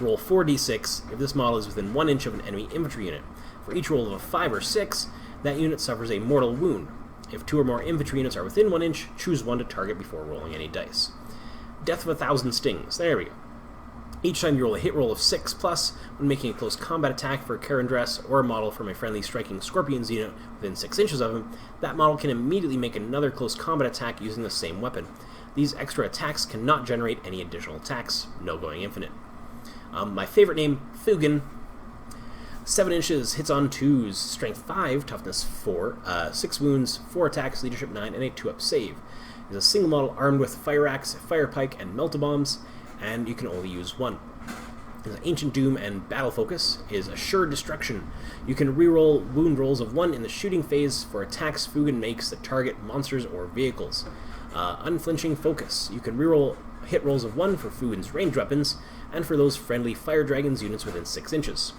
4d6 if this model is within 1 inch of an enemy infantry unit. For each roll of a 5 or 6, that unit suffers a mortal wound. If 2 or more infantry units are within 1 inch, choose 1 to target before rolling any dice. Death of 1,000 Stings. There we go. Each time you roll a hit roll of 6+, when making a close combat attack for a Karandras or a model from a friendly striking Scorpions unit within 6 inches of him, that model can immediately make another close combat attack using the same weapon. These extra attacks cannot generate any additional attacks, no going infinite. My favorite name, Fugan. 7 inches, hits on 2s, Strength 5, Toughness 4, 6 wounds, 4 attacks, Leadership 9, and a 2-up save. Is a single model armed with Fire Axe, Fire Pike, and Melt-A-Bombs, and you can only use 1. His Ancient Doom and Battle Focus is Assured Destruction. You can reroll wound rolls of 1 in the shooting phase for attacks Fugan makes that target monsters or vehicles. Unflinching Focus. You can reroll hit rolls of 1 for Fugan's ranged weapons, and for those friendly Fire Dragons units within 6 inches.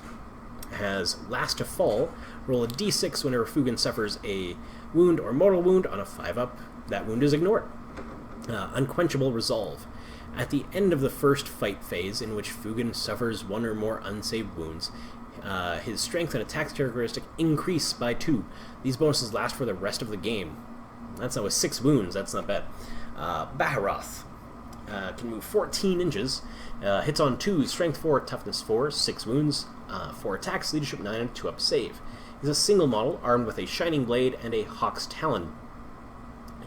Has Last to Fall. Roll a d6 whenever Fugan suffers a wound or mortal wound on a 5-up. That wound is ignored. Unquenchable Resolve. At the end of the first fight phase, in which Fugan suffers 1 or more unsaved wounds, his strength and attack characteristic increase by 2. These bonuses last for the rest of the game. That's not with 6 wounds, that's not bad. Baharoth. Can move 14 inches, hits on 2, Strength 4, Toughness 4, 6 wounds, 4 attacks, Leadership 9, and 2-up save. He's a single model armed with a Shining Blade and a Hawk's Talon.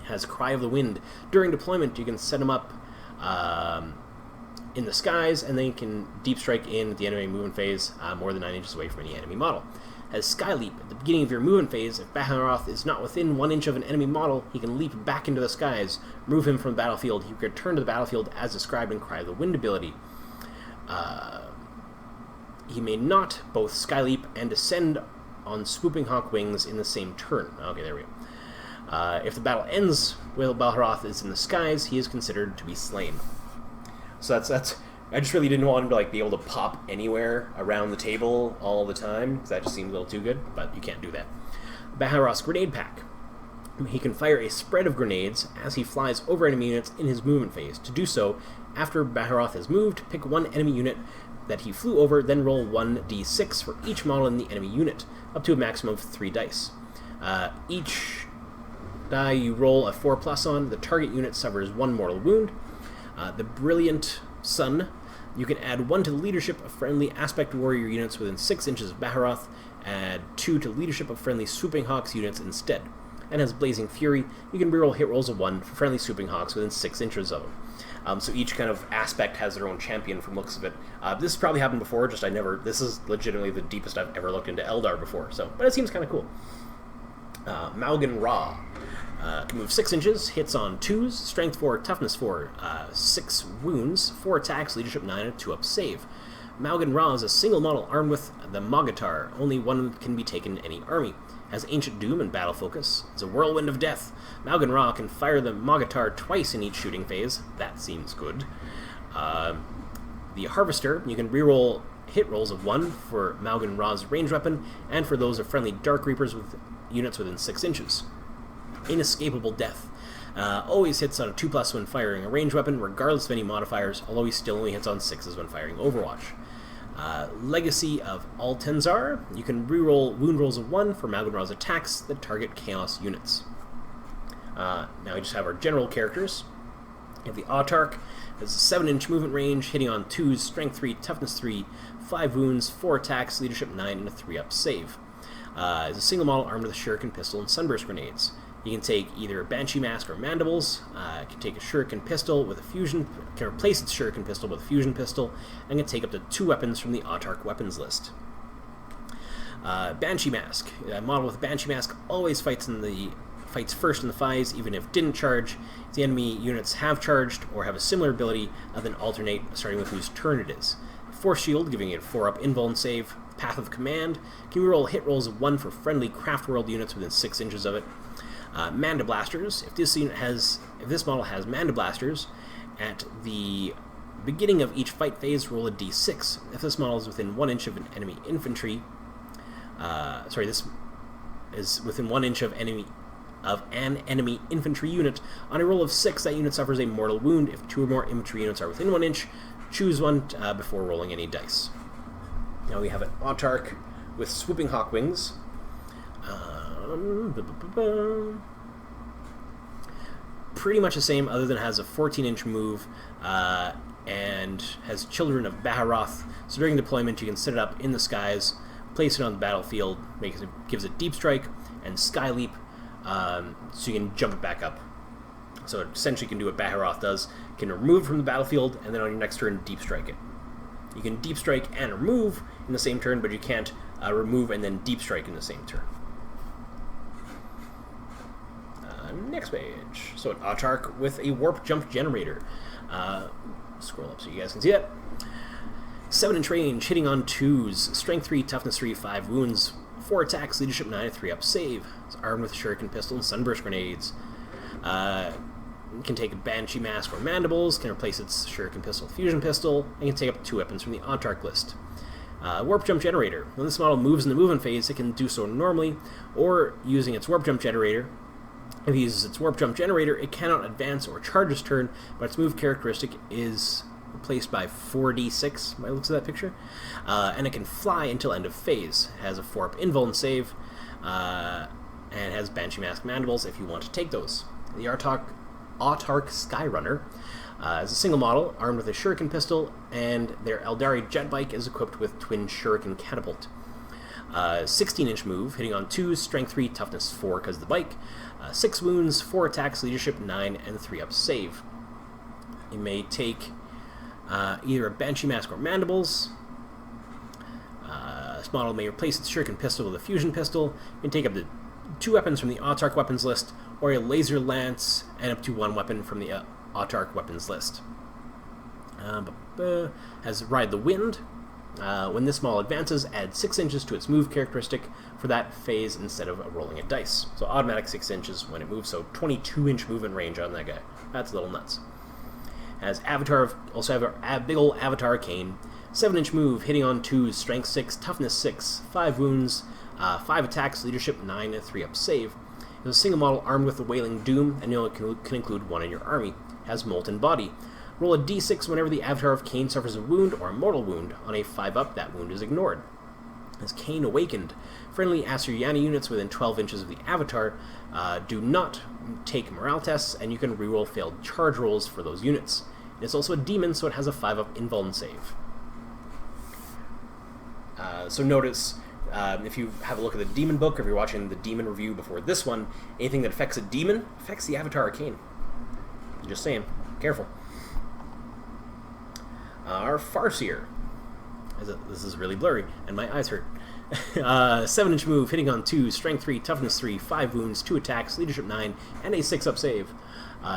Has Cry of the Wind. During deployment, you can set him up in the skies, and then you can deep strike in at the enemy movement phase more than 9 inches away from any enemy model. Has Sky Leap. At the beginning of your movement phase, if Bahamroth is not within 1 inch of an enemy model, he can leap back into the skies, remove him from the battlefield. He can return to the battlefield as described in Cry of the Wind ability. He may not both Sky Leap and descend on Swooping Hawk wings in the same turn. Okay, there we go. If the battle ends while Bahamroth is in the skies, he is considered to be slain. So that's. I just really didn't want him to be able to pop anywhere around the table all the time, because that just seemed a little too good, but you can't do that. Bahamroth's Grenade Pack. He can fire a spread of grenades as he flies over enemy units in his movement phase. To do so, after Bahamroth has moved, pick one enemy unit that he flew over, then roll 1d6 for each model in the enemy unit, up to a maximum of 3 dice. Each die you roll a 4+ on, the target unit suffers 1 mortal wound. The Brilliant Sun. You can add 1 to the leadership of friendly aspect warrior units within 6 inches of Bahamroth, add 2 to the leadership of friendly Swooping Hawks units instead. And has Blazing Fury. You can reroll hit rolls of 1 for friendly Swooping Hawks within 6 inches of them. So each kind of aspect has their own champion from looks of it. This has probably happened before, just this is legitimately the deepest I've ever looked into Eldar before, but it seems kind of cool. Malgan Ra. Can move 6 inches, hits on 2s, strength 4, toughness 4, 6 wounds, 4 attacks, leadership 9, and a 2-up save. Malgan Ra is a single model armed with the Mogatar. Only one can be taken in any army. Has Ancient Doom and Battle Focus. Is a Whirlwind of Death. Malgan Ra can fire the Mogatar twice in each shooting phase. That seems good. The Harvester, you can reroll hit rolls of 1 for Malgan Ra's ranged weapon, and for those of friendly Dark Reapers with units within 6 inches. Inescapable Death. Always hits on a 2+ when firing a ranged weapon, regardless of any modifiers, although he still only hits on 6s when firing Overwatch. Legacy of Altenzar. You can reroll wound rolls of 1 for Malgan Ra's attacks that target Chaos units. Now we just have our general characters. You have the Autarch. Has a 7-inch movement range, hitting on 2s, strength 3, toughness 3, 5 wounds, 4 attacks, leadership 9, and a 3-up save. Is a single model armed with a shuriken pistol and sunburst grenades. You can take either a Banshee Mask or Mandibles. Can take a Shuriken Pistol with a fusion. Can replace its Shuriken Pistol with a fusion pistol, and can take up to 2 weapons from the Autarch weapons list. Banshee Mask. A model with a Banshee Mask always fights first in the fights, even if didn't charge. If the enemy units have charged or have a similar ability, then alternate starting with whose turn it is. Force Shield, giving it a 4-up invuln save. Path of Command. Can reroll hit rolls of 1 for friendly Craftworld units within 6 inches of it. Mandiblasters. If this model has Mandiblasters, at the beginning of each fight phase, roll a d6. If this model is within 1 inch of an enemy infantry, this is within 1 inch of an enemy infantry unit. On a roll of 6, that unit suffers a mortal wound. If 2 or more infantry units are within 1 inch, choose one before rolling any dice. Now we have an Autarch with Swooping Hawk wings. Pretty much the same, other than it has a 14-inch move and has Children of Bahamroth. So during deployment, you can set it up in the skies, place it on the battlefield, gives it Deep Strike and Sky Leap, so you can jump it back up. So it essentially can do what Bahamroth does, can remove it from the battlefield, and then on your next turn, Deep Strike it. You can Deep Strike and remove in the same turn, but you can't remove and then Deep Strike in the same turn. Next page. So an Autarch with a Warp Jump Generator. Scroll up so you guys can see that. 7-inch range, hitting on 2s, strength 3, toughness 3, 5 wounds, 4 attacks, leadership 9, a 3-up save. It's armed with a Shuriken Pistol and Sunburst grenades. Can take a Banshee Mask or Mandibles, can replace its Shuriken Pistol with Fusion Pistol, and can take up 2 weapons from the Autarch list. Warp Jump Generator. When this model moves in the movement phase, it can do so normally, or using its Warp Jump Generator. If it uses its Warp Jump Generator, it cannot advance or charge its turn, but its move characteristic is replaced by 4d6, by the looks of that picture. And it can fly until end of phase. It has a 4-up invuln save, and has Banshee Mask Mandibles if you want to take those. The Autarch Skyrunner is a single model, armed with a Shuriken Pistol, and their Eldari jet bike is equipped with twin Shuriken Catapult. 16-inch move, hitting on 2s, strength 3, toughness 4 because of the bike, 6 wounds, 4 attacks, leadership 9, and 3 up save. You may take either a Banshee Mask or Mandibles. This model may replace its Shuriken pistol with a fusion pistol. You can take up to 2 weapons from the Autarch weapons list, or a laser lance, and up to 1 weapon from the Autarch weapons list. Has Ride the Wind. When this model advances, add 6 inches to its move characteristic for that phase instead of rolling a dice. So automatic 6 inches when it moves, so 22-inch movement range on that guy. That's a little nuts. Has also have a big ol' Avatar Cane. 7-inch move, hitting on 2s, strength 6, toughness 6, 5 wounds, 5 attacks, leadership 9, and 3 up save. It's a single model armed with the Wailing Doom, and you only can include 1 in your army. Has Molten Body. Roll a d6 whenever the Avatar of Cain suffers a wound or a mortal wound. On a 5-up, that wound is ignored. As Cain Awakened, friendly Asuryani units within 12 inches of the Avatar do not take morale tests, and you can reroll failed charge rolls for those units. It's also a demon, so it has a 5-up invuln save. So notice, if you have a look at the demon book, or if you're watching the demon review before this one, anything that affects a demon affects the Avatar of Cain. Just saying, careful. Our Farseer. This is really blurry, and my eyes hurt. 7-inch move, hitting on 2, strength 3, toughness 3, 5 wounds, 2 attacks, leadership 9, and a 6-up save.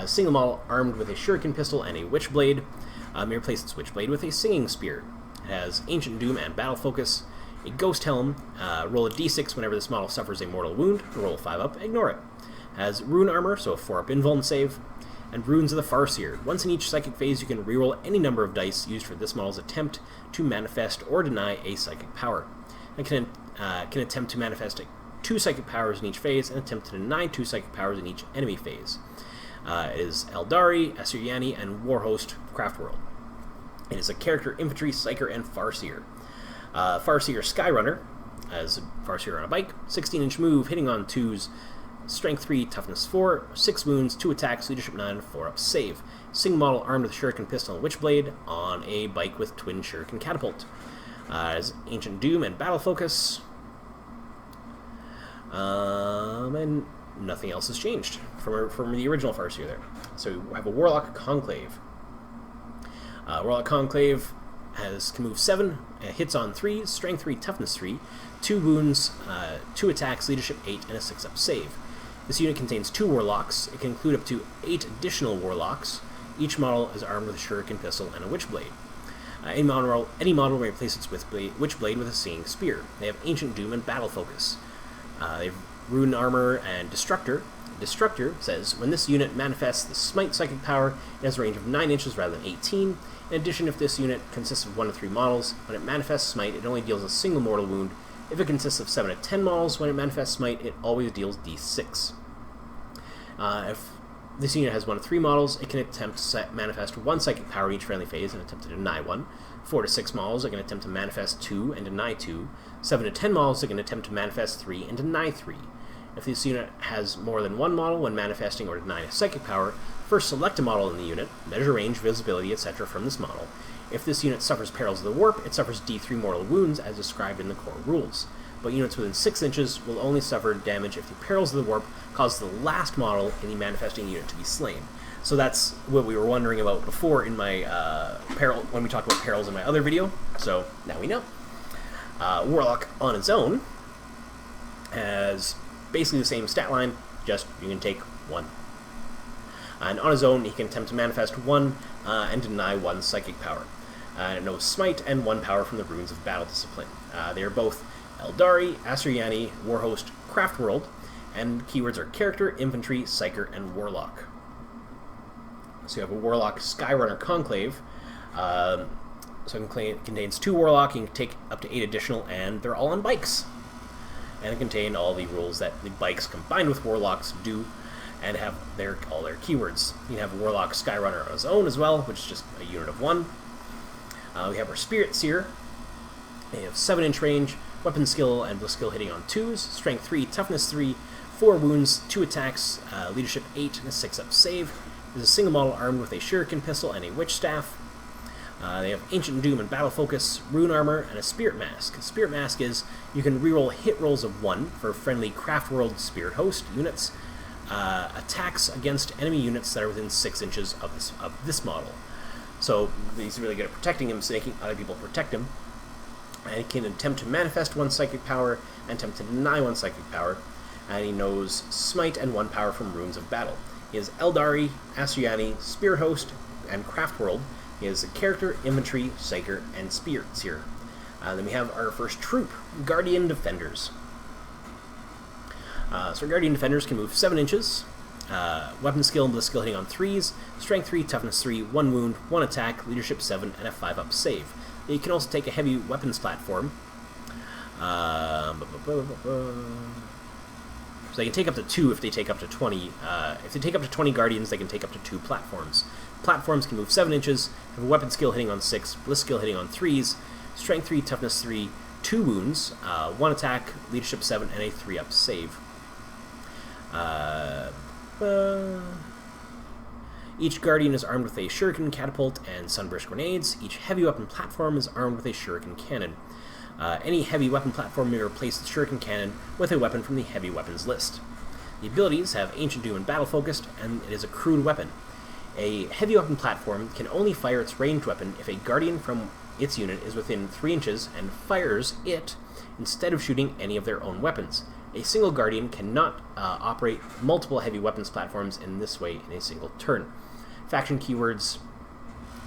Single model armed with a Shuriken pistol and a Witchblade. May replace its Witchblade with a Singing Spear. It has Ancient Doom and Battle Focus. A Ghost Helm. Roll a d6 whenever this model suffers a mortal wound. Roll a 5-up, ignore it. Has Rune Armor, so a 4-up invuln save. And Runes of the Farseer. Once in each psychic phase, you can reroll any number of dice used for this model's attempt to manifest or deny a psychic power. It can attempt to manifest 2 psychic powers in each phase, and attempt to deny 2 psychic powers in each enemy phase. It is Eldari, Asuryani, and Warhost Craftworld. It is a character infantry, psyker, and Farseer. Farseer Skyrunner, as a Farseer on a bike, 16-inch move, hitting on 2s, strength 3, toughness 4, 6 wounds, 2 attacks, leadership 9, 4-up save. Single model armed with Shuriken pistol and Witchblade on a bike with twin Shuriken catapult. Has Ancient Doom and Battle Focus. And nothing else has changed from the original Farseer there. So we have a Warlock Conclave. Warlock Conclave can move 7, hits on 3, strength 3, toughness 3, 2 wounds, 2 attacks, leadership 8, and a 6-up save. This unit contains 2 Warlocks. It can include up to 8 additional Warlocks. Each model is armed with a Shuriken pistol and a Witchblade. Any model may replace its Witchblade with a Singing Spear. They have Ancient Doom and Battle Focus. They have Rune Armor and Destructor. Destructor says, when this unit manifests the Smite psychic power, it has a range of 9 inches rather than 18. In addition, if this unit consists of 1 to 3 models, when it manifests Smite, it only deals a single mortal wound. If it consists of 7 to 10 models, when it manifests Smite, it always deals d6. If this unit has 1 to 3 models, it can attempt to manifest 1 psychic power in each friendly phase and attempt to deny 1. 4 to 6 models, it can attempt to manifest 2 and deny 2. 7 to 10 models, it can attempt to manifest 3 and deny 3. If this unit has more than 1 model when manifesting or denying a psychic power, first select a model in the unit, measure range, visibility, etc. from this model. If this unit suffers Perils of the Warp, it suffers d3 mortal wounds as described in the core rules. But units within 6 inches will only suffer damage if the Perils of the Warp cause the last model in the manifesting unit to be slain. So that's what we were wondering about before in my when we talked about Perils in my other video, so now we know. Warlock on its own has basically the same stat line, just you can take 1. And on his own, he can attempt to manifest 1 and deny 1 psychic power. No Smite and 1 power from the Runes of Battle Discipline. They are both Eldari, Asuryani, Warhost, Craftworld, and keywords are Character, Infantry, Psyker, and Warlock. So you have a Warlock Skyrunner Conclave. So it contains 2 Warlock, you can take up to 8 additional, and they're all on bikes. And it contains all the rules that the bikes combined with Warlocks do, and have all their keywords. You can have a Warlock Skyrunner on his own as well, which is just a unit of 1. We have our Spirit Seer. They have 7-inch range, weapon skill and bliss skill hitting on 2s, strength 3, toughness 3, 4 wounds, 2 attacks, leadership 8, and a 6-up save. There's a single model armed with a Shuriken pistol and a Witch Staff. They have Ancient Doom and Battle Focus, Rune Armor, and a Spirit Mask. A Spirit Mask is you can reroll hit rolls of 1 for friendly Craftworld Spirit Host units, attacks against enemy units that are within 6 inches of this model. So he's really good at protecting him, so making other people protect him. And he can attempt to manifest 1 psychic power and attempt to deny 1 psychic power. And he knows Smite and 1 power from Runes of Battle. He has Eldari, Asuryani, Spirit Host, and Craftworld. He has a character, inventory, psyker, and spirits here. Then we have our first troop, Guardian Defenders. So our Guardian Defenders can move 7 inches. Weapon skill and bliss skill hitting on 3s, strength 3, toughness 3, 1 wound, 1 attack, leadership 7, and a 5-up save. You can also take a heavy weapons platform. So they can take up to 2 if they take up to 20. If they take up to 20 Guardians, they can take up to 2 platforms. Platforms can move 7 inches, have a weapon skill hitting on 6, bliss skill hitting on 3s, strength 3, toughness 3, 2 wounds, 1 attack, leadership 7, and a 3-up save. Each Guardian is armed with a shuriken catapult and sunburst grenades. Each heavy weapon platform is armed with a shuriken cannon. Any heavy weapon platform may replace the shuriken cannon with a weapon from the heavy weapons list. The abilities have Ancient Doom and Battle Focused, and it is a crude weapon. A heavy weapon platform can only fire its ranged weapon if a Guardian from its unit is within 3 inches and fires it instead of shooting any of their own weapons. A single Guardian cannot operate multiple heavy weapons platforms in this way in a single turn. Faction keywords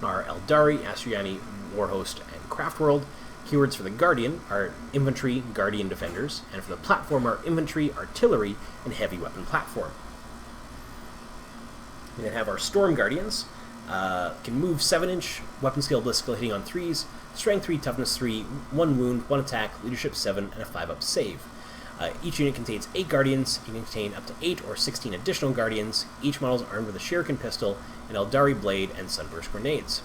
are Eldari, Asuryani, Warhost, and Craftworld. Keywords for the Guardian are Infantry, Guardian Defenders, and for the platform are Infantry, Artillery, and Heavy Weapon Platform. We then have our Storm Guardians. Can move 7-inch, weapon skill, bliss skill hitting on 3s, strength 3, toughness 3, 1 wound, 1 attack, leadership 7, and a 5-up save. Each unit contains 8 Guardians. You can contain up to 8 or 16 additional Guardians. Each model is armed with a Shuriken pistol, an Eldari blade, and sunburst grenades.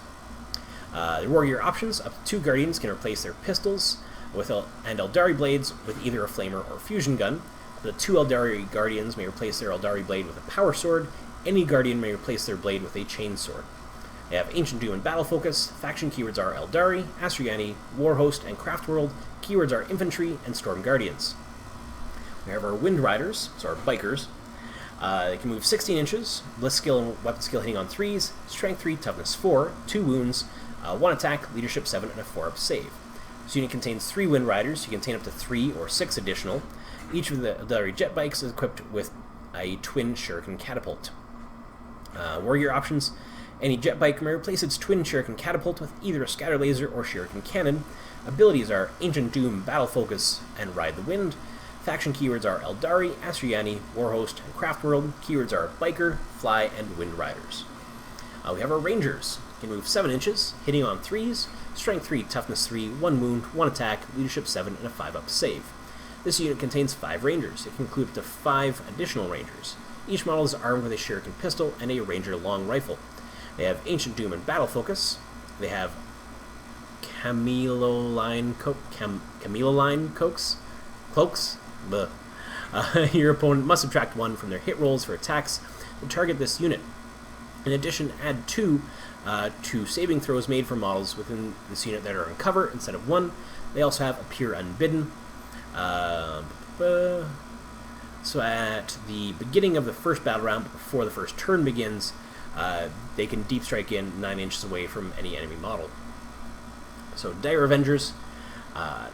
The Wargear options, up to 2 Guardians can replace their pistols and Eldari blades with either a flamer or fusion gun. Up to 2 Eldari Guardians may replace their Eldari blade with a power sword. Any Guardian may replace their blade with a chain sword. They have Ancient Doom and Battle Focus. Faction keywords are Eldari, Asuryani, Warhost, and Craftworld. Keywords are Infantry and Storm Guardians. We have our Wind Riders, so our Bikers. They can move 16 inches, bliss skill and weapon skill hitting on 3s, strength 3, toughness 4, 2 wounds, 1 attack, leadership 7, and a 4-up save. This unit contains 3 Wind Riders. You can contain up to 3 or 6 additional. Each of the Eldari jet bikes is equipped with a twin shuriken catapult. Wargear options. Any jet bike may replace its twin shuriken catapult with either a scatter laser or shuriken cannon. Abilities are Ancient Doom, Battle Focus, and Ride the Wind. Faction keywords are Eldari, Asuryani, Warhost, and Craftworld. Keywords are Biker, Fly, and Wind Riders. We have our Rangers. Can move 7 inches, hitting on 3s, strength 3, toughness 3, 1 wound, 1 attack, leadership 7, and a 5-up save. This unit contains 5 Rangers. It can include up to 5 additional Rangers. Each model is armed with a shuriken pistol and a Ranger long rifle. They have Ancient Doom and Battle Focus. They have Cameloline cloaks. Your opponent must subtract 1 from their hit rolls for attacks that target this unit. In addition, add 2 to saving throws made for models within this unit that are in cover instead of 1. They also have Appear Unbidden. So at the beginning of the first battle round, but before the first turn begins, they can deep strike in 9 inches away from any enemy model. So Dire Avengers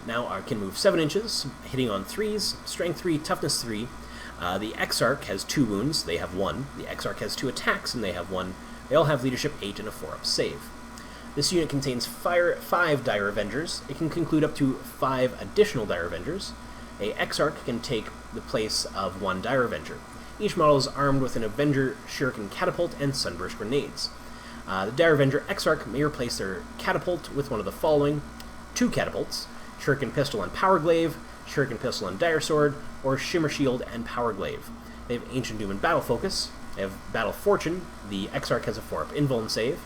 now can move 7 inches, hitting on 3s, strength 3, toughness 3. The Exarch has 2 wounds, they have 1. The Exarch has 2 attacks, and they have 1. They all have leadership 8 and a 4-up save. This unit contains 5 Dire Avengers. It can conclude up to 5 additional Dire Avengers. A Exarch can take the place of 1 Dire Avenger. Each model is armed with an Avenger Shuriken catapult and sunburst grenades. The Dire Avenger Exarch may replace their catapult with one of the following: 2 catapults, Shuriken pistol and power glaive, Shuriken pistol and dire sword, or shimmer shield and power glaive. They have Ancient Doom and Battle Focus. They have Battle Fortune. The Exarch has a 4-up invuln save.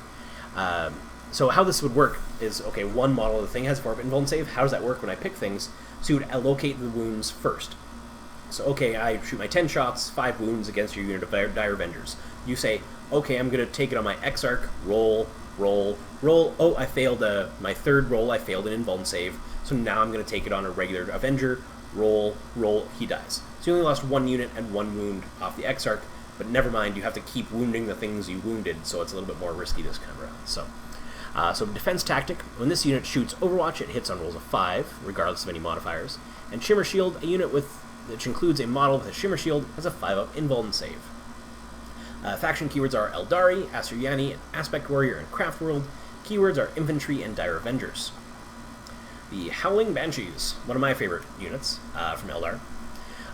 So how this would work is, okay, one model of the thing has a 4-up invuln save. How does that work when I pick things? So you would allocate the wounds first. So, okay, I shoot my 10 shots, 5 wounds against your unit of Dire Avengers. You say, okay, I'm going to take it on my Exarch, roll, Roll, oh, I failed my third roll, I failed an invuln save, so now I'm going to take it on a regular Avenger. Roll, he dies. So you only lost 1 unit and 1 wound off the Exarch, but never mind, you have to keep wounding the things you wounded, so it's a little bit more risky this time around. So defense tactic, when this unit shoots Overwatch, it hits on rolls of 5, regardless of any modifiers. And Shimmer Shield, a unit which includes a model with a Shimmer Shield, has a 5-up invuln save. Faction keywords are Eldari, Asuryani, and Aspect Warrior, and Craftworld. Keywords are Infantry and Dire Avengers. The Howling Banshees, one of my favorite units from Eldar,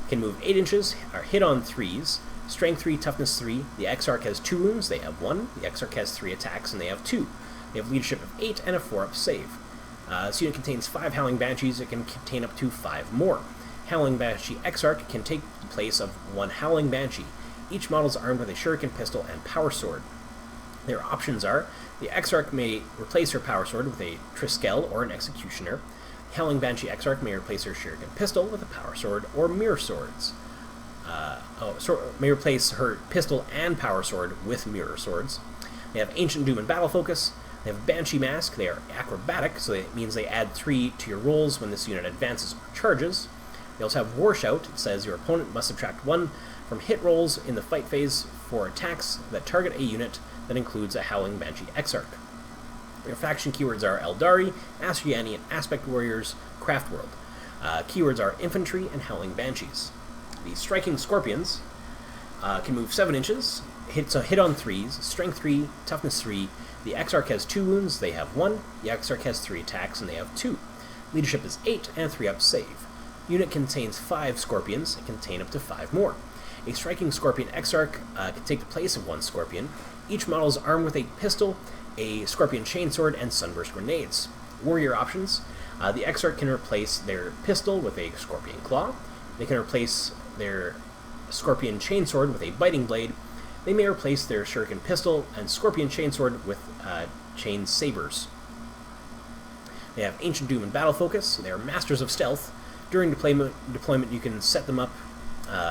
can move 8 inches, are hit on 3s, Strength 3, Toughness 3. The Exarch has 2 wounds, they have 1. The Exarch has 3 attacks, and they have 2. They have Leadership of 8 and a 4-up save. This unit contains 5 Howling Banshees. It can contain up to 5 more. Howling Banshee Exarch can take the place of 1 Howling Banshee. Each model is armed with a Shuriken Pistol and Power Sword. Their options are, the Exarch may replace her Power Sword with a Triskel or an Executioner. The Howling Banshee Exarch may replace her Shuriken Pistol with a Power Sword or Mirror Swords. May replace her Pistol and Power Sword with Mirror Swords. They have Ancient Doom and Battle Focus. They have Banshee Mask. They are acrobatic, so it means they add 3 to your rolls when this unit advances or charges. They also have War Shout. It says your opponent must subtract 1 from hit rolls in the fight phase for attacks that target a unit that includes a Howling Banshee Exarch. Their faction keywords are Eldari, Asuryani, and Aspect Warriors, Craftworld. Keywords are Infantry and Howling Banshees. The Striking Scorpions can move 7 inches, hit on 3s, Strength 3, Toughness 3. The Exarch has 2 wounds, they have 1. The Exarch has 3 attacks, and they have 2. Leadership is 8 and a 3-up save. Unit contains 5 Scorpions, it can contain up to 5 more. A Striking Scorpion Exarch can take the place of 1 Scorpion. Each model is armed with a pistol, a Scorpion Chainsword, and Sunburst Grenades. Warrior options, the Exarch can replace their pistol with a Scorpion Claw. They can replace their Scorpion Chainsword with a Biting Blade. They may replace their Shuriken Pistol and Scorpion Chainsword with Chain Sabers. They have Ancient Doom and Battle Focus. They are Masters of Stealth. During deployment you can set them up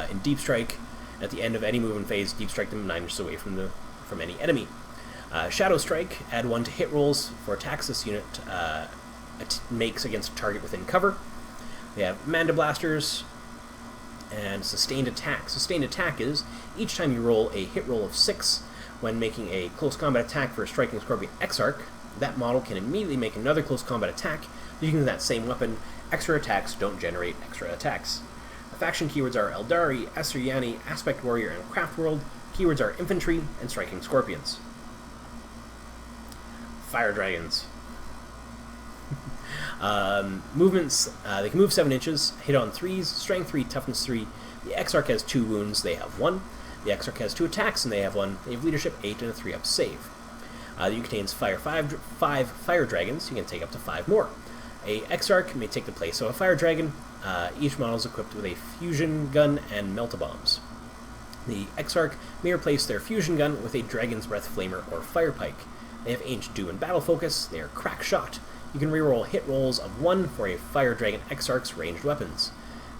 in Deep Strike. At the end of any movement phase, Deep Strike them 9 inches away from any enemy. Shadow Strike, add 1 to hit rolls for attacks this unit makes against a target within cover. They have Manda Blasters and Sustained Attack. Sustained Attack is, each time you roll a hit roll of 6 when making a close combat attack for a Striking Scorpion Exarch, that model can immediately make another close combat attack using that same weapon. Extra attacks don't generate extra attacks. The faction keywords are Eldari, Asuryani, Aspect Warrior, and Craftworld. Keywords are Infantry and Striking Scorpions. Fire Dragons. Movements, they can move 7 inches, hit on 3s, Strength 3, Toughness 3. The Exarch has 2 wounds, they have 1. The Exarch has 2 attacks, and they have 1. They have Leadership 8 and a 3-up save. The unit contains 5 Fire Dragons. You can take up to 5 more. A Exarch may take the place of a Fire Dragon. Each model is equipped with a Fusion Gun and Melt-A-Bombs. The Exarch may replace their Fusion Gun with a Dragon's Breath Flamer or Fire Pike. They have Ancient Doom and Battle Focus. They are Crack Shot. You can reroll hit rolls of 1 for a Fire Dragon Exarch's ranged weapons.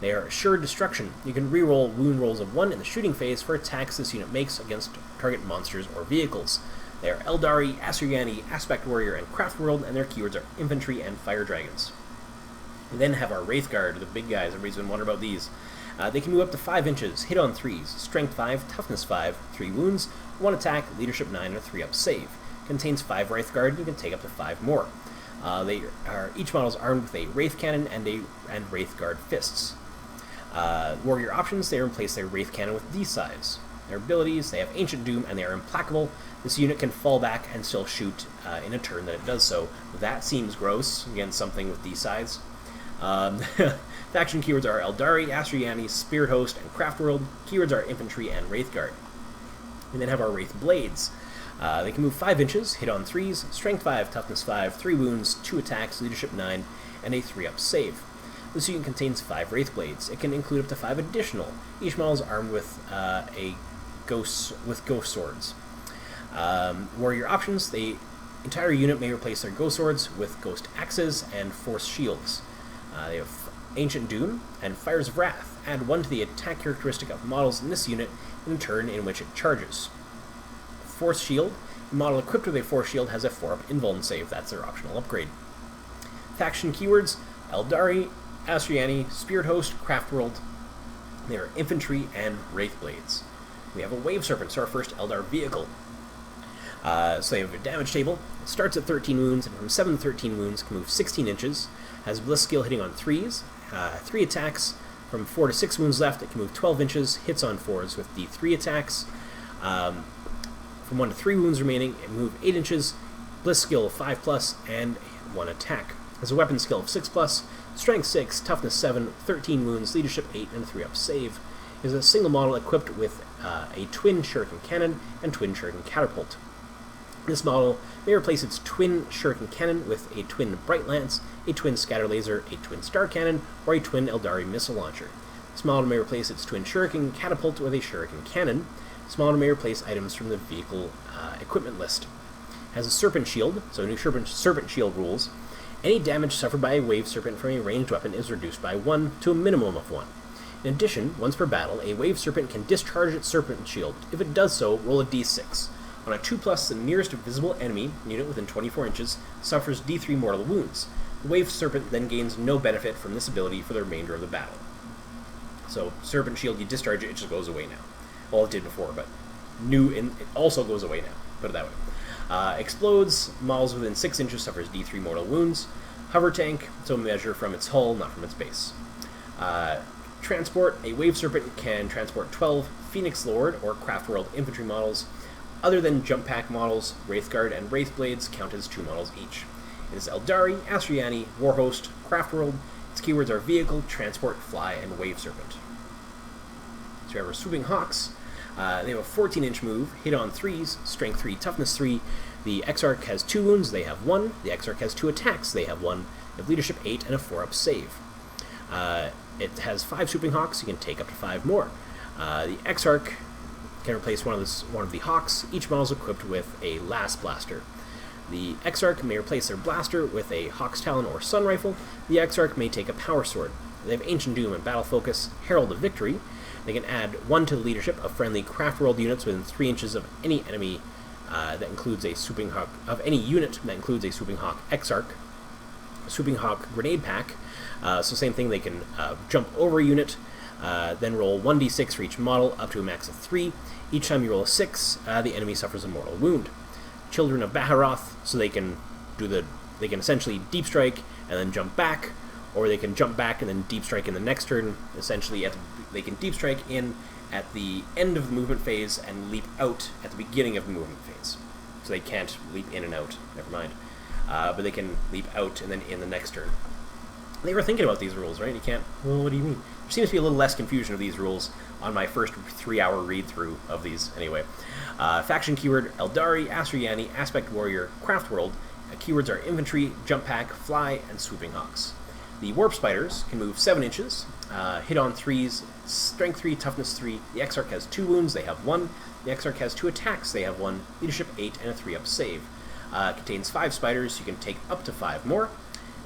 They are Assured Destruction. You can reroll wound rolls of 1 in the shooting phase for attacks this unit makes against target monsters or vehicles. They are Eldari, Asuryani, Aspect Warrior, and Craftworld, and their keywords are Infantry and Fire Dragons. We then have our Wraith Guard, the big guys. Everybody's been wondering about these. They can move up to 5 inches, hit on 3s, Strength 5, Toughness 5, 3 wounds, 1 attack, Leadership 9, and a 3-up save. Contains 5 Wraith Guard, and you can take up to 5 more. Each model is armed with a Wraith Cannon and Wraith Guard Fists. Warrior options, they replace their Wraith Cannon with D-Size. Their abilities, they have Ancient Doom, and they are implacable. This unit can fall back and still shoot in a turn that it does so. That seems gross, against something with D-Size. Faction keywords are Eldari, Asuryani, Spirit Host, and Craftworld. Keywords are Infantry and Wraith Guard. We then have our Wraith Blades. They can move 5 inches, hit on 3s, Strength 5, Toughness 5, 3 wounds, 2 attacks, Leadership 9, and a 3-up save. This unit contains 5 Wraith Blades. It can include up to 5 additional. Each model is armed with ghost swords. Warrior options, the entire unit may replace their ghost swords with ghost axes and force shields. They have Ancient Doom and Fires of Wrath. Add 1 to the attack characteristic of models in this unit in a turn in which it charges. Force Shield, model equipped with a Force Shield has a 4-up invuln save. That's their optional upgrade. Faction keywords: Eldari, Asuryani, Spirit Host, Craftworld. They are infantry and Wraithblades. We have a Wave Serpent, so our first Eldar vehicle. So they have a damage table. It starts at 13 wounds, and from 7 to 13 wounds can move 16 inches. Has Bliss skill hitting on 3s. 3 attacks. From 4 to 6 wounds left, it can move 12 inches. Hits on 4s with D3 attacks. From 1 to 3 wounds remaining, it can move 8 inches. Bliss skill of 5+, and 1 attack. Has a weapon skill of 6+, strength 6, toughness 7, 13 wounds, leadership 8, and a 3-up save. Is a single model equipped with a twin shuriken cannon and twin shuriken catapult. This model may replace its twin shuriken cannon with a twin bright lance, a twin scatter laser, a twin star cannon, or a twin Eldari missile launcher. This model may replace its twin shuriken catapult with a shuriken cannon. This model may replace items from the vehicle equipment list. Has a serpent shield, so new serpent shield rules. Any damage suffered by a wave serpent from a ranged weapon is reduced by 1 to a minimum of 1. In addition, once per battle, a wave serpent can discharge its serpent shield. If it does so, roll a d6. On a 2+, the nearest visible enemy, unit within 24 inches, suffers d3 mortal wounds. The wave serpent then gains no benefit from this ability for the remainder of the battle. So, serpent shield, you discharge it, it just goes away now. Well, it did before, but it also goes away now, put it that way. Explodes, models within 6 inches suffers d3 mortal wounds. Hover tank, so measure from its hull, not from its base. Transport, a wave serpent can transport 12 Phoenix Lord or Craftworld infantry models. Other than jump pack models, Wraithguard and Wraithblades count as 2 models each. It is Eldari, Asuryani, Warhost, Craftworld. Its keywords are vehicle, transport, fly, and wave serpent. So we have our Swooping Hawks. They have a 14-inch move, hit on 3s, strength 3, toughness 3. The Exarch has 2 wounds, they have 1. The Exarch has 2 attacks, they have 1. They have leadership 8 and a 4-up save. It has 5 Swooping Hawks, you can take up to 5 more. The Exarch can replace one of the Hawks. Each model is equipped with a Last Blaster. The Exarch may replace their blaster with a Hawk's Talon or Sun Rifle. The Exarch may take a Power Sword. They have Ancient Doom and Battle Focus, Herald of Victory. They can add 1 to the leadership of friendly Craftworld units within 3 inches of any enemy that includes a Swooping Hawk, of any unit that includes a Swooping Hawk Exarch. Swooping Hawk Grenade Pack. So same thing, they can jump over a unit, then roll 1d6 for each model, up to a max of 3. Each time you roll a 6, the enemy suffers a mortal wound. Children of Baharoth, so they can essentially deep strike and then jump back, or they can jump back and then deep strike in the next turn. Essentially, they can deep strike in at the end of the movement phase and leap out at the beginning of the movement phase. So they can't leap in and out, never mind. But they can leap out and then in the next turn. They were thinking about these rules, right? You can't... Well, what do you mean? There seems to be a little less confusion of these rules on my first 3-hour read-through of these, anyway. Faction keyword, Eldari, Asuryani, Aspect Warrior, Craftworld. Keywords are Infantry, Jump Pack, Fly, and Swooping Hawks. The Warp Spiders can move 7 inches, hit on 3s, Strength 3, Toughness 3. The Exarch has 2 wounds, they have 1. The Exarch has 2 attacks, they have 1. Leadership 8, and a 3-up save. Contains 5 spiders, you can take up to 5 more.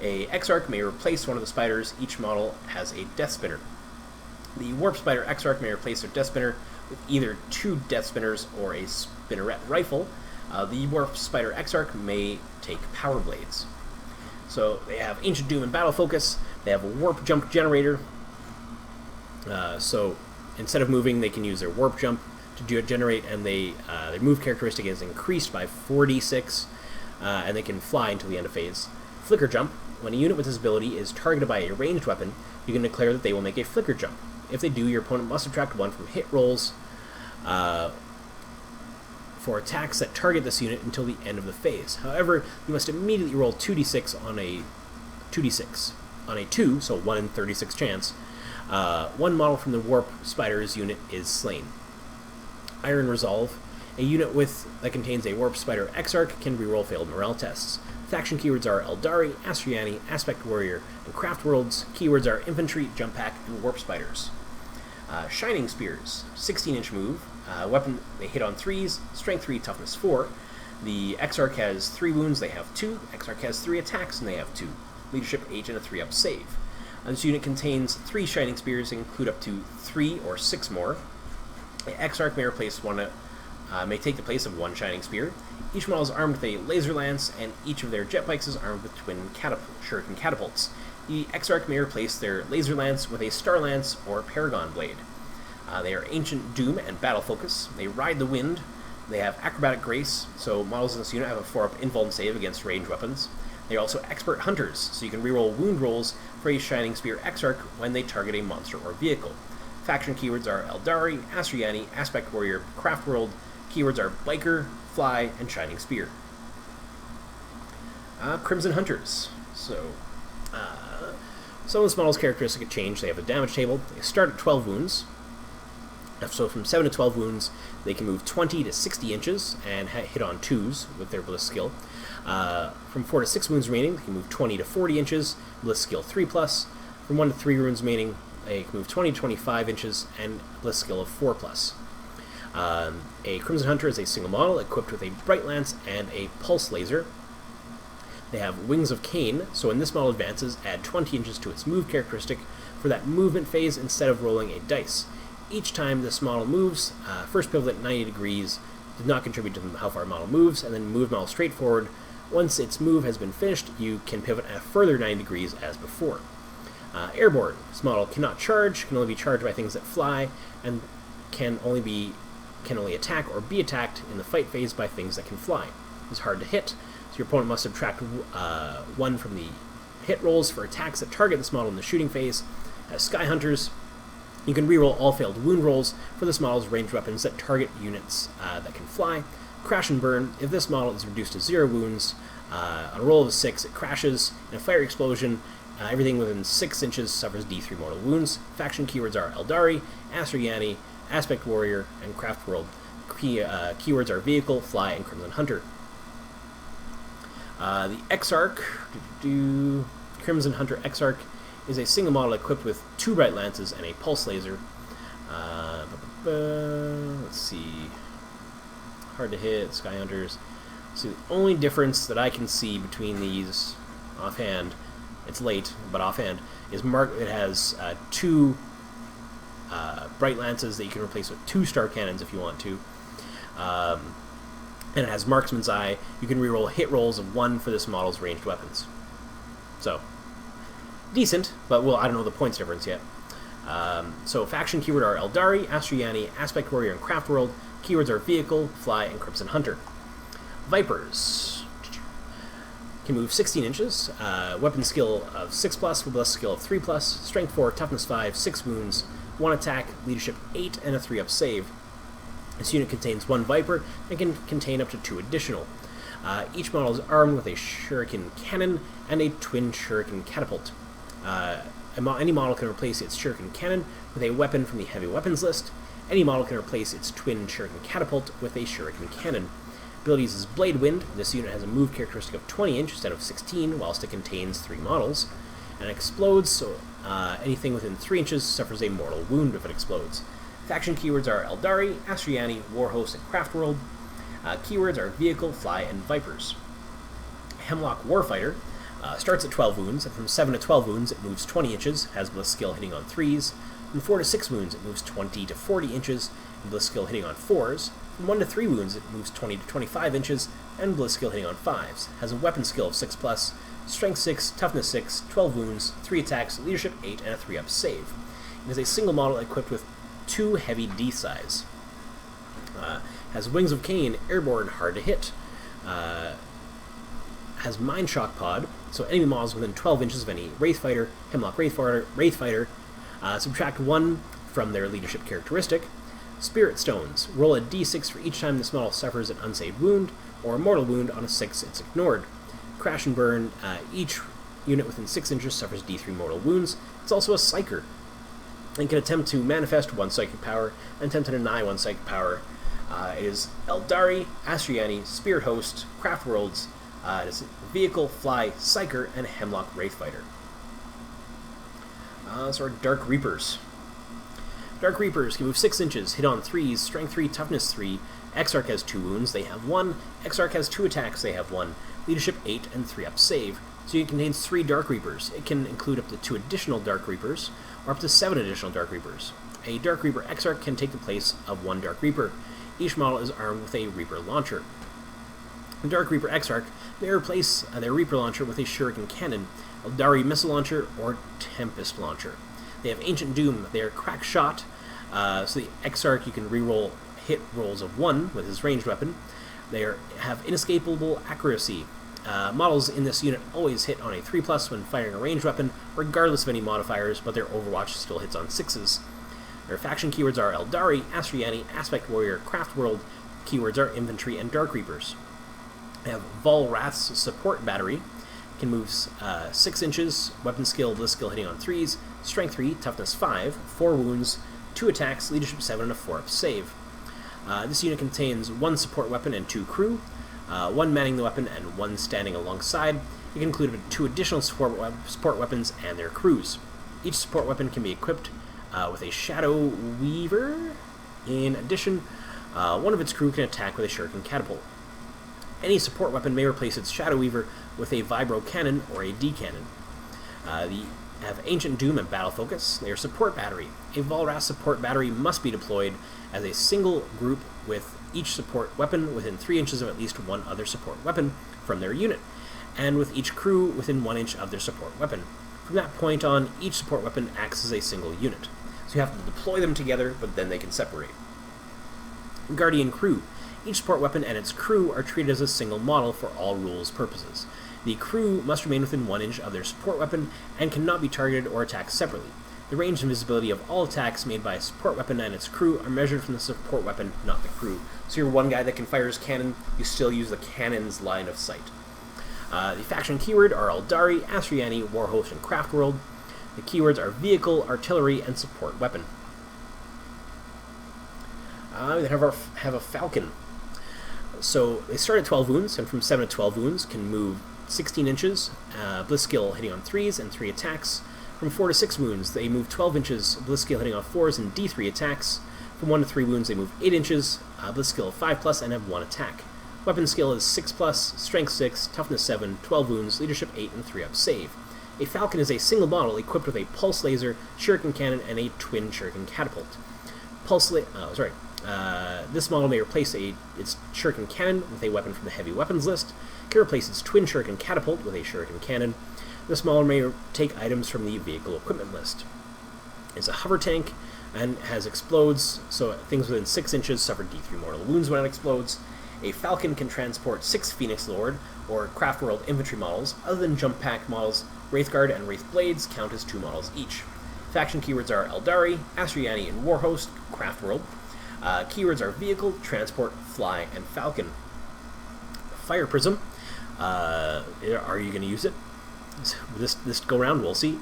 A Exarch may replace one of the spiders. Each model has a Death Spinner. The Warp Spider Exarch may replace their Death Spinner with either 2 Death Spinners or a Spinneret Rifle. The Warp Spider Exarch may take Power Blades. So they have Ancient Doom and Battle Focus. They have a Warp Jump Generator. So instead of moving, they can use their Warp Jump to generate, and their move characteristic is increased by 4d6, and they can fly until the end of phase. Flicker Jump. When a unit with this ability is targeted by a ranged weapon, you can declare that they will make a Flicker Jump. If they do, your opponent must subtract 1 from hit rolls for attacks that target this unit until the end of the phase. However, you must immediately roll 2d6 on a 2d6. On a 2, so 1 in 36 chance, 1 model from the Warp Spider's unit is slain. Iron Resolve. A unit that contains a Warp Spider Exarch can reroll failed morale tests. Faction keywords are Eldari, Asuryani, Aspect Warrior, and Craftworlds. Keywords are Infantry, Jump Pack, and Warp Spiders. Shining Spears, 16-inch move. Weapon, they hit on 3s, Strength 3, Toughness 4. The Exarch has 3 wounds, they have 2. Exarch has 3 attacks, and they have 2. Leadership 8 and a 3-up save. This unit contains 3 Shining Spears, and include up to 3 or 6 more. The Exarch may replace one may take the place of one Shining Spear. Each model is armed with a laser lance, and each of their jet bikes is armed with twin shuriken catapults. The Exarch may replace their laser lance with a Star Lance or Paragon Blade. They are Ancient Doom and Battle Focus. They ride the wind. They have Acrobatic Grace, so models in this unit have a 4-up invuln save against ranged weapons. They are also Expert Hunters, so you can reroll wound rolls for a Shining Spear Exarch when they target a monster or vehicle. Faction keywords are Eldari, Asuryani, Aspect Warrior, Craftworld. Keywords are Biker, Fly, and Shining Spear. Crimson Hunters. So, some of this model's characteristic have changed. They have a damage table. They start at 12 wounds. So from 7 to 12 wounds, they can move 20 to 60 inches and hit on 2s with their Bliss skill. From 4 to 6 wounds remaining, they can move 20 to 40 inches, Bliss skill 3+. From 1 to 3 wounds remaining, they can move 20 to 25 inches and Bliss skill of 4+. A Crimson Hunter is a single model equipped with a Bright Lance and a Pulse Laser. They have Wings of Cain, so when this model advances, add 20 inches to its move characteristic for that movement phase instead of rolling a dice. Each time this model moves, first pivot at 90 degrees, does not contribute to how far a model moves, and then move model straight forward. Once its move has been finished, you can pivot a further 90 degrees as before. Airborne. This model cannot charge, can only be charged by things that fly, and can only attack or be attacked in the fight phase by things that can fly. It's hard to hit, so your opponent must subtract 1 from the hit rolls for attacks that target this model in the shooting phase. As Sky Hunters, you can reroll all failed wound rolls for this model's ranged weapons that target units that can fly. Crash and Burn. If this model is reduced to 0 wounds, on a roll of a 6, it crashes in a fire explosion. Everything within 6 inches suffers D3 mortal wounds. Faction keywords are Eldari, Asuryani, Aspect Warrior, and Craftworld. Keywords are Vehicle, Fly, and Crimson Hunter. The Exarch, Crimson Hunter Exarch, is a single model equipped with 2 Bright Lances and a Pulse Laser. Let's see. Hard to hit, Sky Hunters. So the only difference that I can see between these offhand, it's late, but offhand, is it has 2 Bright Lances that you can replace with 2 Star Cannons if you want to. And it has Marksman's Eye. You can reroll hit rolls of 1 for this model's ranged weapons. So, decent, but well, I don't know the points difference yet. So faction keyword are Eldari, Asuryani, Aspect Warrior, and Craftworld. Keywords are Vehicle, Fly, and Crimson Hunter. Vipers can move 16 inches, weapon skill of 6+, with Bliss skill of 3+, strength 4, toughness 5, 6 wounds, 1 attack, leadership 8, and a 3-up save. This unit contains 1 Viper and can contain up to 2 additional. Each model is armed with a Shuriken Cannon and a Twin Shuriken Catapult. Any model can replace its Shuriken Cannon with a weapon from the Heavy Weapons list. Any model can replace its Twin Shuriken Catapult with a Shuriken Cannon. Abilities is Blade Wind. This unit has a move characteristic of 20 inch instead of 16, whilst it contains 3 models. And it explodes, so anything within 3 inches suffers a mortal wound if it explodes. Faction keywords are Eldari, Asuryani, Warhost, and Craftworld. Keywords are Vehicle, Fly, and Vipers. Hemlock Warfighter starts at 12 wounds, and from 7 to 12 wounds it moves 20 inches, has Bliss skill hitting on 3s. From 4 to 6 wounds it moves 20 to 40 inches, and Bliss skill hitting on 4s. From 1 to 3 wounds it moves 20 to 25 inches, and Bliss skill hitting on 5s. Has a weapon skill of 6+, strength 6, toughness 6, 12 wounds, 3 attacks, leadership 8, and a 3-up save. It is a single model equipped with 2 heavy D-size. Has Wings of Cain, airborne, hard to hit. Has Mind Shock Pod, so enemy models within 12 inches of any Wraithfighter, Hemlock Wraithfighter, subtract 1 from their leadership characteristic. Spirit Stones, roll a d6 for each time this model suffers an unsaved wound, or a mortal wound. On a 6 it's ignored. Crash and Burn, each unit within 6 inches suffers d3 mortal wounds. It's also a Psyker, and can attempt to manifest 1 psychic power, and attempt to deny 1 psychic power. It is Eldari, Asuryani, Spirit Host, Craftworlds, it is Vehicle, Fly, Psyker, and Hemlock Wraithfighter. So our Dark Reapers. Dark Reapers can move 6 inches, hit on 3s, strength 3, toughness 3. Exarch has 2 wounds, they have 1. Exarch has 2 attacks, they have 1. Leadership 8, and 3-up save. So it contains 3 Dark Reapers. It can include up to 2 additional Dark Reapers, or up to 7 additional Dark Reapers. A Dark Reaper Exarch can take the place of 1 Dark Reaper. Each model is armed with a Reaper launcher. The Dark Reaper Exarch may replace their Reaper launcher with a Shuriken cannon, Eldari missile launcher, or Tempest launcher. They have Ancient Doom. They are crack shot, so the Exarch you can reroll hit rolls of 1 with his ranged weapon. They have inescapable accuracy. Models in this unit always hit on a 3+ when firing a ranged weapon, regardless of any modifiers, but their Overwatch still hits on 6s. Their faction keywords are Eldari, Astriani, Aspect Warrior, Craftworld. Keywords are Infantry and Dark Reapers. They have Volrath's Support Battery. Can move 6 inches, weapon skill, bliss skill hitting on 3s, strength 3, toughness 5, 4 wounds, 2 attacks, leadership 7, and a 4-up save. This unit contains 1 support weapon and 2 crew, 1 manning the weapon and 1 standing alongside. It can include 2 additional support weapons and their crews. Each support weapon can be equipped with a Shadow Weaver. In addition, one of its crew can attack with a Shuriken Catapult. Any support weapon may replace its Shadow Weaver with a Vibro Cannon or a D-Cannon. They have Ancient Doom and Battle Focus. They are Support Battery. A Volrath Support Battery must be deployed as a single group with each support weapon within 3 inches of at least one other support weapon from their unit, and with each crew within 1 inch of their support weapon. From that point on, each support weapon acts as a single unit. So you have to deploy them together, but then they can separate. Guardian Crew. Each support weapon and its crew are treated as a single model for all rules purposes. The crew must remain within 1 inch of their support weapon and cannot be targeted or attacked separately. The range and visibility of all attacks made by a support weapon and its crew are measured from the support weapon, not the crew. So you're one guy that can fire his cannon, you still use the cannon's line of sight. The faction keyword are Eldari, Astriani, Warhost, and Craftworld. The keywords are Vehicle, Artillery, and Support Weapon. We then have a Falcon. So they start at 12 wounds, and from 7 to 12 wounds can move 16 inches, bliss skill hitting on 3s and 3 attacks. From 4 to 6 wounds, they move 12 inches, bliss skill hitting on 4s and D3 attacks. From 1 to 3 wounds, they move 8 inches, bliss skill 5+, and have 1 attack. Weapon skill is 6+, strength 6, toughness 7, 12 wounds, leadership 8, and 3-up save. A Falcon is a single model equipped with a pulse laser, shuriken cannon, and a twin shuriken catapult. This model may replace its shuriken cannon with a weapon from the heavy weapons list, can replace its twin shuriken catapult with a shuriken cannon. This model may take items from the vehicle equipment list. It's a hover tank and has explodes, so things within 6 inches suffer D3 mortal wounds when it explodes. A Falcon can transport 6 Phoenix Lord or Craftworld infantry models. Other than jump pack models, Wraithguard and Wraith Blades count as 2 models each. Faction keywords are Eldari, Astriani, and Warhost, Craftworld. Keywords are Vehicle, Transport, Fly, and Falcon. Fire Prism. Are you going to use it? This go round, we'll see.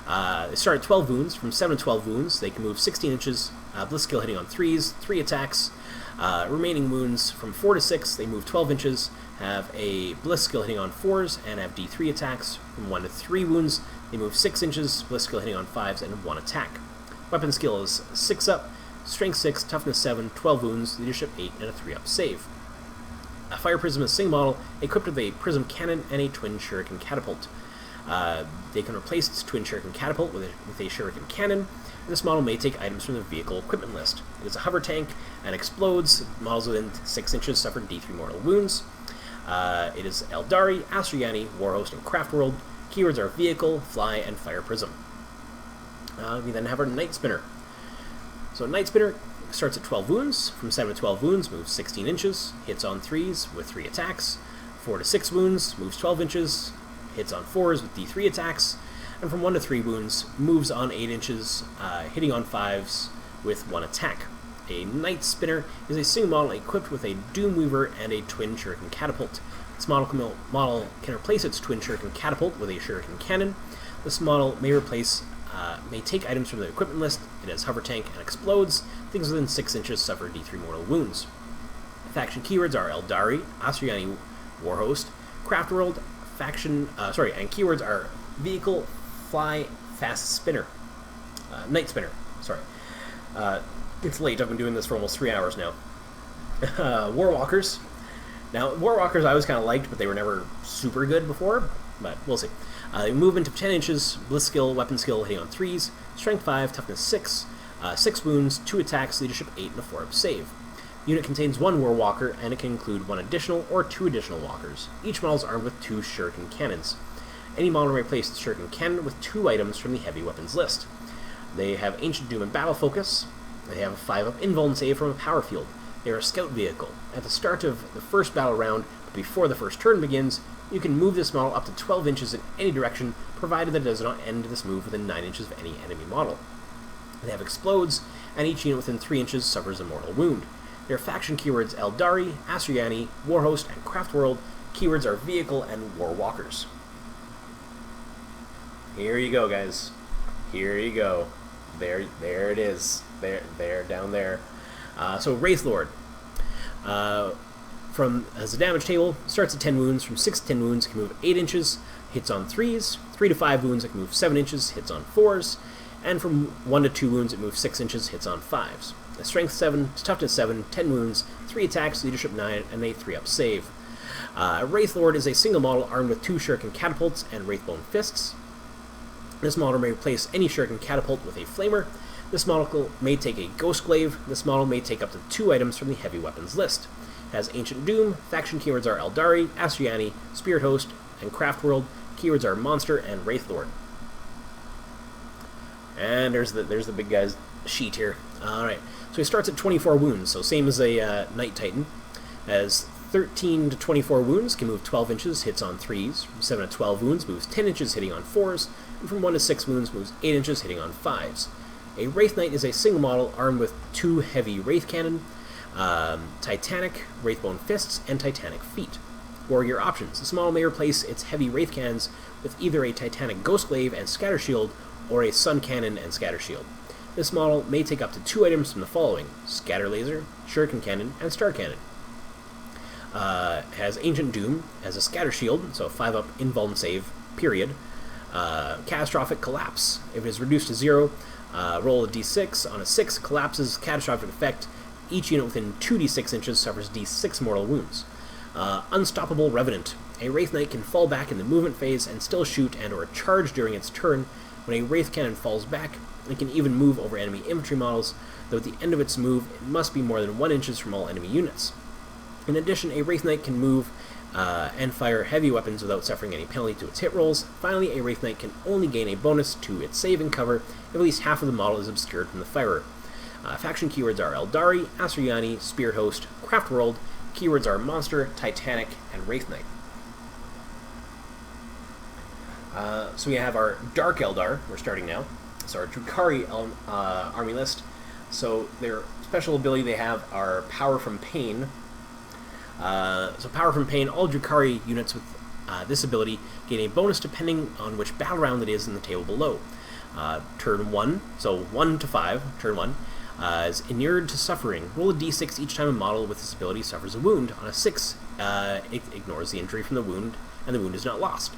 They start at 12 wounds. From 7 to 12 wounds, they can move 16 inches, bliss skill hitting on 3s, 3 attacks. Remaining wounds from 4 to 6, they move 12 inches, have a bliss skill hitting on 4s, and have D3 attacks. From 1 to 3 wounds, they move 6 inches, bliss skill hitting on 5s, and 1 attack. Weapon skill is 6 up, strength 6, toughness 7, 12 wounds, leadership 8, and a 3-up save. A Fire Prism is a single model equipped with a prism cannon and a twin shuriken catapult. They can replace its twin shuriken catapult with a shuriken cannon. This model may take items from the vehicle equipment list. It is a hover tank and explodes. Models within 6 inches suffer D3 mortal wounds. It is Eldari, Astriani, Warhost, and Craftworld. Keywords are Vehicle, Fly, and Fire Prism. We then have our Night Spinner. So Night Spinner starts at 12 wounds. From 7 to 12 wounds, moves 16 inches, hits on 3s with 3 attacks. 4 to 6 wounds, moves 12 inches, hits on 4s with D3 attacks. And from 1 to 3 wounds, moves on 8 inches, hitting on 5s with 1 attack. A Night Spinner is a single model equipped with a Doom Weaver and a twin shuriken catapult. This model can replace its twin shuriken catapult with a shuriken cannon. This model may take items from the equipment list. It has hover tank and explodes. Things within 6 inches suffer D3 mortal wounds. Faction keywords are Eldari, Astriani, Warhost, Craftworld, and keywords are Vehicle, Fly, Fast Spinner. Night Spinner, it's late, I've been doing this for almost 3 hours now. Warwalkers. Now, Warwalkers I always kind of liked, but they were never super good before, but we'll see. Movement of 10 inches, bliss skill, weapon skill, hitting on 3s, strength 5, toughness 6, 6 wounds, 2 attacks, leadership 8, and a 4-up save. Unit contains 1 Warwalker, and it can include 1 additional or 2 additional walkers. Each model is armed with 2 shuriken cannons. Any model may replace the shuriken cannon with 2 items from the heavy weapons list. They have Ancient Doom and Battle Focus. They have a 5-up invuln and save from a power field. They are a scout vehicle. At the start of the first battle round, but before the first turn begins, you can move this model up to 12 inches in any direction, provided that it does not end this move within 9 inches of any enemy model. They have Explodes, and each unit within 3 inches suffers a mortal wound. Their faction keywords Eldari, Ynnari, Warhost, and Craftworld. Keywords are Vehicle and Warwalkers. Here you go, guys. Here you go. There it is. Down there. So Wraithlord. As a damage table, starts at 10 wounds. From 6 to 10 wounds, it can move 8 inches, hits on 3s. 3 to 5 wounds, it can move 7 inches, hits on 4s. And from 1 to 2 wounds, it moves 6 inches, hits on 5s. Strength 7, Toughness 7, 10 wounds, 3 attacks, Leadership 9, and a 3-up save. Wraithlord is a single model armed with 2 shuriken catapults and Wraithbone fists. This model may replace any shuriken catapult with a flamer. This model may take a Ghost Glaive. This model may take up to 2 items from the heavy weapons list. It has Ancient Doom. Faction keywords are Eldari, Ynnari, Spirit Host, and Craftworld. Keywords are Monster and Wraithlord. And there's the big guy's sheet here. Alright, so he starts at 24 wounds, so same as a Knight Titan. Has 13 to 24 wounds, can move 12 inches, hits on 3s. From 7 to 12 wounds, moves 10 inches, hitting on 4s. And from 1 to 6 wounds, moves 8 inches, hitting on 5s. A Wraith Knight is a single model armed with 2 heavy Wraith Cannon, Titanic, Wraithbone Fists, and Titanic Feet. Wargear options. This model may replace its heavy Wraith Cannons with either a Titanic Ghost Glaive and Scatter Shield, or a Sun Cannon and Scatter Shield. This model may take up to 2 items from the following: Scatter Laser, Shuriken Cannon, and Star Cannon. Has Ancient Doom as a Scatter Shield, so 5-up invuln save, period. Catastrophic Collapse. If it is reduced to 0, roll a d6. On a 6, collapses, catastrophic effect. Each unit within 2d6 inches suffers d6 mortal wounds. Unstoppable Revenant. A Wraith Knight can fall back in the movement phase and still shoot and or charge during its turn. When a Wraith Cannon falls back, it can even move over enemy infantry models, though at the end of its move, it must be more than 1 inches from all enemy units. In addition, a Wraith Knight can move and fire heavy weapons without suffering any penalty to its hit rolls. Finally, a Wraith Knight can only gain a bonus to its save and cover if at least half of the model is obscured from the firer. Faction keywords are Eldari, Ynnari, Spirit Host, Craftworld. Keywords are Monster, Titanic, and Wraith Knight. So we have our Dark Eldar, we're starting now. So our Drukhari army list. So their special ability they have are Power from Pain. So Power from Pain, all Drukhari units with this ability gain a bonus depending on which battle round it is in the table below. Turn 1, so 1 to 5, turn 1, is Inured to Suffering. Roll a d6 each time a model with this ability suffers a wound. On a 6, it ignores the injury from the wound, and the wound is not lost.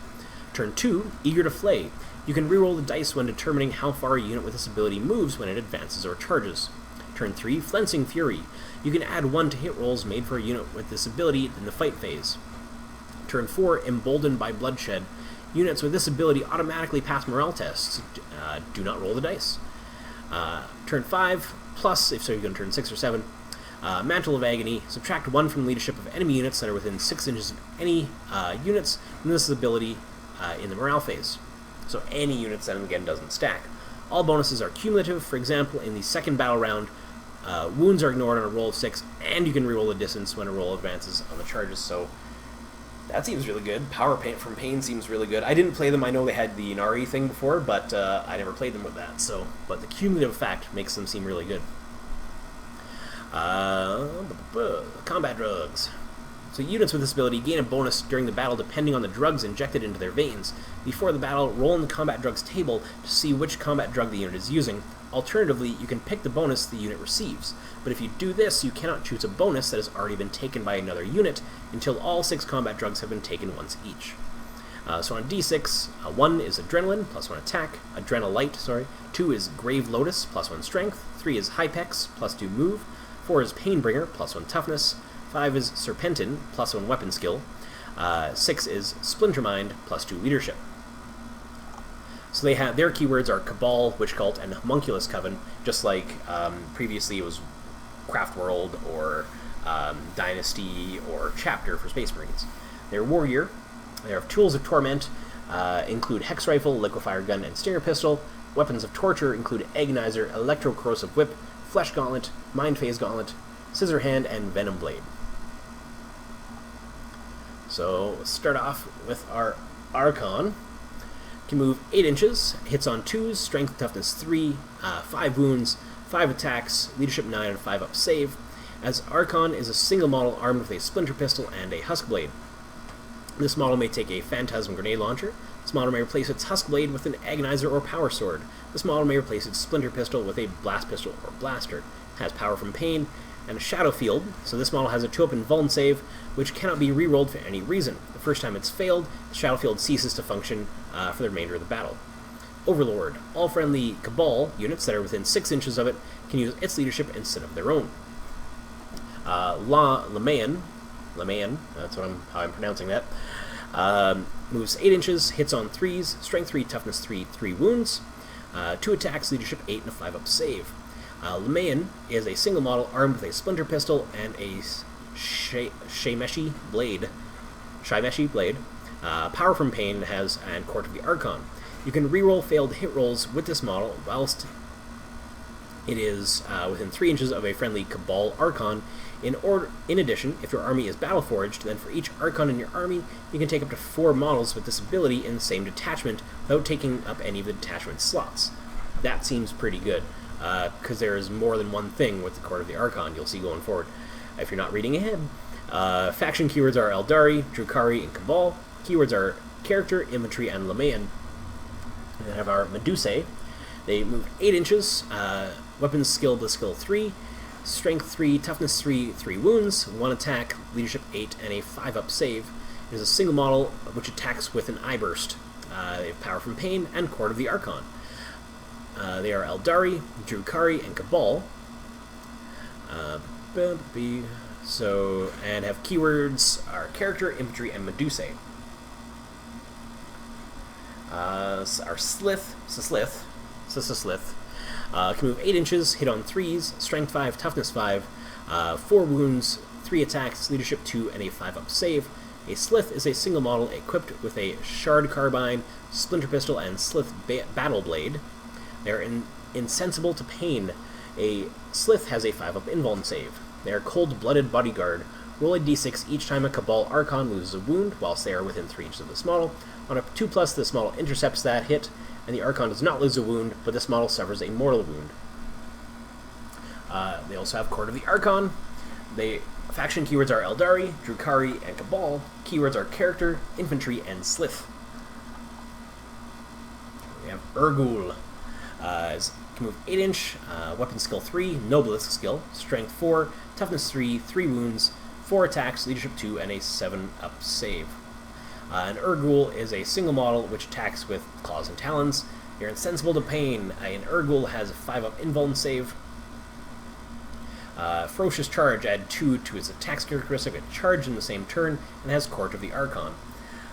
Turn 2, Eager to Flay. You can reroll the dice when determining how far a unit with this ability moves when it advances or charges. Turn 3, Flensing Fury. You can add 1 to hit rolls made for a unit with this ability in the fight phase. Turn 4, Emboldened by Bloodshed. Units with this ability automatically pass morale tests. Do not roll the dice. Turn 5, plus, if so you're going to turn 6 or 7, Mantle of Agony. Subtract 1 from leadership of enemy units that are within 6 inches of any units from this ability in the morale phase. So any units that, again, doesn't stack. All bonuses are cumulative. For example, in the second battle round, wounds are ignored on a roll of 6, and you can reroll the distance when a roll advances on the charges. So that seems really good. Power from Pain seems really good. I didn't play them. I know they had the Ynnari thing before, but I never played them with that. So, but the cumulative effect makes them seem really good. Combat drugs. So units with this ability gain a bonus during the battle depending on the drugs injected into their veins. Before the battle, roll in the combat drugs table to see which combat drug the unit is using. Alternatively, you can pick the bonus the unit receives. But if you do this, you cannot choose a bonus that has already been taken by another unit until all 6 combat drugs have been taken once each. So on D6, 1 is Adrenaline, plus 1 attack, Adrenalite, 2 is Grave Lotus, plus 1 strength, 3 is Hypex, plus 2 move, 4 is Painbringer, plus 1 toughness, 5 is Serpentin, plus 1 weapon skill, 6 is Splintermind, plus 2 leadership. So they have their keywords are Cabal, Witch Cult, and Homunculus Coven, just like previously it was Craftworld or Dynasty or Chapter for Space Marines. Their Wargear, their Tools of Torment include Hex Rifle, Liquefier Gun, and Stinger Pistol. Weapons of Torture include Agonizer, Electro-Corrosive Whip, Flesh Gauntlet, Mind Phase Gauntlet, Scissor Hand, and Venom Blade. So, let's start off with our Archon. Can move 8 inches, hits on 2s, Strength Toughness 3, 5 wounds, 5 attacks, Leadership 9, and 5 up save. As Archon is a single model armed with a Splinter Pistol and a Husk Blade. This model may take a Phantasm Grenade Launcher. This model may replace its Husk Blade with an Agonizer or Power Sword. This model may replace its Splinter Pistol with a Blast Pistol or Blaster. It has Power from Pain and a Shadow Field, so this model has a 2-up Invuln save, which cannot be re-rolled for any reason. The first time it's failed, the Shadow Field ceases to function for the remainder of the battle. Overlord. All friendly Cabal units that are within 6 inches of it can use its leadership instead of their own. Lemayan, that's how I'm pronouncing that, moves 8 inches, hits on 3s, Strength 3, Toughness 3, 3 wounds, 2 attacks, Leadership 8, and a 5-up save. Lemayan is a single model armed with a Splinter Pistol and a Shaimeshi blade. Power from Pain and Court of the Archon. You can reroll failed hit rolls with this model whilst it is within 3 inches of a friendly Cabal Archon. In addition, if your army is Battleforged, then for each Archon in your army, you can take up to 4 models with this ability in the same detachment without taking up any of the detachment slots. That seems pretty good, because there is more than one thing with the Court of the Archon you'll see going forward if you're not reading ahead. Faction keywords are Eldari, Drukhari, and Cabal. Keywords are Character, Infantry, and Lemayan. And then have our Medusae. They move 8 inches, Weapons Skill to Skill 3, Strength 3, Toughness 3, 3 wounds, 1 attack, Leadership 8, and a 5-up save. It is a single model which attacks with an Eye Burst. They have Power from Pain and Court of the Archon. They are Eldari, Drukhari, and Cabal. And have keywords are Character, Infantry, and Medusae. Our Slith, can move 8 inches, hit on 3s, Strength 5, Toughness 5, 4 wounds, 3 attacks, Leadership 2, and a 5-up save. A Slith is a single model equipped with a Shard Carbine, Splinter Pistol, and Slith Battle Blade. They are insensible to pain. A Slith has a 5-up Invuln save. They are Cold-Blooded Bodyguard. Roll a d6 each time a Cabal Archon loses a wound whilst they are within 3 inches of this model. On a 2+, this model intercepts that hit, and the Archon does not lose a wound, but this model suffers a mortal wound. They also have Court of the Archon. Faction keywords are Eldari, Drukhari, and Cabal. Keywords are Character, Infantry, and Slith. We have Urgul. Can move 8 inch, Weapon Skill 3, Noblest Skill, Strength 4, Toughness 3, 3 wounds, 4 attacks, Leadership 2, and a 7-up save. An Urgul is a single model which attacks with claws and talons. You're insensible to pain. An Urgul has a 5-up Invuln save. Ferocious Charge, add 2 to its attacks characteristic, a charge in the same turn, and has Court of the Archon.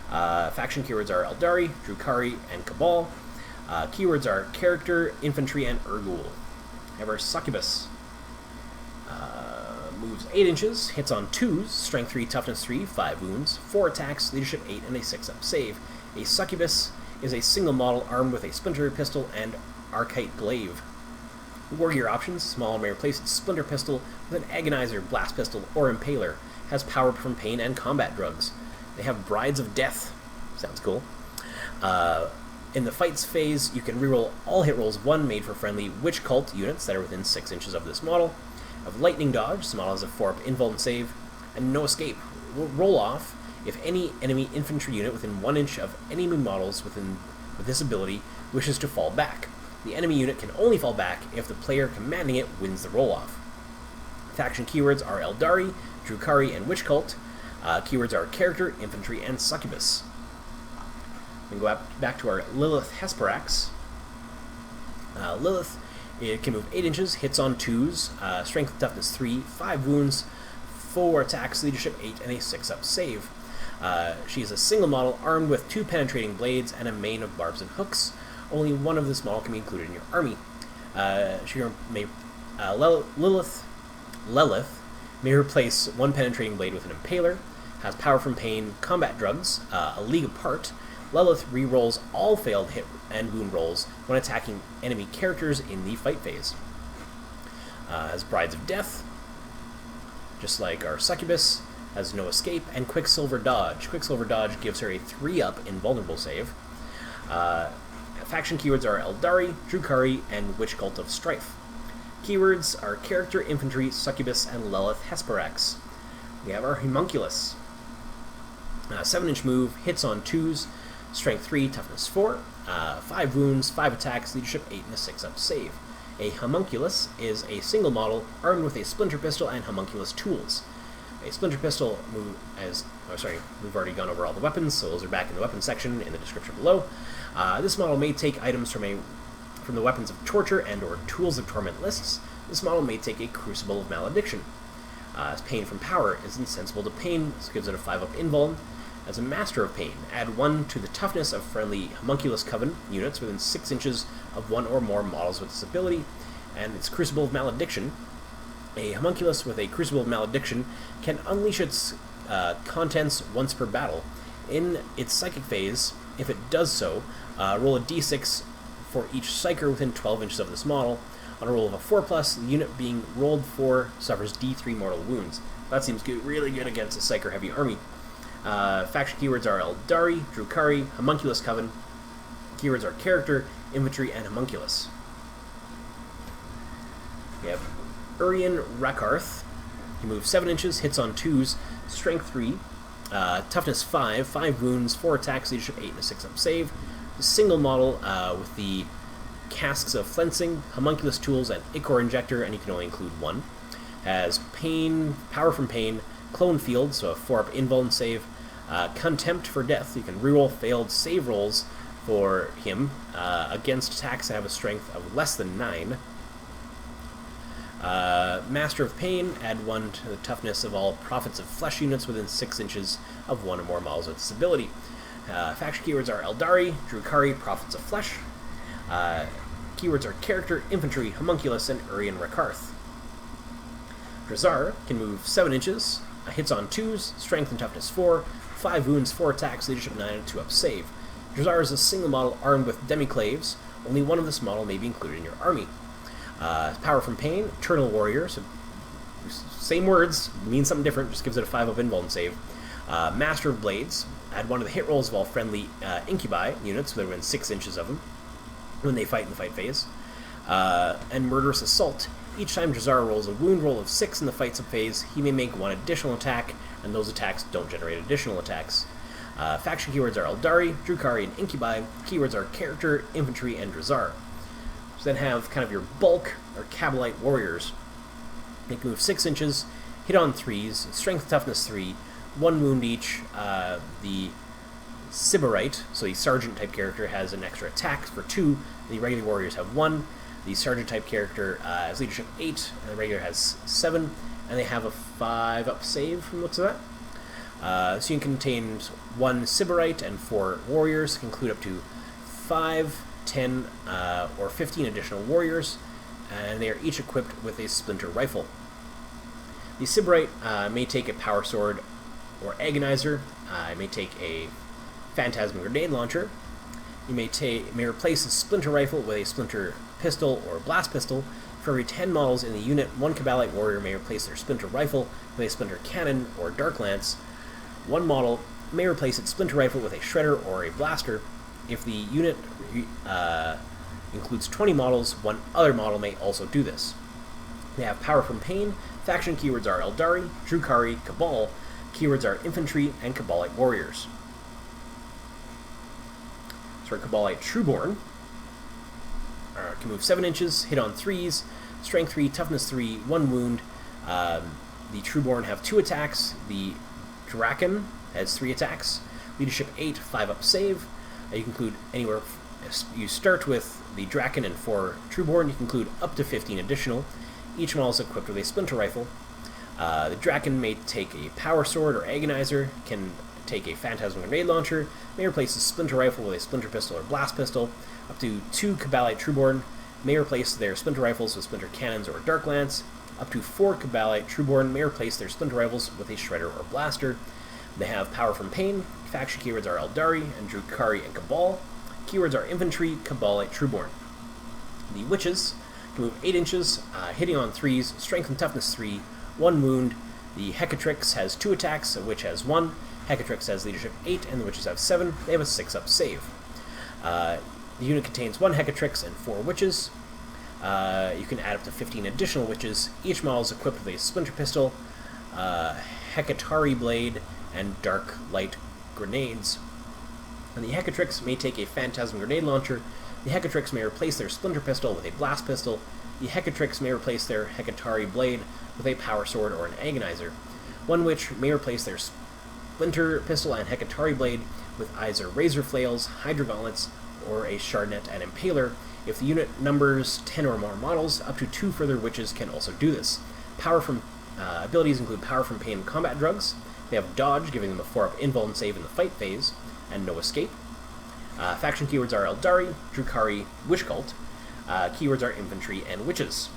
Faction keywords are Eldari, Drukhari, and Cabal. Keywords are Character, Infantry, and Urgul. We have our Succubus. Moves 8 inches, hits on 2s, Strength 3, Toughness 3, 5 wounds, 4 attacks, Leadership 8, and a 6-up save. A Succubus is a single model armed with a Splinter Pistol and Archite Glaive. Wargear options: small may replace its Splinter Pistol with an Agonizer, Blast Pistol, or Impaler. Has Power from Pain and Combat Drugs. They have Brides of Death. Sounds cool. In the fights phase, you can reroll all hit rolls 1 made for friendly Witch Cult units that are within 6 inches of this model. Of Lightning Dodge, this model has a 4-up Invuln save, and No Escape. Roll off if any enemy infantry unit within 1 inch of enemy models with this ability wishes to fall back. The enemy unit can only fall back if the player commanding it wins the roll-off. Faction keywords are Eldari, Drukhari, and Witch Cult. Keywords are Character, Infantry, and Succubus. We can go back to our Lilith Hesperax. Lilith, it can move 8 inches, hits on 2s, Strength Toughness 3, 5 wounds, 4 attacks, Leadership 8, and a 6-up save. She is a single model armed with 2 penetrating blades and a mane of barbs and hooks. Only one of this model can be included in your army. Lilith Lilith may replace one penetrating blade with an impaler, has power from pain, combat drugs, a league apart. Lilith rerolls all failed hit and wound rolls when attacking enemy characters in the fight phase. Has Brides of Death, just like our Succubus, has no escape, and Quicksilver Dodge. Quicksilver Dodge gives her a 3-up invulnerable save. Faction keywords are Eldari, Drukhari, and Witch Cult of Strife. Keywords are Character, Infantry, Succubus, and Lilith Hesperax. We have our Homunculus. 7-inch move, hits on 2s, Strength 3, Toughness 4, 5 wounds, 5 attacks, Leadership 8, and a 6-up save. A Homunculus is a single model armed with a Splinter Pistol and Homunculus tools. A Splinter Pistol we've already gone over all the weapons, so those are back in the weapons section in the description below. This model may take items from the Weapons of Torture and or Tools of Torment lists. This model may take a Crucible of Malediction. Pain from Power is insensible to pain, this gives it a 5-up invuln. As a Master of Pain, add 1 to the toughness of friendly Homunculus Coven units within 6 inches of 1 or more models with this ability, and its Crucible of Malediction. A Homunculus with a Crucible of Malediction can unleash its contents once per battle. In its Psychic phase, if it does so, roll a d6 for each Psyker within 12 inches of this model. On a roll of a 4+, the unit being rolled for suffers d3 mortal wounds. That seems really good against a Psyker heavy army. Faction keywords are Eldari, Drukhari, Homunculus Coven. Keywords are Character, Infantry, and Homunculus. We have Urian Rakarth. He moves 7 inches, hits on 2s, Strength 3, Toughness 5, 5 wounds, 4 attacks, Leadership 8, and a 6-up save. A single model with the Casks of Flensing, Homunculus Tools, and Ichor Injector, and you can only include 1. Has Pain, Power from Pain, Clone Field, so a 4-up invuln save. Contempt for Death. You can reroll failed save rolls for him against attacks that have a strength of less than 9. Master of Pain, add 1 to the toughness of all Prophets of Flesh units within 6 inches of 1 or more models with this ability. Faction keywords are Eldari, Drukhari, Prophets of Flesh. Keywords are Character, Infantry, Homunculus, and Urian Rakarth. Drazar can move 7 inches, hits on 2s, Strength and Toughness 4, 5 wounds, 4 attacks, Leadership 9, and a 2-up save. Drazar is a single model armed with Demiclaves. Only one of this model may be included in your army. Power from Pain, Eternal Warrior, so same words, means something different, just gives it a 5-up invuln save. Master of Blades, add 1 to the hit rolls of all friendly Incubi units within 6 inches of them when they fight in the fight phase. And Murderous Assault. Each time Drazar rolls a wound roll of 6 in the fight subphase, he may make 1 additional attack, and those attacks don't generate additional attacks. Faction keywords are Eldari, Drukhari, and Incubi. Keywords are Character, Infantry, and Drazar. So then have kind of your bulk, or Kabalite Warriors. They can move 6 inches, hit on 3s, Strength, Toughness 3, 1 wound each. The Sybarite, so the Sergeant type character, has an extra attack for 2. The regular Warriors have 1. The Sergeant type character has Leadership 8, and the regular has 7, and they have a 5-up save from the looks of that. So you can contain 1 Sybarite and 4 Warriors, can include up to 5, 10, or 15 additional Warriors, and they are each equipped with a Splinter Rifle. The Sybarite may take a Power Sword or Agonizer. It may take a Phantasm Grenade Launcher. You may replace a Splinter Rifle with a Splinter Pistol or Blast Pistol. For every 10 models in the unit, 1 Kabalite Warrior may replace their Splinter Rifle with a Splinter Cannon or Dark Lance. 1 model may replace its Splinter Rifle with a Shredder or a Blaster. If the unit includes 20 models, 1 other model may also do this. They have Power from Pain. Faction keywords are Eldari, Drukhari, Cabal. Keywords are Infantry and Kabalite Warriors. So our Kabalite Trueborn can move 7 inches, hit on 3s, Strength 3, Toughness 3, 1 wound. The Trueborn have 2 attacks. The Draken has 3 attacks. Leadership 8, 5-up save. You can include anywhere. You start with the Draken and 4 Trueborn. You can include up to 15 additional. Each model is equipped with a Splinter Rifle. The Draken may take a Power Sword or Agonizer, can take a Phantasm Grenade Launcher, may replace a Splinter Rifle with a Splinter Pistol or Blast Pistol. Up to 2 Kabalite Trueborn may replace their Splinter Rifles with Splinter Cannons or Dark Lance. Up to 4 Cabalite Trueborn may replace their splinter rivals with a Shredder or Blaster. They have Power from Pain. Faction keywords are Eldari and Drukhari and Cabal. Keywords are Infantry, Cabalite, Trueborn. The Witches can move 8 inches, hitting on 3s, Strength and Toughness 3, 1 wound. The Hecatrix has 2 attacks, a Witch has 1. Hecatrix has Leadership 8, and the Witches have 7. They have a 6-up save. The unit contains 1 Hecatrix and 4 Witches. You can add up to 15 additional Witches. Each model is equipped with a Splinter Pistol, Hecatari Blade, and Dark Light Grenades. And the Hecatrix may take a Phantasm Grenade Launcher. The Hecatrix may replace their Splinter Pistol with a Blast Pistol. The Hecatrix may replace their Hecatari Blade with a Power Sword or an Agonizer. One Witch may replace their Splinter Pistol and Hecatari Blade with either Razor Flails, Hydra Gauntlets, or a Shardnet and Impaler. If the unit numbers 10 or more models, up to 2 further Witches can also do this. Abilities include Power from Pain and Combat Drugs. They have Dodge, giving them a 4-up invuln save in the fight phase, and no escape. Faction keywords are Eldari, Drukhari, Witch Cult. Keywords are Infantry and Witches.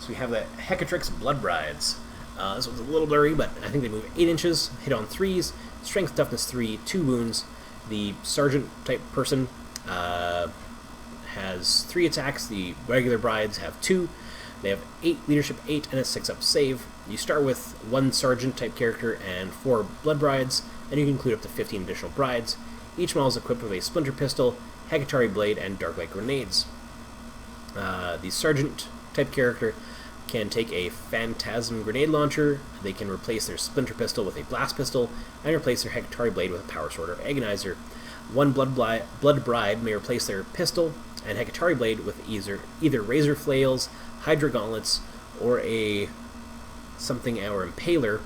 So we have the Hecatrix Blood Brides. This one's a little blurry, but I think they move 8 inches, hit on 3s, Strength, Toughness 3, 2 wounds. The Sergeant type person has 3 attacks. The regular Brides have 2. They have 8 Leadership 8 and a 6-up save. You start with 1 Sergeant type character and 4 Blood Brides, and you can include up to 15 additional Brides. Each model is equipped with a Splinter Pistol, Hecatari Blade, and Dark Light Grenades. The Sergeant type character can take a Phantasm Grenade Launcher. They can replace their Splinter Pistol with a Blast Pistol, and replace their Hecatari Blade with a Power Sword or Agonizer. 1 Blood Bride may replace their pistol and Hecatari Blade with either Razor Flails, Hydra Gauntlets, or a something or Impaler.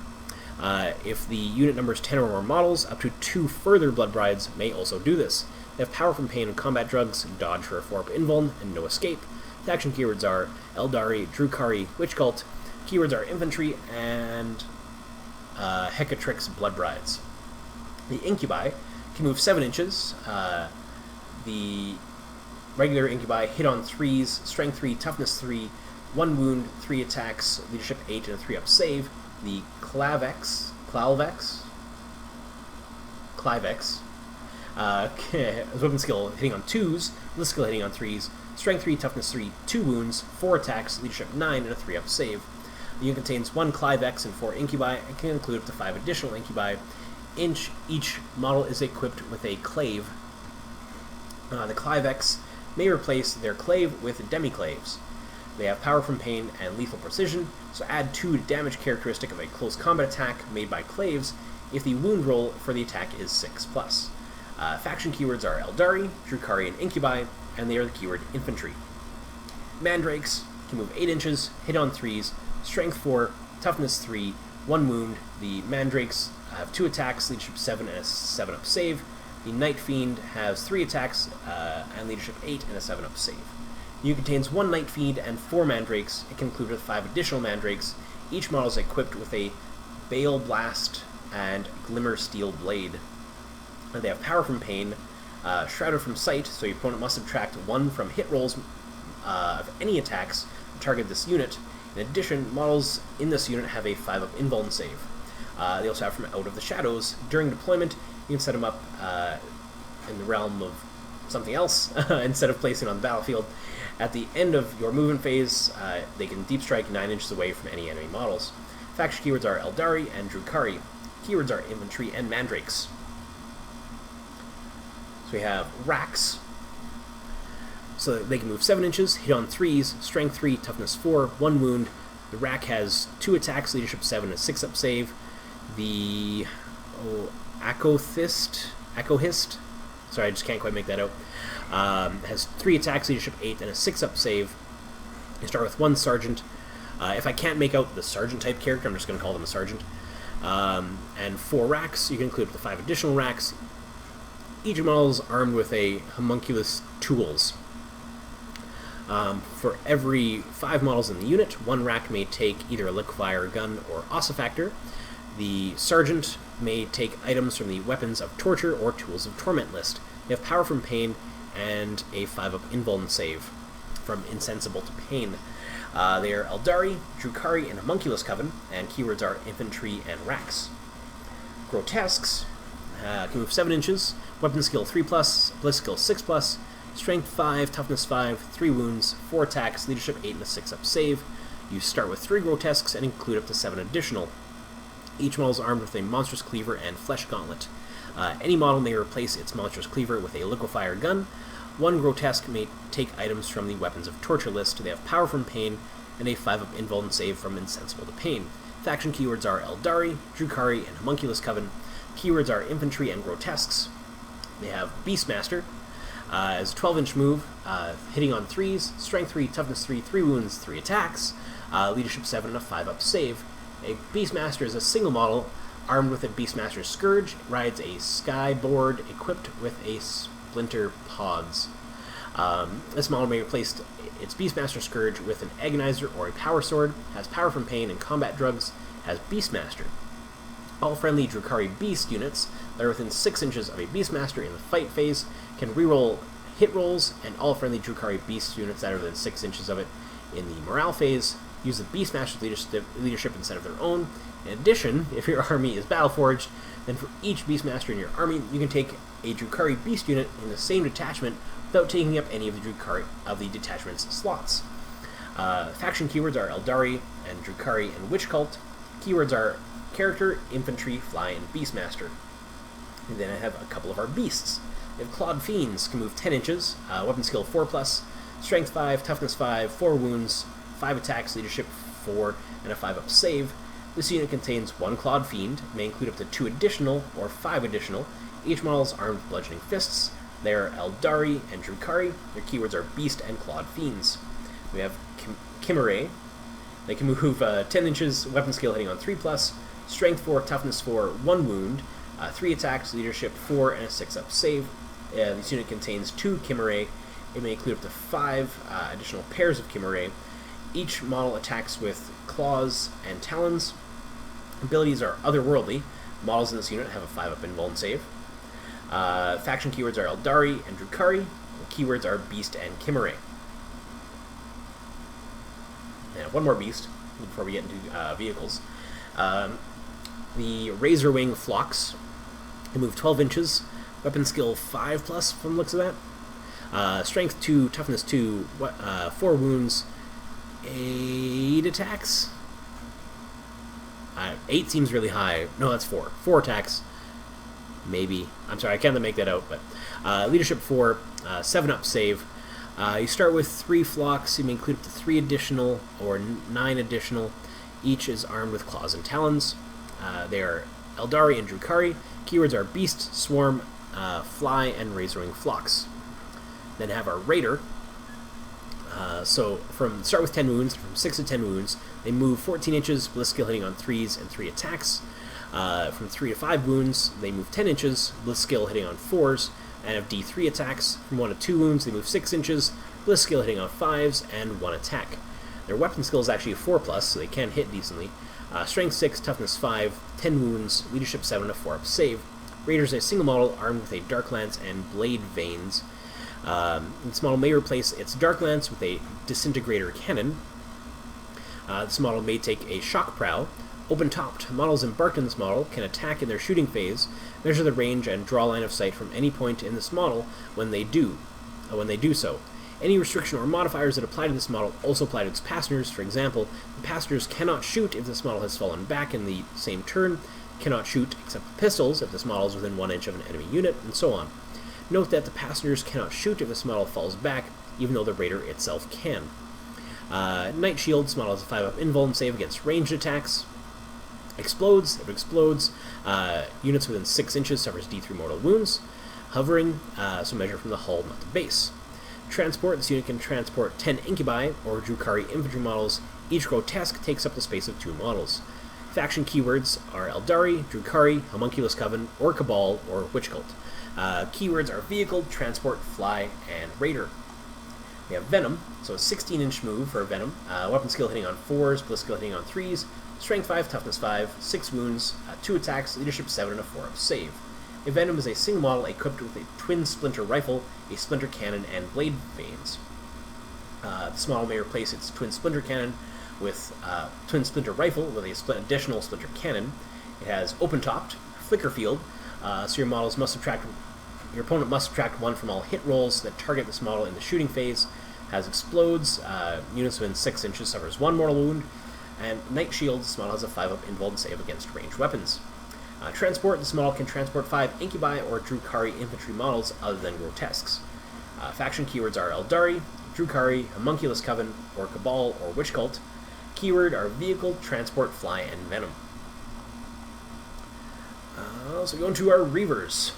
If the unit numbers 10 or more models, up to 2 further Blood Brides may also do this. They have Power from Pain and Combat Drugs, Dodge for a 4-up invuln, and no escape. Faction keywords are Eldari, Drukhari, Witch Cult. Keywords are Infantry and Hecatrix Blood Brides. The Incubi can move 7 inches. The regular Incubi hit on 3s, Strength 3, Toughness 3, 1 wound, 3 attacks, Leadership 8, and a 3-up save. The Clivex has weapon skill hitting on 2s, list skill hitting on 3s, Strength 3, Toughness 3, 2 wounds, 4 attacks, Leadership 9, and a 3-up save. The unit contains 1 Clivex and 4 Incubi, and can include up to 5 additional Incubi. Each model is equipped with a Clave. The Clivex may replace their Clave with Demiclaves. They have Power from Pain and Lethal Precision, so add 2 damage characteristic of a close combat attack made by Claves if the wound roll for the attack is 6+. Faction keywords are Eldari, Drukhari, and Incubi, and they are the keyword Infantry. Mandrakes can move 8 inches, hit on 3s, Strength 4, Toughness 3, 1 wound. The Mandrakes have 2 attacks, Leadership 7, and a 7-up save. The Night Fiend has 3 attacks, and Leadership 8, and a 7-up save. The unit contains 1 Night Fiend and 4 Mandrakes. It can include with 5 additional Mandrakes. Each model is equipped with a Bale Blast and Glimmer Steel Blade. They have Power from Pain, Shrouded from Sight, so your opponent must subtract 1 from hit rolls of any attacks to target this unit. In addition, models in this unit have a 5-up invuln save. They also have from Out of the Shadows. During deployment, you can set them up in the realm of something else instead of placing on the battlefield. At the end of your movement phase, they can deep strike 9 inches away from any enemy models. Faction keywords are Eldari and Drukhari. Keywords are Infantry and Mandrakes. So we have Racks. So they can move 7 inches, hit on 3s, Strength 3, Toughness 4, 1 wound. The Rack has 2 attacks, Leadership 7, and a 6-up save. The Acohist, sorry, I just can't quite make that out, has 3 attacks, Leadership 8, and a 6-up save. You start with 1 Sergeant. If I can't make out the Sergeant type character, I'm just going to call them a Sergeant. And 4 Racks. You can include up to 5 additional Racks. Each model is armed with a homunculus tools. For every 5 models in the unit, 1 Rack may take either a liquefier, gun, or ossifactor. The Sergeant may take items from the Weapons of Torture or Tools of Torment list. They have Power from Pain and a 5-up invuln save from Insensible to Pain. They are Eldari, Drukhari, and Homunculus Coven, and keywords are infantry and racks. Grotesques can move 7 inches, weapon skill 3+, bliss skill 6+, strength 5, toughness 5, 3 wounds, 4 attacks, leadership 8, and a 6-up save. You start with 3 grotesques and include up to 7 additional. Each model is armed with a monstrous cleaver and flesh gauntlet. Any model may replace its monstrous cleaver with a liquefier gun. One grotesque may take items from the Weapons of Torture list. They have power from pain and a 5-up invuln save from insensible to pain. Faction keywords are Eldari, Drukhari, and Homunculus Coven. Keywords are infantry and grotesques. They have Beastmaster as a 12-inch move, hitting on 3s, strength 3, toughness 3, 3 wounds, 3 attacks, leadership 7, and a 5-up save. A Beastmaster is a single model armed with a Beastmaster's Scourge, rides a skyboard equipped with a splinter pods. This model may replace its Beastmaster Scourge with an Agonizer or a Power Sword, has power from pain and combat drugs, has Beastmaster. All friendly Drukhari Beast units that are within 6 inches of a Beastmaster in the fight phase can reroll hit rolls, and all friendly Drukhari Beast units that are within 6 inches of it in the morale phase use the Beastmaster's leadership instead of their own. In addition, if your army is Battleforged, then for each Beastmaster in your army, you can take a Drukhari Beast unit in the same detachment without taking up any of the detachment's slots. Faction keywords are Eldari and Drukhari and Witch Cult. Keywords are Character, Infantry, Fly, and Beastmaster. And then I have a couple of our beasts. We have Clawed Fiends, can move 10 inches, weapon skill 4+, strength 5, toughness 5, 4 wounds, 5 attacks, leadership 4, and a 5-up save. This unit contains 1 Clawed Fiend, may include up to 2 additional or 5 additional. Each model is armed with bludgeoning fists. They are Eldari and Drukhari. Their keywords are Beast and Clawed Fiends. We have Chimerae. They can move 10 inches, weapon skill hitting on 3+, strength 4, toughness 4, 1 wound, 3 attacks, leadership 4, and a 6-up save. This unit contains 2 Chimerae. It may include up to 5 additional pairs of Chimerae. Each model attacks with claws and talons. Abilities are otherworldly. Models in this unit have a 5-up invuln save. Faction keywords are Eldari and Drukhari. Keywords are Beast and Chimerae. And one more beast before we get into vehicles. The Razorwing Phlox can move 12 inches. Weapon skill 5+ from the looks of that. Strength 2, toughness 2, 4 wounds, 8 attacks. 8 seems really high. No, that's 4. 4 attacks. Maybe. I'm sorry, I can't make that out, but leadership 4, 7-up save. You start with 3 Phlox. You may include up to 3 additional or 9 additional. Each is armed with claws and talons. They are Eldari and Drukhari. Keywords are Beast, Swarm, Fly, and Razorwing Phlox. Then have our Raider. So start with 10 wounds. From 6 to 10 wounds, they move 14 inches, bliss skill hitting on 3s and 3 attacks. From 3 to 5 wounds, they move 10 inches, bliss skill hitting on 4s, and have D3 attacks. From 1 to 2 wounds, they move 6 inches, bliss skill hitting on 5s, and 1 attack. Their weapon skill is actually a 4+, so they can hit decently. Strength 6, toughness 5, 10 wounds, leadership 7, and a 4-up save. Raider's a single model armed with a Dark Lance and Blade Veins. This model may replace its Dark Lance with a Disintegrator Cannon. This model may take a Shock Prow. Open-topped, models embarked in this model can attack in their shooting phase, measure the range, and draw line of sight from any point in this model when they do so. Any restriction or modifiers that apply to this model also apply to its passengers. For example, the passengers cannot shoot if this model has fallen back in the same turn, cannot shoot except with pistols if this model is within 1 inch of an enemy unit, and so on. Note that the passengers cannot shoot if this model falls back, even though the Raider itself can. Night Shield, this model has a 5-up invuln save against ranged attacks. Explodes, if it explodes, units within 6 inches suffers D3 mortal wounds. Hovering, so measure from the hull, not the base. Transport, this unit can transport 10 Incubi, or Drukhari infantry models. Each grotesque takes up the space of 2 models. Faction keywords are Eldari, Drukhari, Homunculus Coven, or Cabal, or Witch Cult. Keywords are Vehicle, Transport, Fly, and Raider. We have Venom, so a 16-inch move for Venom. Weapon skill hitting on 4s, bliss skill hitting on 3s, strength 5, toughness 5, 6 wounds, 2 attacks, leadership 7, and a 4-up save. A Venom is a single model equipped with a twin splinter rifle, a splinter cannon, and blade veins. This model may replace its twin splinter cannon with twin splinter rifle with a additional splinter cannon. It has open-topped, flicker field, so your opponent must subtract 1 from all hit rolls that target this model in the shooting phase. Has explodes, units within 6 inches suffers 1 mortal wound, and Night Shield, this model has a 5-up invuln save against ranged weapons. Transport, this model can transport 5 Incubi or Drukhari infantry models other than Grotesques. Faction keywords are Eldari, Drukhari, Homunculus Coven, or Cabal, or Witch Cult. Keyword are Vehicle, Transport, Fly, and Venom. So we go into our Reavers.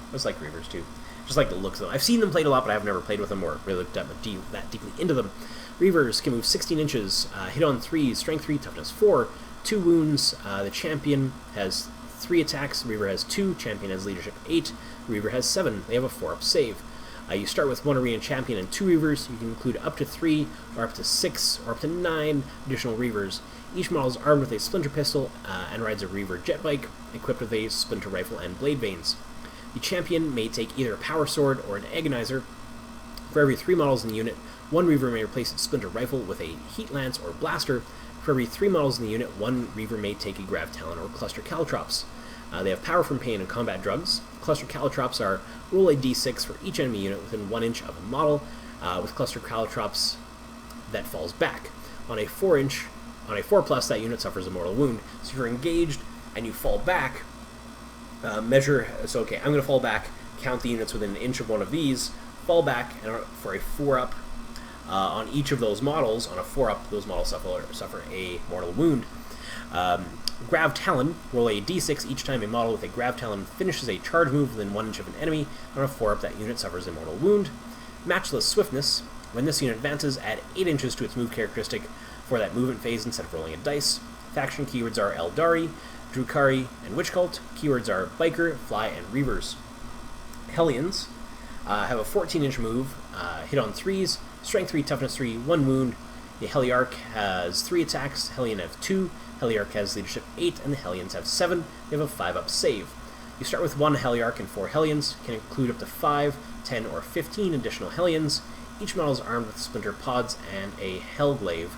I just like Reavers too. Just like the looks of them. I've seen them played a lot, but I've never played with them or really looked that deeply into them. Reavers can move 16 inches, hit on 3s, strength 3, toughness 4, 2 wounds. The champion has 3 attacks, the Reaver has 2, champion has leadership 8, the Reaver has 7. They have a 4-up save. You start with 1 arena champion and 2 Reavers. You can include up to 3, or up to 6, or up to 9 additional Reavers. Each model is armed with a splinter pistol and rides a Reaver jet bike, equipped with a splinter rifle and blade vanes. The champion may take either a power sword or an agonizer. For every 3 models in the unit, 1 Reaver may replace its splinter rifle with a heat lance or blaster. For every 3 models in the unit, 1 Reaver may take a grav talon or cluster caltrops. They have power from pain and combat drugs. Cluster caltrops are roll a d6 for each enemy unit within 1 inch of a model, with cluster caltrops that falls back. On a 4+, that unit suffers a mortal wound. So if you're engaged and you fall back, I'm going to fall back, count the units within an inch of one of these, fall back, and for a 4-up on each of those models, on a 4-up, those models suffer a mortal wound. Grav Talon, roll a d6 each time a model with a Grav Talon finishes a charge move within 1 inch of an enemy. On a 4-up, that unit suffers a mortal wound. Matchless Swiftness, when this unit advances, add 8 inches to its move characteristic for that movement phase instead of rolling a dice. Faction keywords are Eldari, Drukhari, and Witch Cult. Keywords are Biker, Fly, and Reavers. Hellions have a 14-inch move, hit on 3s, strength 3, toughness 3, 1 wound. The Heliarch has 3 attacks, Hellion have 2, Heliarch has leadership 8, and the Hellions have 7. They have a 5-up save. You start with 1 Heliarch and 4 Hellions, can include up to 5, 10, or 15 additional Hellions. Each model is armed with splinter pods and a Hellglaive.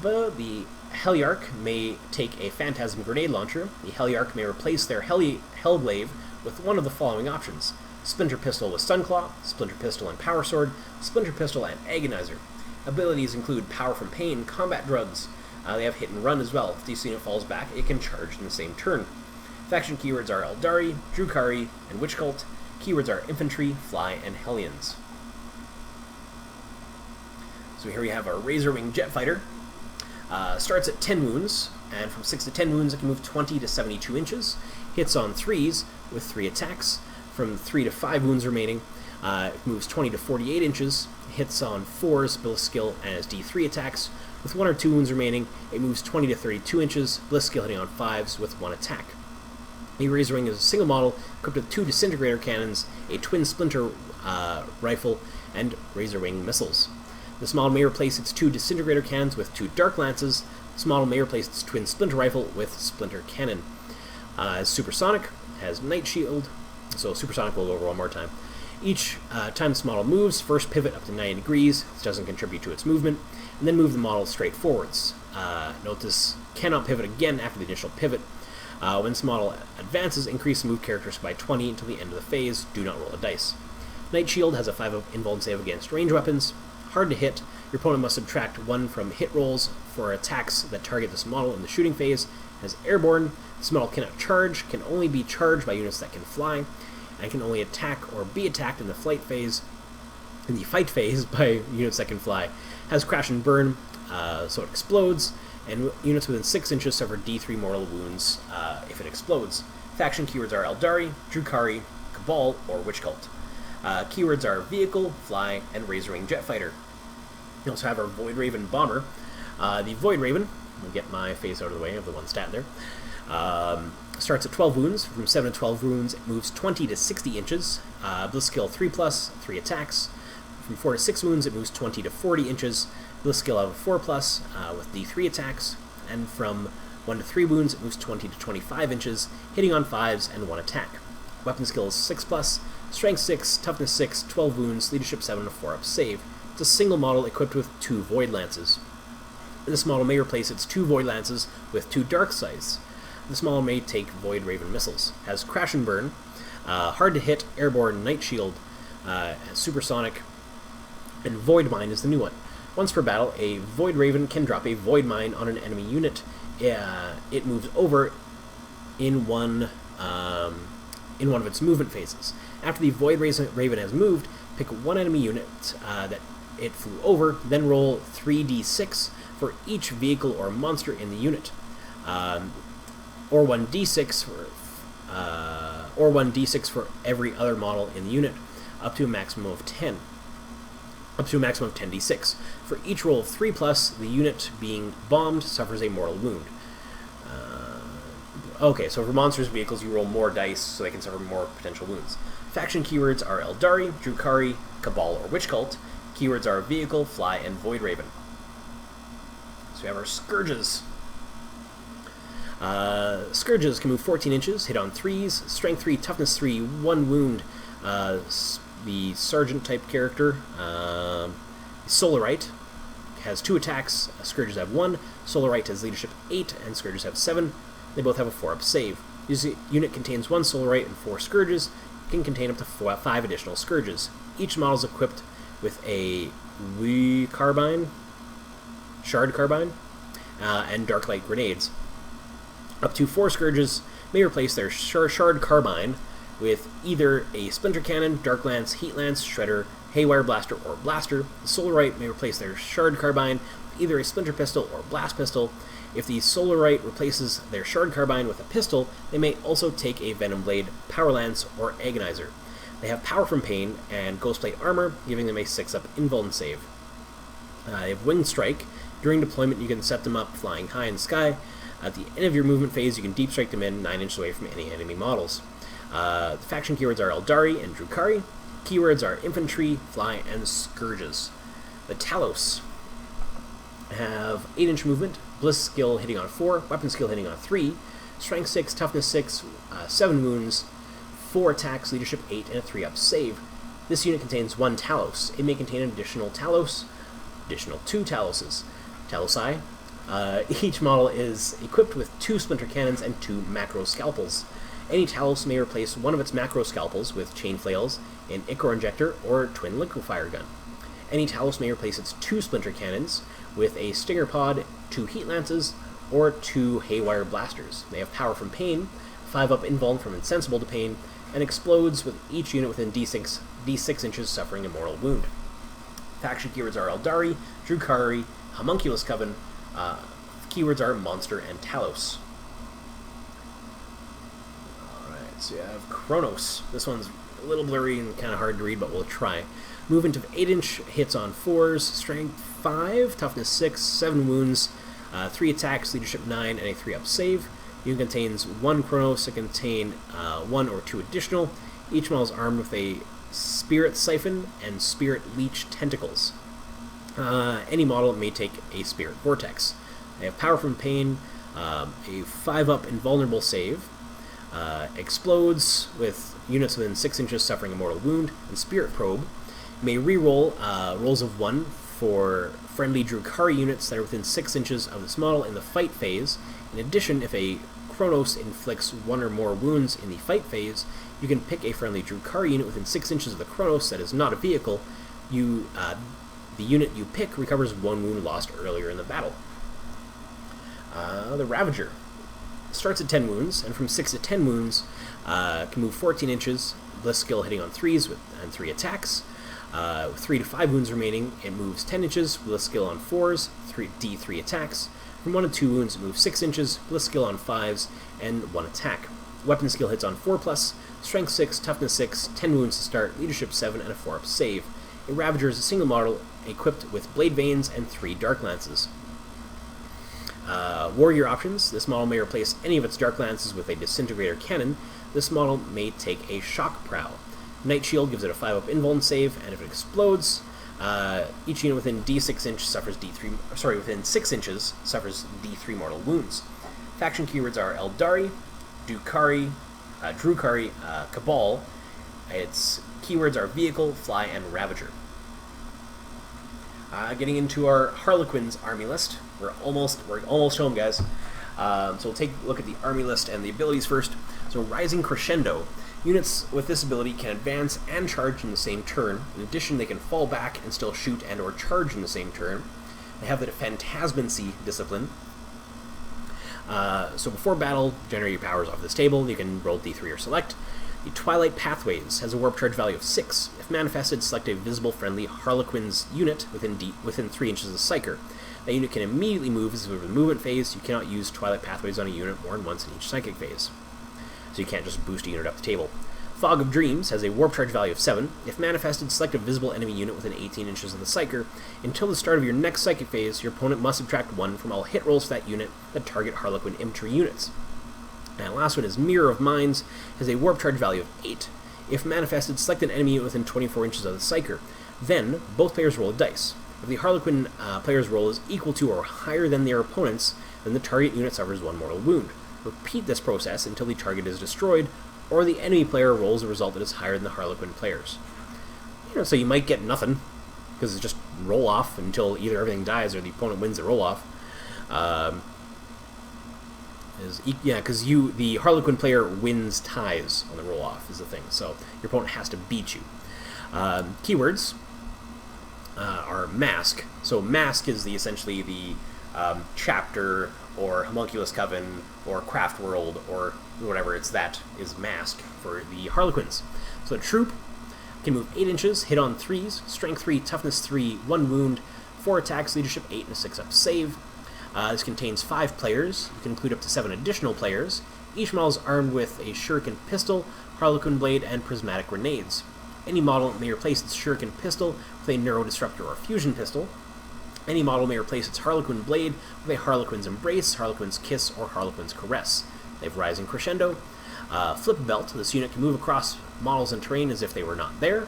The Heliarch may take a Phantasm Grenade Launcher. The Heliarch may replace their Hellglaive with one of the following options: Splinter Pistol with Sunclaw, Splinter Pistol and Power Sword, Splinter Pistol and Agonizer. Abilities include Power from Pain, Combat Drugs. They have Hit and Run as well. If this unit falls back, it can charge in the same turn. Faction keywords are Eldari, Drukhari, and Witch Cult. Keywords are Infantry, Fly, and Hellions. So here we have our Razorwing Jet Fighter. Starts at 10 wounds, and from 6 to 10 wounds it can move 20 to 72 inches. Hits on 3s with 3 attacks. From 3 to 5 wounds remaining, it moves 20 to 48 inches. Hits on 4s, Bliss Skill, and has D3 attacks. With 1 or 2 wounds remaining, it moves 20 to 32 inches. Bliss Skill hitting on 5s with 1 attack. The Razorwing is a single model equipped with 2 disintegrator cannons, a twin splinter rifle, and Razorwing missiles. This model may replace its 2 disintegrator cannons with 2 dark lances. This model may replace its twin splinter rifle with splinter cannon. Supersonic has Night Shield, so Supersonic will go over one more time. Each time this model moves, first pivot up to 90 degrees. This doesn't contribute to its movement, and then move the model straight forwards. Note this cannot pivot again after the initial pivot. When this model advances, increase the move characteristic by 20 until the end of the phase. Do not roll a dice. Night Shield has a 5-up invuln save against range weapons. Hard to hit. Your opponent must subtract 1 from hit rolls for attacks that target this model in the shooting phase. Has Airborne. This model cannot charge, can only be charged by units that can fly, and can only attack or be attacked in the fight phase by units that can fly. Has Crash and Burn, so it explodes, and units within 6 inches suffer D3 mortal wounds if it explodes. Faction keywords are Eldari, Drukhari, Cabal, or Witch Cult. Keywords are Vehicle, Fly, and Razorwing Jet Fighter. We also have our Void Raven Bomber. The Void Raven, I'll get my face out of the way of the one stat there, starts at 12 wounds. From 7 to 12 wounds, it moves 20 to 60 inches. Bliss Skill 3+, 3 attacks. From 4 to 6 wounds, it moves 20 to 40 inches. Bliss Skill of 4+, with D3 attacks. And from 1 to 3 wounds, it moves 20 to 25 inches, hitting on 5s and 1 attack. Weapon skill is 6+, strength 6, toughness 6, 12 wounds, leadership 7, and a 4-up save. It's a single model equipped with 2 Void Lances. This model may replace its 2 Void Lances with 2 Dark Scythes. This model may take Void Raven missiles. Has Crash and Burn, hard to hit, airborne, Night Shield, supersonic, and Void Mine is the new one. Once per battle, a Void Raven can drop a Void Mine on an enemy unit. It moves over in one of its movement phases. After the Void Raven has moved, pick one enemy unit that it flew over, then roll 3d6 for each vehicle or monster in the unit, or 1d6 for every other model in the unit, up to a maximum of 10. Up to a maximum of 10d6. For each roll of 3+, the unit being bombed suffers a mortal wound. Okay, so for monsters and vehicles, you roll more dice so they can suffer more potential wounds. Faction keywords are Eldari, Drukhari, Cabal, or Witch Cult. Keywords are Vehicle, Fly, and Void Raven. So we have our Scourges. Scourges can move 14 inches, hit on 3s, Strength 3, Toughness 3, 1 wound. The Sergeant type character, Solarite, has 2 attacks. Scourges have 1. Solarite has leadership 8, and Scourges have 7. They both have a 4-up save. This unit contains 1 Solarite and 4 Scourges. It can contain up to 5 additional Scourges. Each model is equipped with a Shard Carbine, and Darklight Grenades. Up to 4 Scourges may replace their Shard Carbine with either a Splinter Cannon, Dark Lance, Heat Lance, Shredder, Haywire Blaster, or Blaster. The Solarite may replace their Shard Carbine with either a Splinter Pistol or Blast Pistol. If the Solarite replaces their Shard Carbine with a pistol, they may also take a Venom Blade, Power Lance, or Agonizer. They have Power from Pain and Ghostplate Armor, giving them a 6-up Invuln save. They have Winged Strike. During deployment, you can set them up flying high in the sky. At the end of your movement phase, you can Deep Strike them in 9 inches away from any enemy models. The faction keywords are Eldari and Drukhari. Keywords are Infantry, Fly, and Scourges. The Talos have 8-inch movement, Bliss skill hitting on 4, Weapon skill hitting on 3, Strength 6, Toughness 6, 7 wounds, 4 attacks, Leadership 8, and a 3-up save. This unit contains 1 Talos. It may contain an additional 2 Taloses. Talosi. Each model is equipped with 2 Splinter Cannons and 2 Macro Scalpels. Any Talos may replace one of its Macro Scalpels with Chain Flails, an Ichor Injector, or Twin Liquefier Gun. Any Talos may replace its 2 Splinter Cannons with a Stinger Pod, 2 Heat Lances, or 2 Haywire Blasters. They have Power from Pain, 5-up Invuln from Insensible to Pain, and explodes with each unit within D6 inches suffering a mortal wound. Faction keywords are Eldari, Drukhari, Homunculus Coven. Keywords are Monster and Talos. Alright, so you have Kronos. This one's a little blurry and kind of hard to read, but we'll try. Movement of 8-inch, hits on 4s, Strength 5, Toughness 6, 7 wounds, 3 attacks, Leadership 9, and a 3-up save. Unit contains 1 Kronos that contain 1 or 2 additional. Each model is armed with a Spirit Siphon and Spirit Leech Tentacles. Any model may take a Spirit Vortex. They have Power from Pain, a 5-up Invulnerable save, explodes with units within 6 inches suffering a mortal wound, and Spirit Probe. May re-roll rolls of 1 for friendly Drukhari units that are within 6 inches of this model in the fight phase. In addition, if a Kronos inflicts 1 or more wounds in the fight phase, you can pick a friendly Drukhari unit within 6 inches of the Kronos that is not a vehicle. The unit you pick recovers 1 wound lost earlier in the battle. The Ravager starts at 10 wounds, and from 6 to 10 wounds can move 14 inches, Bliss skill hitting on 3s and 3 attacks. With 3 to 5 wounds remaining, it moves 10 inches, Bliss skill on 4s, D3 attacks. From 1 to 2 wounds, it moves 6 inches, Bliss skill on 5s, and 1 attack. Weapon skill hits on 4+, Strength 6, Toughness 6, 10 wounds to start, Leadership 7, and a 4-up save. A Ravager is a single model equipped with Blade Veins and 3 Dark Lances. Wargear options. This model may replace any of its Dark Lances with a Disintegrator Cannon. This model may take a Shock Prow. Night Shield gives it a 5-up Invuln save, and if it explodes, each unit within D6 inch suffers within 6 inches suffers D3 mortal wounds. Faction keywords are Eldari, Drukhari, Drukhari Cabal. Its keywords are vehicle, fly, and ravager. Getting into our Harlequins army list. We're almost home, guys. So we'll take a look at the army list and the abilities first. So Rising Crescendo. Units with this ability can advance and charge in the same turn. In addition, they can fall back and still shoot and or charge in the same turn. They have the Phantasmancy discipline. So before battle, generate your powers off this table. You can roll D3 or select. The Twilight Pathways has a warp charge value of 6. If manifested, select a visible friendly Harlequins unit within 3 inches of the Psyker. That unit can immediately move as a movement phase. You cannot use Twilight Pathways on a unit more than once in each psychic phase. So you can't just boost a unit up the table. Fog of Dreams has a warp charge value of 7. If manifested, select a visible enemy unit within 18 inches of the Psyker. Until the start of your next psychic phase, your opponent must subtract 1 from all hit rolls for that unit that target Harlequin infantry units. And the last one is Mirror of Minds, has a warp charge value of 8. If manifested, select an enemy unit within 24 inches of the Psyker. Then, both players roll a dice. If the Harlequin player's roll is equal to or higher than their opponent's, then the target unit suffers 1 mortal wound. Repeat this process until the target is destroyed, or the enemy player rolls a result that is higher than the Harlequin player's. So you might get nothing, because it's just roll off until either everything dies or the opponent wins the roll off. Because the Harlequin player wins ties on the roll off is the thing, so your opponent has to beat you. Keywords are Mask. So Mask is essentially the chapter or Homunculus Coven or Craftworld or whatever that is Mask for the Harlequins. So the troop can move 8 inches, hit on 3s, strength 3, toughness 3, 1 wound, 4 attacks, leadership 8, and a 6-up save. This contains 5 players. You can include up to 7 additional players. Each model is armed with a shuriken pistol, Harlequin blade, and prismatic grenades. Any model may replace its shuriken pistol with a neurodisruptor or fusion pistol. Any model may replace its Harlequin blade with a Harlequin's Embrace, Harlequin's Kiss, or Harlequin's Caress. They have Rising Crescendo. Flip Belt. This unit can move across models and terrain as if they were not there.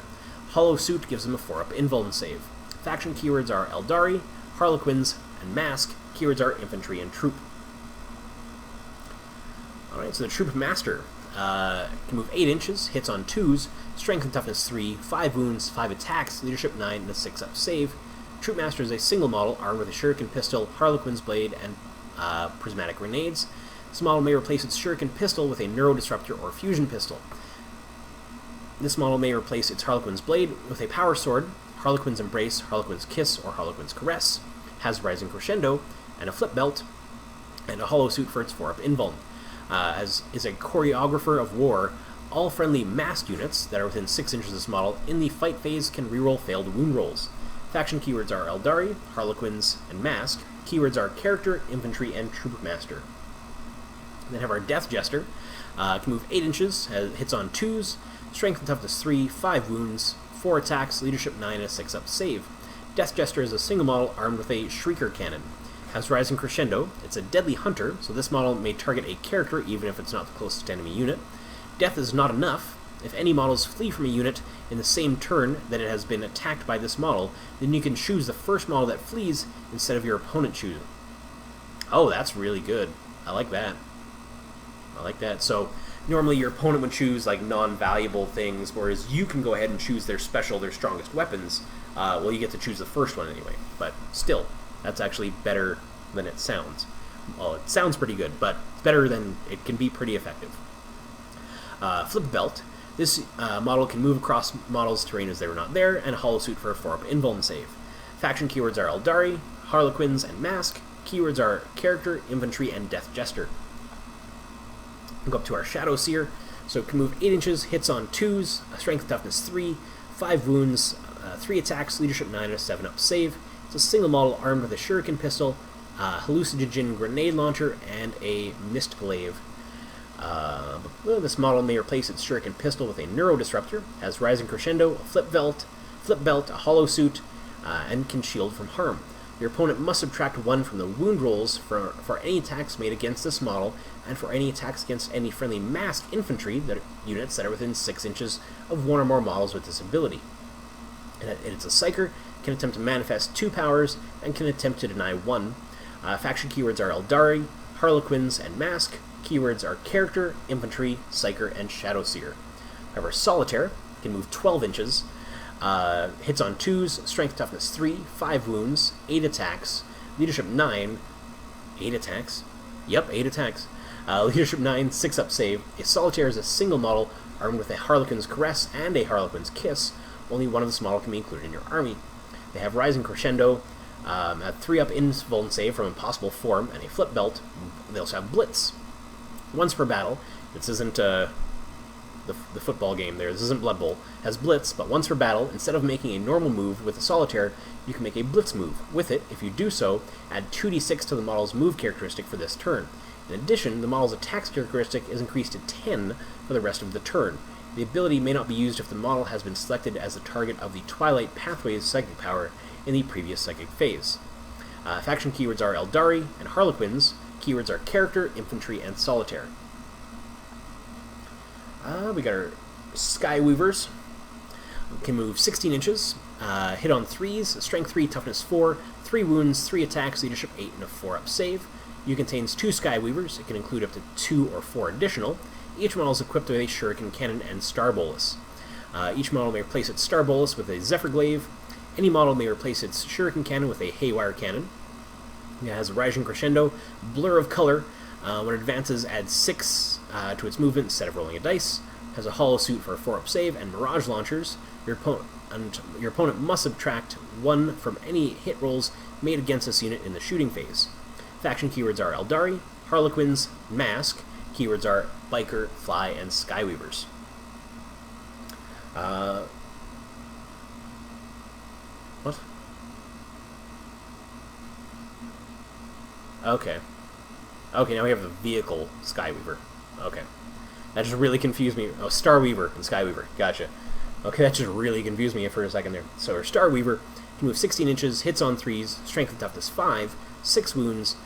Hollow Suit gives them a 4-up invuln save. Faction keywords are Eldari, Harlequins, and Mask. Keywords are Infantry and Troop. Alright, so the Troop Master can move 8 inches, hits on 2s, Strength and Toughness 3, 5 wounds, 5 attacks, Leadership 9, and a 6-up save. Troop Master is a single model armed with a shuriken pistol, Harlequin's blade, and prismatic grenades. This model may replace its shuriken pistol with a neurodisruptor or fusion pistol. This model may replace its Harlequin's blade with a power sword, Harlequin's Embrace, Harlequin's Kiss, or Harlequin's Caress. Has Rising Crescendo, and a Flip Belt, and a Hollow Suit for its 4-up invuln. As is a Choreographer of War, all friendly masked units that are within 6 inches of this model in the fight phase can reroll failed wound rolls. Faction keywords are Eldari, Harlequins, and Mask. Keywords are Character, Infantry, and Troop Master. Then have our Death Jester. Can move 8 inches, hits on 2s, Strength and Toughness 3, 5 wounds, 4 attacks, Leadership 9, and a 6-up save. Death Jester is a single model armed with a Shrieker cannon. Has Rising Crescendo. It's a deadly hunter, so this model may target a character even if it's not the closest enemy unit. Death is not enough. If any models flee from a unit in the same turn that it has been attacked by this model, then you can choose the first model that flees instead of your opponent choosing. Oh, that's really good. I like that. So normally your opponent would choose like non-valuable things, whereas you can go ahead and choose their strongest weapons. Well, you get to choose the first one anyway, but still, that's actually better than it sounds. Well, it sounds pretty good, but it's better than it can be pretty effective. Flip Belt. This model can move across models' terrain as they were not there, and a Hollow Suit for a 4-up invuln save. Faction keywords are Eldari, Harlequins, and Mask. Keywords are Character, Infantry, and Death Jester. We'll go up to our Shadow Seer. So it can move 8 inches, hits on 2s, Strength Toughness 3, 5 wounds, 3 attacks, Leadership 9, and a 7-up save. It's a single model armed with a Shuriken pistol, hallucinogen grenade launcher, and a Mist Glaive. This model may replace its Shuriken pistol with a Neurodisruptor, has Rising Crescendo, a Flip Belt, a Hollow Suit, and can shield from harm. Your opponent must subtract 1 from the wound rolls for any attacks made against this model, and for any attacks against any friendly masked infantry units that are within 6 inches of 1 or more models with this ability. And it's a Psyker, can attempt to manifest 2 powers, and can attempt to deny 1. Faction keywords are Eldari, Harlequins, and Mask. Keywords are Character, Infantry, Psyker, and Shadowseer. However, Solitaire can move 12 inches, hits on 2s, Strength Toughness 3, 5 wounds, 8 attacks, Leadership 9, 8 attacks? Yep, 8 attacks. Leadership 9, 6 up save. A Solitaire is a single model armed with a Harlequin's Caress and a Harlequin's Kiss. Only one of this model can be included in your army. They have Rising Crescendo, a 3 up invuln save from Impossible Form, and a Flip Belt. They also have Blitz. Once per battle, this isn't the football game there, this isn't Blood Bowl, has Blitz, but once per battle, instead of making a normal move with a Solitaire, you can make a Blitz move. With it, if you do so, add 2d6 to the model's move characteristic for this turn. In addition, the model's attacks characteristic is increased to 10 for the rest of the turn. The ability may not be used if the model has been selected as the target of the Twilight Pathways psychic power in the previous psychic phase. Faction keywords are Eldari and Harlequins. Keywords are Character, Infantry, and Solitaire. We got our Skyweavers. Can move 16 inches, hit on 3s, Strength 3, Toughness 4, 3 wounds, 3 attacks, Leadership 8, and a 4-up save. It contains 2 Skyweavers. It can include up to 2 or 4 additional. Each model is equipped with a Shuriken Cannon and Star Bolus. Each model may replace its Star Bolus with a Zephyr Glaive. Any model may replace its Shuriken Cannon with a Haywire Cannon. It has a Rising Crescendo, Blur of Color. When it advances, adds 6 to its movement instead of rolling a dice. It has a Hollow Suit for a 4-up save, and Mirage Launchers. Your opponent must subtract 1 from any hit rolls made against this unit in the shooting phase. Faction keywords are Eldari, Harlequins, Mask. Keywords are Biker, Fly, and Skyweavers. What? Okay. Okay, now we have the vehicle Skyweaver. Okay. That just really confused me. Oh, Starweaver and Skyweaver. Gotcha. Okay, that just really confused me for a second there. So our Starweaver can move 16 inches, hits on 3s, Strength and Toughness 5, 6 wounds,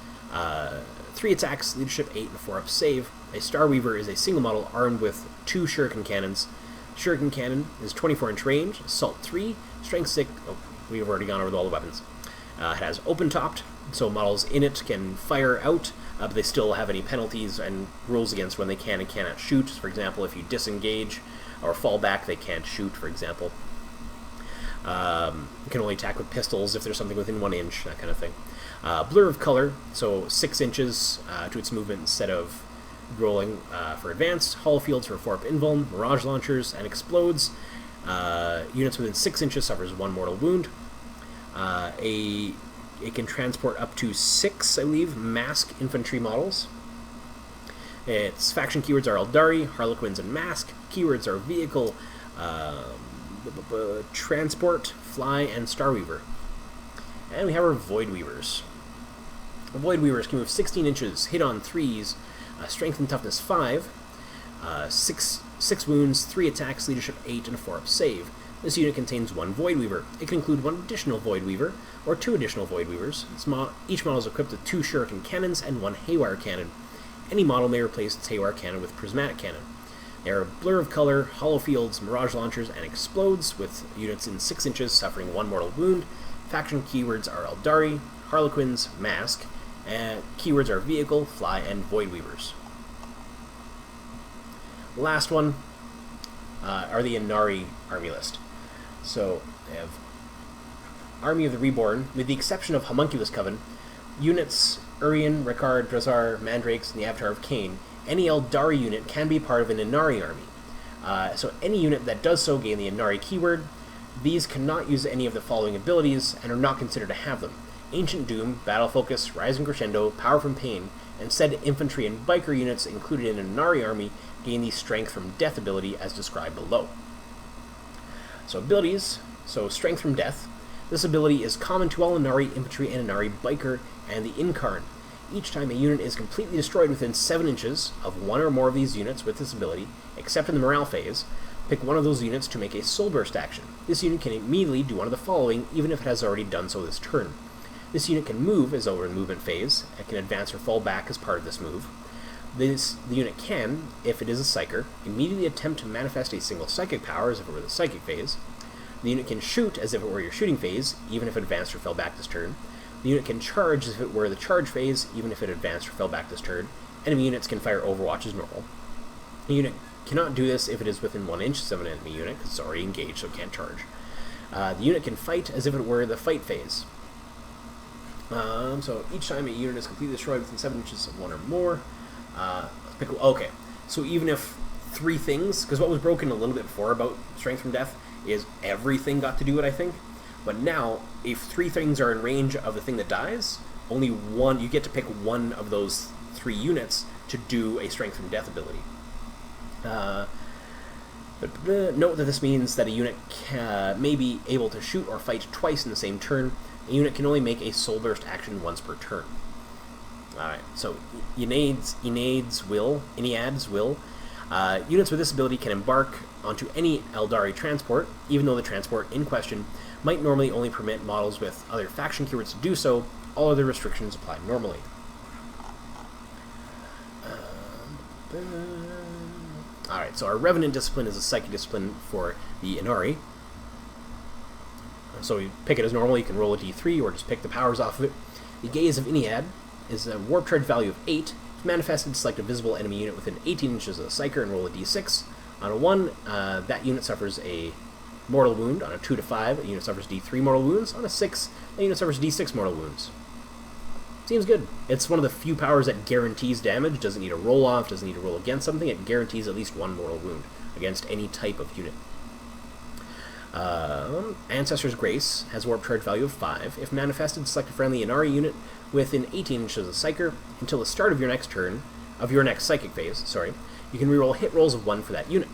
3 attacks, Leadership 8, and a 4-up save. A Starweaver is a single model armed with 2 Shuriken Cannons. Shuriken Cannon is 24-inch range, Assault 3, Strength 6... Oh, we've already gone over all the weapons. It has open-topped, so models in it can fire out, but they still have any penalties and rules against when they can and cannot shoot. For example, if you disengage or fall back, they can't shoot, for example. You can only attack with pistols if there's something within 1 inch, that kind of thing. Blur of Color, so 6 inches to its movement instead of rolling for advance. Hollow Fields for 4-up invuln, Mirage Launchers, and Explodes. Units within 6 inches suffers 1 mortal wound. It can transport up to 6, I believe, Mask infantry models. Its faction keywords are Eldari, Harlequins, and Mask. Keywords are Vehicle, Transport, Fly, and Starweaver. And we have our Void Weavers. The Void Weavers can move 16 inches, hit on 3s, Strength and Toughness 5, 6 wounds, 3 attacks, Leadership 8, and a 4-up save. This unit contains 1 Void Weaver. It can include 1 additional Void Weaver, or 2 additional Void Weavers. Each model is equipped with 2 Shuriken Cannons and 1 Haywire Cannon. Any model may replace its Haywire Cannon with Prismatic Cannon. There are Blur of Color, Hollow Fields, Mirage Launchers, and Explodes, with units in 6 inches suffering 1 mortal wound. Faction keywords are Eldari, Harlequins, Mask, and keywords are Vehicle, Fly, and Void Weavers. The last one are the Ynnari army list. So, they have Army of the Reborn, with the exception of Homunculus Coven, units Urian, Ricard, Drazar, Mandrakes, and the Avatar of Cain. Any Eldari unit can be part of an Ynnari army. So any unit that does so gain the Ynnari keyword. These cannot use any of the following abilities and are not considered to have them: Ancient Doom, Battle Focus, Rising Crescendo, Power from Pain. Instead, infantry and biker units included in an Ynnari army gain the Strength from Death ability as described below. So abilities, so Strength from Death. This ability is common to all Ynnari infantry and Ynnari biker and the Incarn. Each time a unit is completely destroyed within 7 inches of 1 or more of these units with this ability, except in the morale phase, pick one of those units to make a Soul Burst action. This unit can immediately do one of the following, even if it has already done so this turn. This unit can move as though we're in the movement phase. It can advance or fall back as part of this move. The unit can, if it is a Psyker, immediately attempt to manifest a single Psychic power as if it were the Psychic phase. The unit can shoot as if it were your shooting phase, even if it advanced or fell back this turn. The unit can charge as if it were the charge phase, even if it advanced or fell back this turn. Enemy units can fire Overwatch as normal. A unit cannot do this if it is within 1 inch of an enemy unit, because it's already engaged, so it can't charge. The unit can fight as if it were the fight phase. So each time a unit is completely destroyed within 7 inches of one or more, okay, so even if 3 things, because what was broken a little bit before about Strength from Death is everything got to do it, I think, but now, if 3 things are in range of the thing that dies, only one, you get to pick one of those 3 units to do a Strength from Death ability. But note that this means that a unit may be able to shoot or fight twice in the same turn. A unit can only make a soul burst action once per turn. Alright, so Ennead's will. Units with this ability can embark onto any Eldari transport, even though the transport in question might normally only permit models with other faction keywords to do so. All other restrictions apply normally. Alright, so our Revenant Discipline is a psychic discipline for the Ynnari. So you pick it as normal, you can roll a d3 or just pick the powers off of it. The Gaze of Ynnari is a warp charge value of 8. If manifested, select a visible enemy unit within 18 inches of the Psyker and roll a d6. On a 1, that unit suffers a mortal wound. On a 2 to 5, a unit suffers d3 mortal wounds. On a 6, a unit suffers d6 mortal wounds. Seems good. It's one of the few powers that guarantees damage, doesn't need a roll off, doesn't need to roll against something, it guarantees at least 1 mortal wound against any type of unit. Ancestor's Grace has a warp charge value of 5. If manifested, select a friendly Ynnari unit within 18 inches of the Psyker until the start of your next turn, of your next psychic phase, sorry. You can reroll hit rolls of 1 for that unit.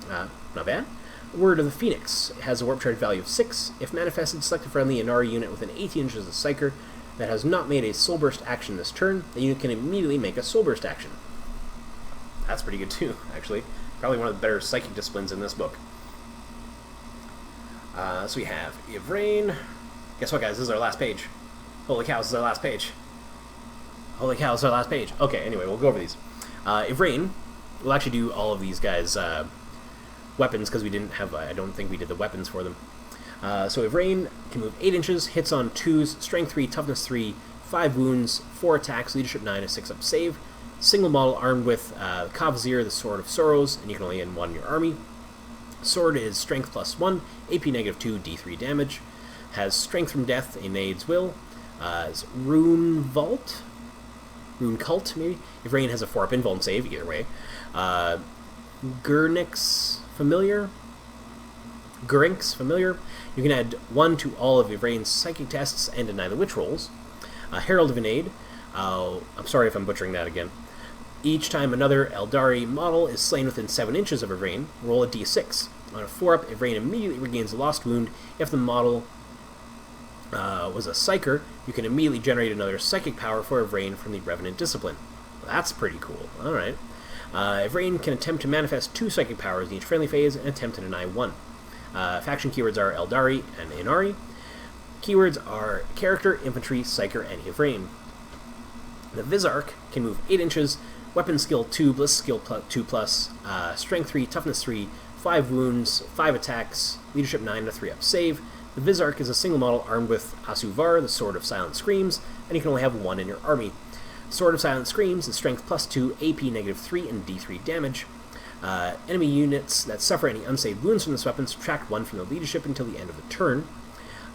Not bad. Word of the Phoenix has a warp charge value of 6. If manifested, select a friendly Ynnari unit within 18 inches of the Psyker that has not made a soul burst action this turn. The unit can immediately make a soul burst action. That's pretty good too, actually. Probably one of the better psychic disciplines in this book. So we have Yvraine. Guess what, guys? This is our last page. Holy cow, this is our last page. Holy cow, this is our last page. Okay, anyway, we'll go over these. Yvraine, we'll actually do all of these guys' weapons, because we didn't have, I don't think we did the weapons for them. So Yvraine can move 8 inches, hits on 2s, strength 3, toughness 3, 5 wounds, 4 attacks, leadership 9, a 6-up save. Single model armed with Kavzir, the Sword of Sorrows, and you can only end 1 in your army. Sword is strength plus 1, AP negative 2, D3 damage. Has strength from death, Ennead's will. Is Rune Cult, maybe? Yvraine has a 4-up invuln save, either way. Gurnick's Familiar. You can add 1 to all of Yvraine's psychic tests and deny the witch rolls. Herald of Ynnari. I'm sorry if I'm butchering that again. Each time another Eldari model is slain within 7 inches of Yvraine, roll a d6. On a 4-up, Yvraine immediately regains a lost wound. If the model was a Psyker, you can immediately generate another psychic power for Yvraine from the Revenant Discipline. Well, that's pretty cool. Alright. Yvraine can attempt to manifest 2 psychic powers in each friendly phase and attempt to deny 1. Faction keywords are Eldari and Ynnari. Keywords are Character, Infantry, Psyker, and Yvraine. The Vizarch can move 8 inches, Weapon Skill 2, Bliss Skill 2+, Strength 3, Toughness 3, 5 wounds, 5 attacks, Leadership 9, and a 3-up save. The Vizarch is a single model armed with Asuvar, the Sword of Silent Screams, and you can only have 1 in your army. Sword of Silent Screams is Strength plus 2, AP negative 3, and D3 damage. Enemy units that suffer any unsaved wounds from this weapon subtract 1 from the leadership until the end of the turn.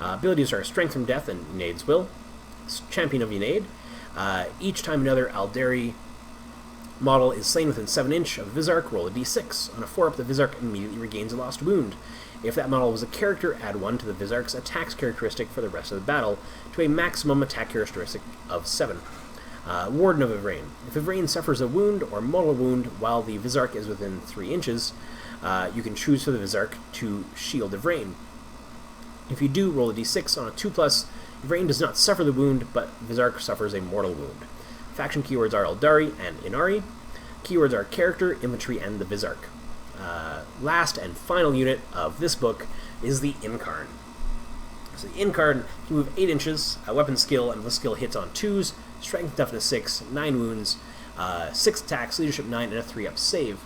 Abilities are Strength from Death and Ynnai's Will. Champion of Ynnai. Each time another Eldari model is slain within 7 inch of Vizarch, roll a d6. On a 4-up, the Vizarch immediately regains a lost wound. If that model was a character, add 1 to the Vizarch's attacks characteristic for the rest of the battle, to a maximum attack characteristic of 7. Warden of Yvraine. If Yvraine suffers a wound or mortal wound while the Vizarch is within 3 inches, you can choose for the Vizarch to shield Yvraine. If you do, roll a d6 on a 2+. Yvraine does not suffer the wound, but Vizarch suffers a mortal wound. Faction keywords are Eldari and Ynnari. Keywords are Character, Infantry, and the Vizarch. Last and final unit of this book is the Incarn. So the Incarn can move 8 inches, Weapon Skill and Bliss Skill hits on 2s, Strength Toughness 6, 9 wounds, 6 attacks, Leadership 9, and a 3-up save.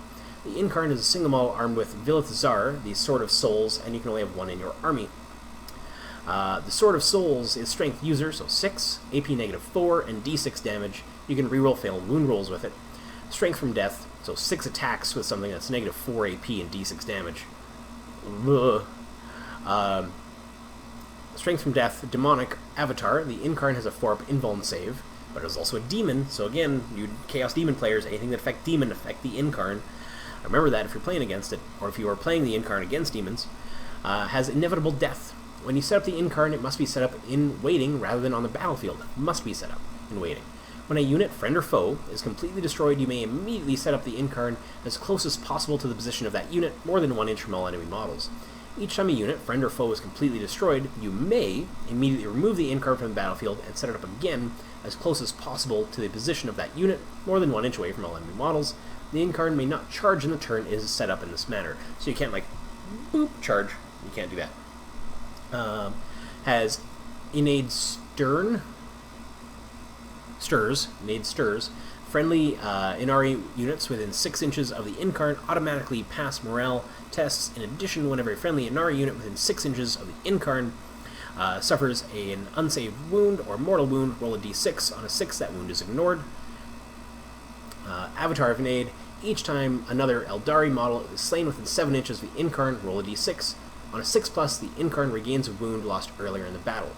The Incarn is a single model armed with Vilith Zar, the Sword of Souls, and you can only have 1 in your army. The Sword of Souls is strength user, so 6, AP -4, and D6 damage. You can reroll failed wound rolls with it. Strength from Death, so 6 attacks with something that's -4 AP and D6 damage. Strength from Death, Demonic Avatar. The Incarn has a 4-up invuln save, but it is also a demon, so again, you Chaos Demon players, anything that affect demon affect the Incarn. Remember that if you're playing against it, or if you are playing the Incarn against demons. Has Inevitable Death. When you set up the Incarn, it must be set up in waiting rather than on the battlefield. It must be set up in waiting. When a unit, friend or foe, is completely destroyed, you may immediately set up the Incarn as close as possible to the position of that unit, more than 1 inch from all enemy models. Each time a unit, friend or foe, is completely destroyed, you may immediately remove the Incarn from the battlefield and set it up again as close as possible to the position of that unit, more than 1 inch away from all enemy models. The Incarn may not charge in the turn it is set up in this manner. So you can't, like, boop, charge. You can't do that. Has Innate Stirs. Friendly Ynnari units within 6 inches of the Incarn automatically pass morale tests. In addition, whenever a friendly Ynnari unit within 6 inches of the Incarn suffers an unsaved wound or mortal wound, roll a d6. On a 6, that wound is ignored. Avatar of Nade. Each time another Eldari model is slain within 7 inches of the Incarn, roll a d6. On a 6+, the Incarn regains a wound lost earlier in the battle.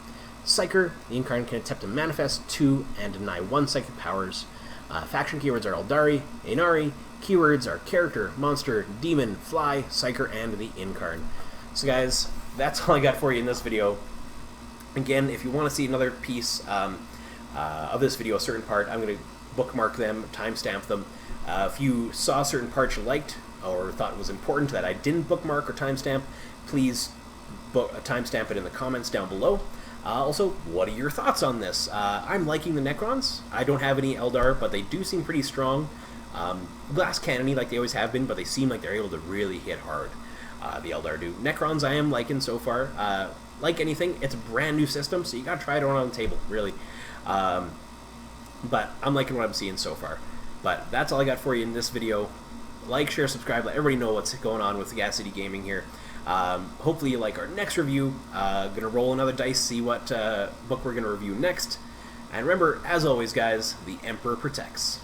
Psyker. The Incarn can attempt to manifest 2 and deny 1 psychic powers. Faction keywords are Eldari, Ynnari. Keywords are character, monster, demon, fly, Psyker, and the Incarn. So guys, that's all I got for you in this video. Again, if you want to see another piece of this video, a certain part, I'm going to bookmark them, timestamp them. If you saw certain parts you liked or thought it was important that I didn't bookmark or timestamp, please timestamp it in the comments down below. Also, what are your thoughts on this? I'm liking the Necrons. I don't have any Eldar, but they do seem pretty strong. Glass cannony like they always have been, but they seem like they're able to really hit hard. The Eldar do. Necrons I am liking so far. Like anything, it's a brand new system, so you gotta try it on the table, really. But I'm liking what I'm seeing so far. But that's all I got for you in this video. Like, share, subscribe, let everybody know what's going on with Gas City Gaming here. Hopefully you like our next review. Gonna roll another dice, see what book we're gonna review next. And remember, as always guys, the Emperor protects.